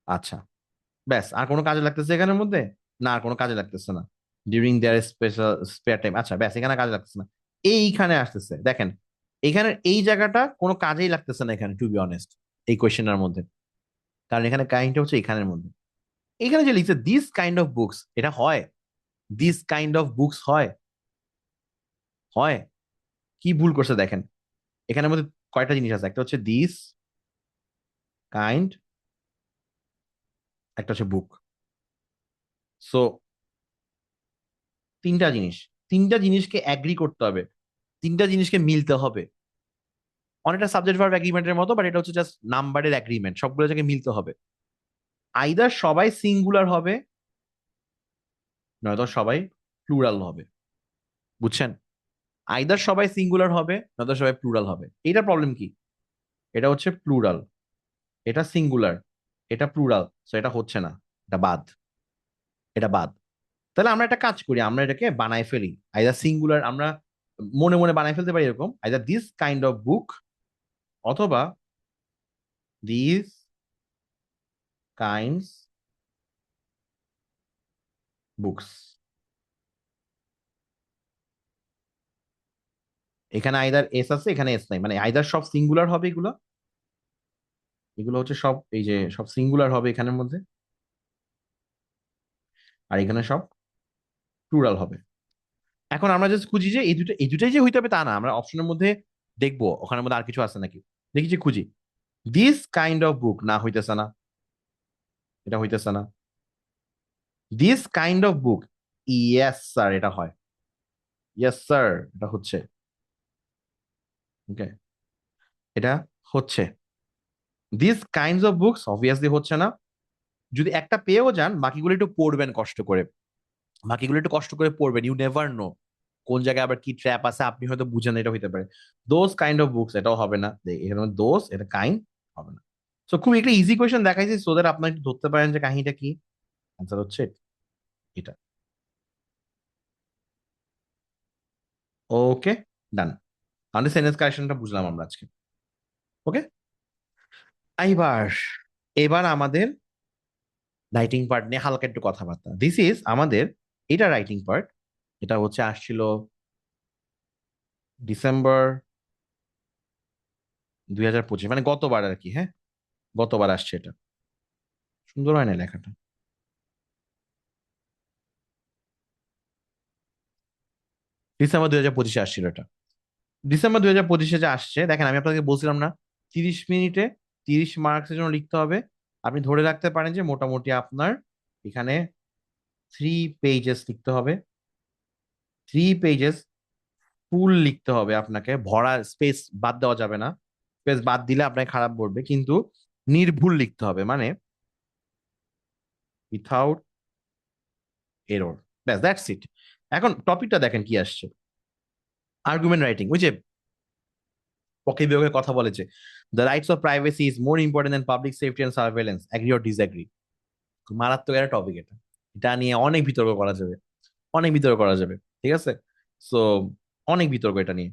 আচ্ছা, ব্যাস, আর কোনো কাজে লাগতেছে এখানের মধ্যে? না, আর কোনো কাজে লাগতেছে না। ডিউরিং দেয়ার স্পেশাল স্পেয়ার টাইম, আচ্ছা ব্যাস, এখানে কাজে লাগতেছে না। এইখানে আসতেছে, দেখেন এখানে এই জায়গাটা কোনো কাজেই লাগতেছে না এখানে, টু বি অনেস্ট, এই কোয়েশ্চেনের মধ্যে, কারণ এখানে কাহিনীটা হচ্ছে এখানের মধ্যে। এখানে যে লিখছে দিস কাইন্ড অফ বুকস, এটা হয়? দিস কাইন্ড অফ বুকস হয়? হয়? কি ভুল করছে দেখেন, এখানের মধ্যে কয়টা জিনিস আছে, একটা হচ্ছে দিস কাইন্ড, একটা হচ্ছে বুক। সো তিনটা জিনিস, তিনটা জিনিসকে অ্যাগ্রি করতে হবে, তিনটা জিনিসকে মিলতে হবে। অনেকটা সাবজেক্ট ভার্ব এগ্রিমেন্টের মতো, বাট এটা হচ্ছে জাস্ট নাম্বারের এগ্রিমেন্ট, সবগুলো জায়গায় মিলতে হবে। আইদার সবাই সিঙ্গুলার হবে, নয়তো সবাই প্লুরাল হবে। বুঝছেন? আইদার সবাই সিঙ্গুলার হবে, নয়তো সবাই প্লুরাল হবে। এটা প্রবলেম কি? এটা হচ্ছে প্লুরাল, এটা সিঙ্গুলার, এটা প্লুরাল, সো এটা হচ্ছে না, এটা বাদ, এটা বাদ। তাহলে আমরা একটা কাজ করি, আমরা এটাকে বানাই ফেলি। আইদার সিঙ্গুলার আমরা মনে মনে বানাই ফেলতে পারি এরকম, either this kind of book, অথবা দিস কাইন্ডস বুকস। এখানে আইদার এস আছে, এখানে এস নাই, মানে আইদার সব সিঙ্গুলার হবে এগুলো, এগুলো হচ্ছে সব, এই যে সব সিঙ্গুলার হবে এখানের মধ্যে, আর এখানে সব প্লুরাল হবে। এখন আমরা জাস্ট খুঁজি যে এই দুটাই যে হইতে হবে তা না, আমরা অপশনের মধ্যে দেখবো ওখানের মধ্যে আর কিছু আছে নাকি, দেখি যে খুঁজি। দিস কাইন্ড অফ বুক না, হইতেছে না, এটা হইতেছে না। This kind of book, yes sir, এটা হয়, ইয়েস স্যার, এটা হচ্ছে, ওকে, এটা হচ্ছে। This kinds of books obviously হচ্ছে না। যদি একটা পেয়েও যান, বাকিগুলো একটু পড়বেন কষ্ট করে, বাকিগুলো একটু কষ্ট করে পড়বেন, ইউ নেভার নো কোন জায়গায় আবার কি ট্র্যাপ আছে, আপনি হয়তো বুঝেন, এটা হইতে পারে। দোজ কাইন্ড অফ বুকস, এটাও হবে না, এখানে দোজ, এটা কাইন্ড, হবে না। সো খুব একটা ইজি কোয়েশ্চেন দেখাইছি, সো দ্যাট আপনার একটু ধরতে পারেন যে কাহিনীটা কি। অ্যান্সার হচ্ছে এটা। ওকে, ডান। আমাদের সেন্টেন্স কারেকশনটা বুঝলাম আমরা আজকে। ওকে, এইবার এবার আমাদের রাইটিং পার্ট নিয়ে হালকা একটু কথাবার্তা। দিস ইজ আমাদের, এটা রাইটিং পার্ট, এটা হচ্ছে আসছিল ডিসেম্বর 2025, মানে গতবার আর কি, হ্যাঁ, গতবার আসছে এটা। সুন্দর হয় না লেখাটা? ডিসেম্বর 2025 আসছিল এটা। ডিসেম্বর 2025 যে আসছে, দেখেন আমি আপনাকে বলছিলাম না, 30 মিনিটে 30 মার্কসের জন্য লিখতে হবে। আপনি ধরে রাখতে পারেন যে মোটামুটি আপনার এখানে 3 পেজেস লিখতে হবে, 3 পেজেস ফুল লিখতে হবে আপনাকে, ভরা স্পেস বাদ দেওয়া যাবে না। স্পেস বাদ দিলে আপনাকে খারাপ পড়বে, কিন্তু নির্ভুল লিখতে হবে, মানে উইথাউট এরর। ব্যাস, দ্যাটস ইট। এখন টপিকটা দেখেন কি আসছে, আর্গুমেন্ট রাইটিং। ওই যে পক্ষে বিয়োগের কথা বলেছে, the rights of privacy is more important than public safety and surveillance, agree or disagree. মারাত্মক একটা টপিক এটা, এটা নিয়ে অনেক বিতর্ক করা যাবে, অনেক বিতর্ক করা যাবে, ঠিক আছে? সো অনেক বিতর্ক এটা নিয়ে,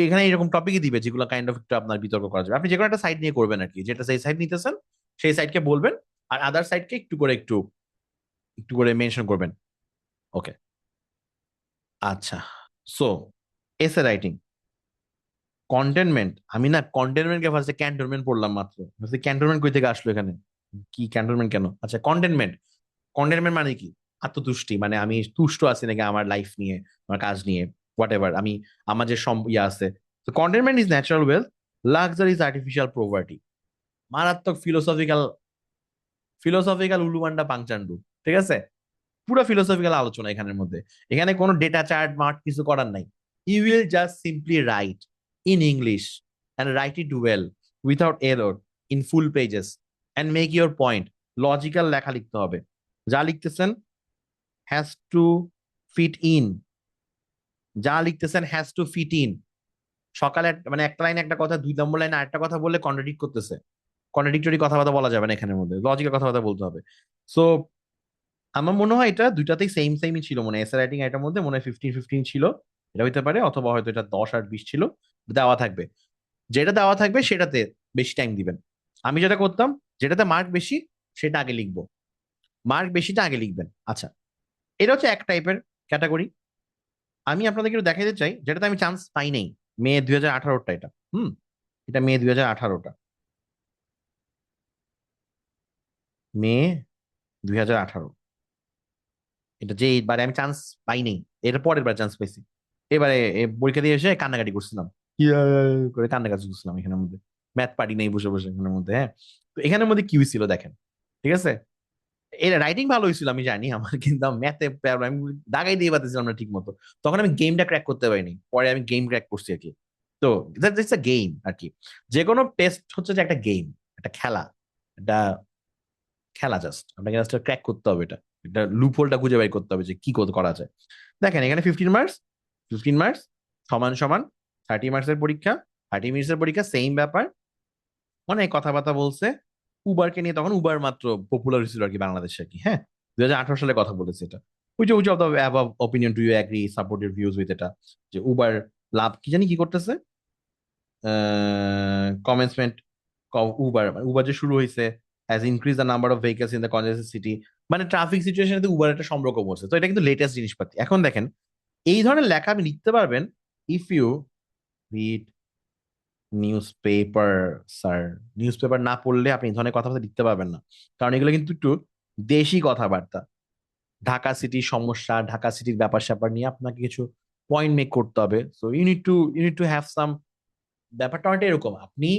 এখানে এরকম টপিকই দিবে যেগুলো কাইন্ড অফ একটু আপনার বিতর্ক করা যাবে। আপনি যে কোনো একটা সাইড নিয়ে করবেন আর কি, যেটা সেই সাইড নিতেছেন সেই সাইডকে বলবেন, আর আদার সাইডকে একটু করে একটু একটু করে মেনশন করবেন। ওকে, আচ্ছা। সো এসে রাইটিং, কন্টেনমেন্ট, আমি না কন্টেনমেন্টকে ফার্স্টে ক্যান্টনমেন্ট পড়লাম মাত্র, ক্যান্টনমেন্ট কই থেকে আসলো এখানে, কি ক্যান্টনমেন্ট কেন? আচ্ছা, কন্টেনমেন্ট, কন্টেনমেন্ট মানে কি? আত্মতুষ্টি, মানে আমি তুষ্ট আছি নাকি আমার লাইফ নিয়ে, আমার কাজ নিয়ে, হোয়াট এভার, আমি আমার যে ইয়ে আছে। তো containment is natural wealth, luxury is artificial poverty. মারাত্মক ফিলোসফিক্যাল, ফিলোসফিক্যাল উলুমান্ডা পাংচান্ডু, ঠিক আছে? পুরো ফিলোসফিক্যাল আলোচনা এখানের মধ্যে। এখানে কোনো ডেটা চার্ট মার্ট কিছু করার নাই। You will just simply write in English and write it well without error in full pages and make your point. Logical লেখা লিখতে হবে, যা লিখতেছেন হ্যাজ টু ফিট ইন, যা লিখতেছেন হ্যাজ টু ফিট ইন। সকালে মানে একটা লাইনে একটা কথা, 2 নম্বর লাইনে আরেকটা কথা বললে কন্ট্রাডিক্ট করতেছে, কন্ট্রাডিক্টরি কথাবার্তা বলা যাবে না এখানের মধ্যে, লজিক্যাল কথাবার্তা বলতে হবে। সো আমার মনে হয় এটা দুইটাতেই সেম সেমই ছিল, মনে হয় এসে রাইটিং এটার মধ্যে মনে হয় 15-15 ছিল, এটা হইতে পারে, অথবা হয়তো এটা 10 আর 20 ছিল, দেওয়া থাকবে। যেটা দেওয়া থাকবে সেটাতে বেশি টাইম দিবেন। আমি যেটা করতাম, যেটাতে মার্ক বেশি সেটা আগে লিখবো, মার্ক বেশিটা আগে লিখবেন। আচ্ছা, এটা হচ্ছে এক টাইপের ক্যাটাগরি। আমি আপনাদেরকে একটু দেখাতে চাই যেটাতে আমি চান্স পাই নাই, মে 2018টা এটা, এটা মে 2018টা, মে 2018, এটা যে এইবারে আমি চান্স পাই নাই, এর পরের বার চান্স পেয়েছি। এবারে পরীক্ষা দিয়ে এসে কান্নাকাটি করছিলাম, ইয়া করে কান্নাকাটি করছিলাম এখানের মধ্যে, ম্যাথ পারি নাই বসে বসে এখানের মধ্যে। হ্যাঁ, তো এখানের মধ্যে কি হয়েছিল দেখেন, ঠিক আছে, এর রাইটিং ভালো হয়েছিল আমি জানি আমার, কিন্তু ম্যাথে আমি দাগাই দিয়ে পারতেছিলাম না ঠিক মতো। তখন আমি গেমটা ক্র্যাক করতে পারিনি, পরে আমি গেম ক্র্যাক করছি আর কি। তো ইটস আ গেম আর কি, যে কোনো টেস্ট হচ্ছে যে একটা গেম, একটা খেলা, একটা খেলা, জাস্ট আপনাকে জাস্ট ক্র্যাক করতে হবে, এটা লুপ হোলটা খুঁজে বের করতে হবে যে কি করা যায়। দেখেন এখানে 15 মার্কস, 15 মার্কস সমান সমান 30 মার্কসের পরীক্ষা, 30 মিনিটসের পরীক্ষা, সেম ব্যাপার। অনেক কথাবার্তা বলছে উবারকে নিয়ে, তখন উবার মাত্র পপুলার হয়েছিল আর কি বাংলাদেশে আর কি। হ্যাঁ, 2018 সালে কথা বলেছে এটা। Which of the above opinion do you agree, support your views with, এটা যে উবার লাভ কি জানি কি করতেছে, কমেন্সমেন্ট উবার, উবার যে শুরু হয়েছে has increase the number of vehicles in the congested city, মানে ট্রাফিক সিচুয়েশনে উবার একটা সম্পর্ক বলছে। তো এটা কিন্তু লেটেস্ট জিনিসপাতি। এখন দেখেন এই ধরনের লেখা আপনি লিখতে পারবেন if you read newspaper. Sir, newspaper না পড়লে আপনি এই ধরনের কথাবার্তা লিখতে পারবেন না, কারণ এগুলো কিন্তু একটু দেশি কথাবার্তা। ঢাকা সিটির সমস্যা, ঢাকা সিটির ব্যাপার স্যাপার নিয়ে আপনাকে কিছু পয়েন্ট মেক করতে হবে। So you need to have some. ব্যাপারটা অনেকটা এরকম, আপনি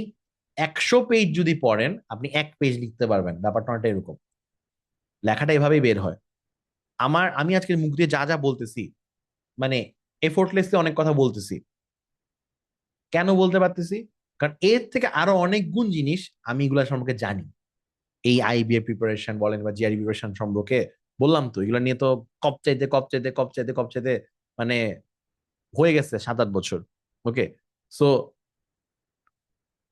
100 পেজ যদি পড়েন আপনি 1 পেজ লিখতে পারবেন, ব্যাপারটা অনেকটা এরকম। লেখাটা এভাবেই বের হয়। আমি আজকের মুখ দিয়ে যা যা বলতেছি, মানে এফোর্টলেসলি অনেক কথা বলতেছি। কেন বলতে পারতেছি? কারণ এর থেকে আরো অনেক গুণ জিনিস আমি এগুলা সম্পর্কে জানি। এই আইবিএ প্রিপারেশন বলেন বা জিআরই প্রিপারেশন সম্পর্কে বললাম তো, এগুলো নিয়ে তো কপচাইতে কপচাইতে কপচাইতে কপচাইতে মানে হয়ে গেছে 7-8 বছর। ওকে, সো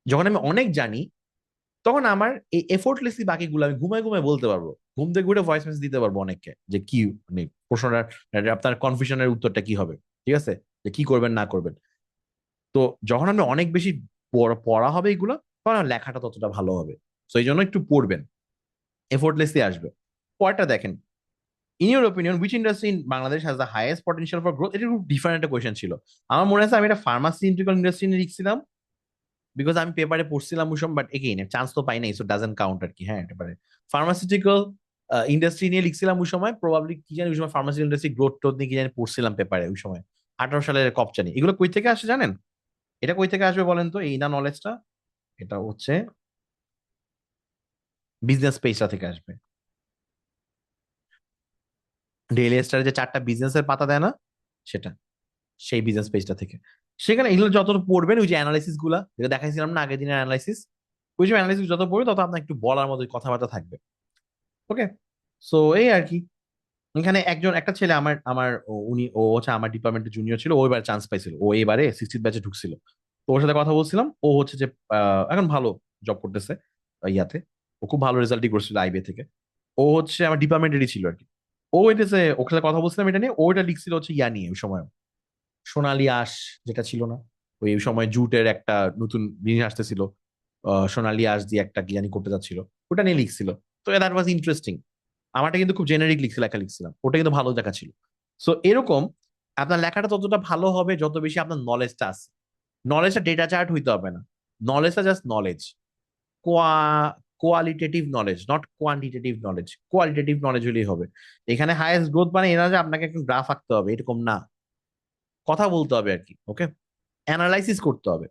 যখন আমি অনেক জানি তখন আমার এই এফোর্টলেসলি বাকিগুলো আমি ঘুমায় ঘুমায় বলতে পারবো, ঘুম থেকে উঠে ভয়েস মেসেজ দিতে পারবো অনেককে, যে কি মানে প্রশ্নটা, আপনার কনফিউশনের উত্তরটা কি হবে, ঠিক আছে, যে কি করবেন না করবেন। তো যখন আমি অনেক বেশি পড়া হবে এগুলো, তখন আমার লেখাটা ততটা ভালো হবে। তো এই জন্য একটু পড়বেন, এফোর্টলেসলি আসবে। পরটা দেখেন, in your opinion which industry in Bangladesh has the highest potential for growth. এটা খুব ডিফারেন্ট একটা কোয়েশ্চেন ছিল। আমার মনে আছে আমি একটা ফার্মাসিউটিক্যাল ইন্ডাস্ট্রি নিয়ে লিখছিলাম, বিকজ আমি পেপারে পড়ছিলাম ওই সময়, বাট এগেইন চান্স তো পাই নাই, সো ডাজেন্ট কাউন্ট আর কি। হ্যাঁ, এটা পারে ফার্মাসিউটিক্যাল ইন্ডাস্ট্রি নিয়ে লিখছিলাম ওই সময়, প্রবাবলি কি জানি ওই সময় ফার্মাসিউটিক্যাল ইন্ডাস্ট্রি গ্রোথ টোথ নিয়ে কি জানি পড়ছিলাম পেপারে ওই সময়। 18 সালের কপচানি, এগুলো কই থেকে আসে জানেন? এটা কই থেকে আসবে বলেন তো, এই না নলেজটা? এটা হচ্ছে বিজনেস পেজটা থেকে আসবে। ডেইলি স্টারে যে 4টা বিজনেসের পাতা দেয় না, সেটা সেই বিজনেস পেজটা থেকে। সেখানে এগুলো যত পড়বেন, ওই যে অ্যানালাইসিস গুলা যেটা দেখাইছিলাম না আগের দিনের অ্যানালাইসিস, ওই যে অ্যানালাইসিস যত পড়বে তত আপনার একটু বলার মতো কথাবার্তা থাকবে। ওকে, সো এই আর কি। এখানে একটা ছেলে ও হচ্ছে আমার ডিপার্টমেন্টের জুনিয়র ছিল, ও এবার চান্স পাইছিল, ও এবারে 60 ব্যাচে ঢুকছিল। তো ওর সাথে কথা বলছিলাম, ও হচ্ছে যে এখন ভালো জব করতেছে ইয়াতে। ও খুব ভালো রেজাল্টই করছিল আইবিএ থেকে। ও হচ্ছে আমার ডিপার্টমেন্টেরই ছিল আর কি। ও এটাছে ওর সাথে কথা বলছিলাম এটা নিয়ে, ও এটা লিখছিল হচ্ছে ইয়া নিয়ে ওই সময়, সোনালী আঁশ যেটা ছিল না, ওই সময় জুটের একটা নতুন জিনিস আসতেছিল, সোনালী আঁশ দিয়ে একটা কি জানি করতে যাচ্ছিল, ওটা নিয়ে লিখছিল। তো দ্যাট ওয়াজ ইন্টারেস্টিং। আমারটা কিন্তু খুব জেনারিক লেখা লিখছিলাম, ওটা কিন্তু ভালো দেখা ছিল। সো এরকম আপনার লেখাটা ততটা ভালো হবে যত বেশি আপনার নলেজটা আছে। নলেজটা ডেটা চার্ট হইতে হবে না, নলেজটা জাস্ট নলেজ। কোয়া qualitative knowledge, not quantitative knowledge, qualitative knowledge হলেই হবে। এখানে হাইয়েস্ট গ্রোথ মানে এনা যে আপনাকে একটা গ্রাফ আঁকতে হবে এরকম না, কথা বলতে হবে আর কি। ওকে, অ্যানালাইসিস করতে হবে।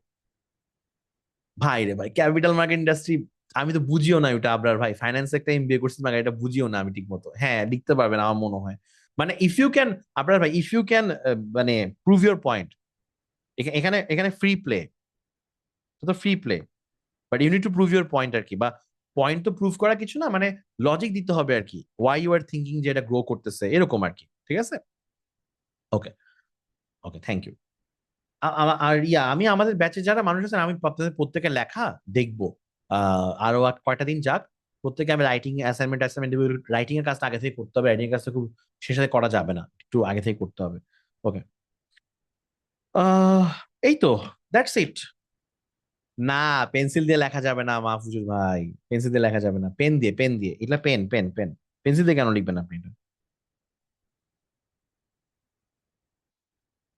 ভাই রে ভাই, ক্যাপিটাল মার্কেট ইন্ডাস্ট্রি আমি তো বুঝিও না ওটা। আবরার ভাই ফাইন্যান্স একটা এমবিএ করছি, মানে এটা বুঝিও না আমি ঠিক মতো। হ্যাঁ, লিখতে পারবেন আমার মনে হয়, মানে ইফ ইউ ক্যান, আবরার ভাই ইফ ইউ ক্যান মানে প্রুভ ইউর পয়েন্ট। এখানে এখানে ফ্রি প্লে, তো free play, but you need to prove your point আর কি। বা পয়েন্ট তো প্রুভ করা কিছু না, মানে লজিক দিতে হবে আর কি, ওয়াই ইউ আর থিঙ্কিং যে এটা গ্রো করতেছে এরকম আর কি। ঠিক আছে, ওকে, ওকে, থ্যাংক ইউ। আর আমি আমাদের ব্যাচে যারা মানুষ আছেন, আমি আপনাদের প্রত্যেকের লেখা দেখবো। আরো কয়টা দিন যাক, প্রত্যেকে আমি রাইটিং অ্যাসাইনমেন্ট দেবো। রাইটিং এর কাজটা আগে থেকে করতে হবে, রাইটিং এর কাজটা খুব শেষে করা যাবে না, একটু আগে থেকে করতে হবে। ওকে, আহ এই তো, দ্যাটস ইট। না, পেন্সিল দিয়ে লেখা যাবে না মাহফুজুর ভাই, পেন্সিল দিয়ে লেখা যাবে না, পেন দিয়ে এটা, পেন পেন্সিল দিয়ে কেন লিখবেন আপনি এটা?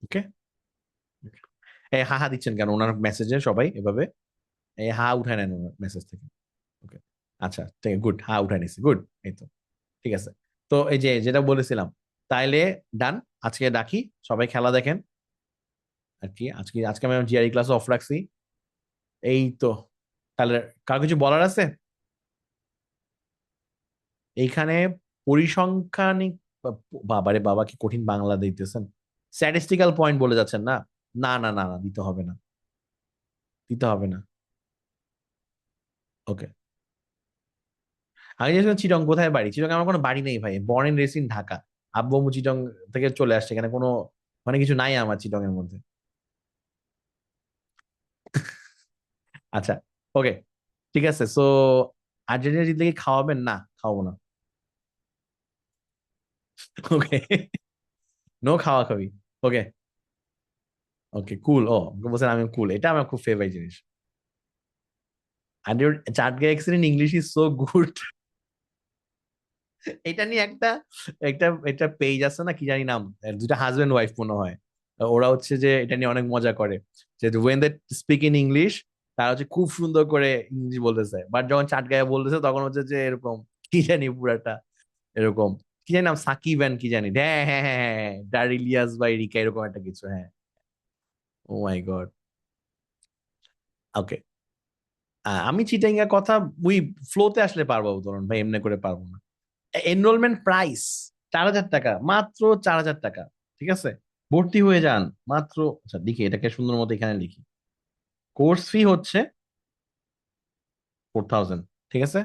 ওকে, এই হা হা দিচ্ছেন কেন ওনার মেসেজে সবাই এভাবে? এই হা উঠায় নেন ওনার মেসেজ থেকে। ওকে, আচ্ছা ঠিক আছে, গুড, হ্যাঁ উঠাই নিছি, গুড। এই তো ঠিক আছে। তো এই যে যেটা বলেছিলাম, তাইলে ডান, আজকে ডাকি, সবাই খেলা দেখেন। আর কি আজকে আজকে আমি জিআরই ক্লাস অফ রাখছি। এই তো, তাহলে কার কিছু বলার আছে এইখানে? পরিসংখ্যানিক, বাবারে বাবা কি কঠিন বাংলা দিতেছেন। স্ট্যাটিস্টিক্যাল পয়েন্ট বলে যাচ্ছেন না? না না না না, দিতে হবে না, দিতে হবে না। ওকে। আমি জিজ্ঞেস চিটং কোথায় বাড়ি? চিটং আমার কোনো বাড়ি নেই ভাই, born and raised in Dhaka. আব্বু আম্মু চিটং থেকে চলে আসছে, এখানে কোনো মানে কিছু নাই আমার চিটং এর মধ্যে। আচ্ছা, ওকে, ঠিক আছে। সো আর্জেন্টিনা জিতলে কি খাওয়াবেন? না, খাওয়াবো না। ওকে, নো খাওয়া খাবি। ওকে, ওকে, কুল। ও, বলছেন আমি কুল, এটা আমার খুব ফেভারিট জিনিস। and your chat accent in English is so good. এটা নিয়ে একটা একটা একটা পেজ আছে না, কি জানি নাম, দুটা হাজবেন্ড ওয়াইফ মনে হয়। ওরা হচ্ছে যে এটা নিয়ে অনেক মজা করে, যে when they speak in English, তারা হচ্ছে খুব সুন্দর করে ইংলিশ বলতেছে, বাট যখন চাট গায়ে বলতেছে তখন হচ্ছে যে এরকম, কি জানি পুরাটা এরকম, কি জানি নাম, সাকিব অ্যান্ড কি জানি, হ্যাঁ হ্যাঁ হ্যাঁ হ্যাঁ, ডারিলিয়াস বাই রিকা, এরকম একটা কিছু, হ্যাঁ। ও মাই গড। ওকে, আমি চিটাইং এর কথা ওই ফ্লোতে আসলে পারবো ধরুন ভাই, এমনি করে পারবো না। এনরোলমেন্ট প্রাইস 4,000 টাকা, মাত্র 4,000 টাকা। ঠিক আছে, ভর্তি হয়ে যান মাত্র। আচ্ছা লিখি এটাকে সুন্দর মতো, এখানে লিখি, কোর্স ফি হচ্ছে 4,000। ঠিক আছে,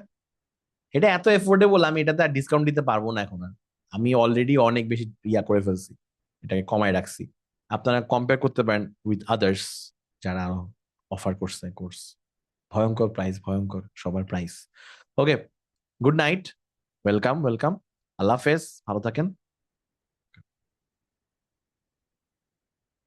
এটা এত এফোর্ডেবল, আমি এটাতে আর ডিসকাউন্ট দিতে পারবো না এখন আর। আমি অলরেডি অনেক বেশি ইয়া করে ফেলছি, এটাকে কমায় রাখছি। আপনারা কম্পেয়ার করতে পারেন উইথ আদার্স যারা আরো অফার করছে কোর্স। ভয়ঙ্কর প্রাইস, ভয়ঙ্কর সবার প্রাইস। ওকে, গুড নাইট, ওয়েলকাম ওয়েলকাম, আল্লাহ হাফেজ, ভালো থাকেন।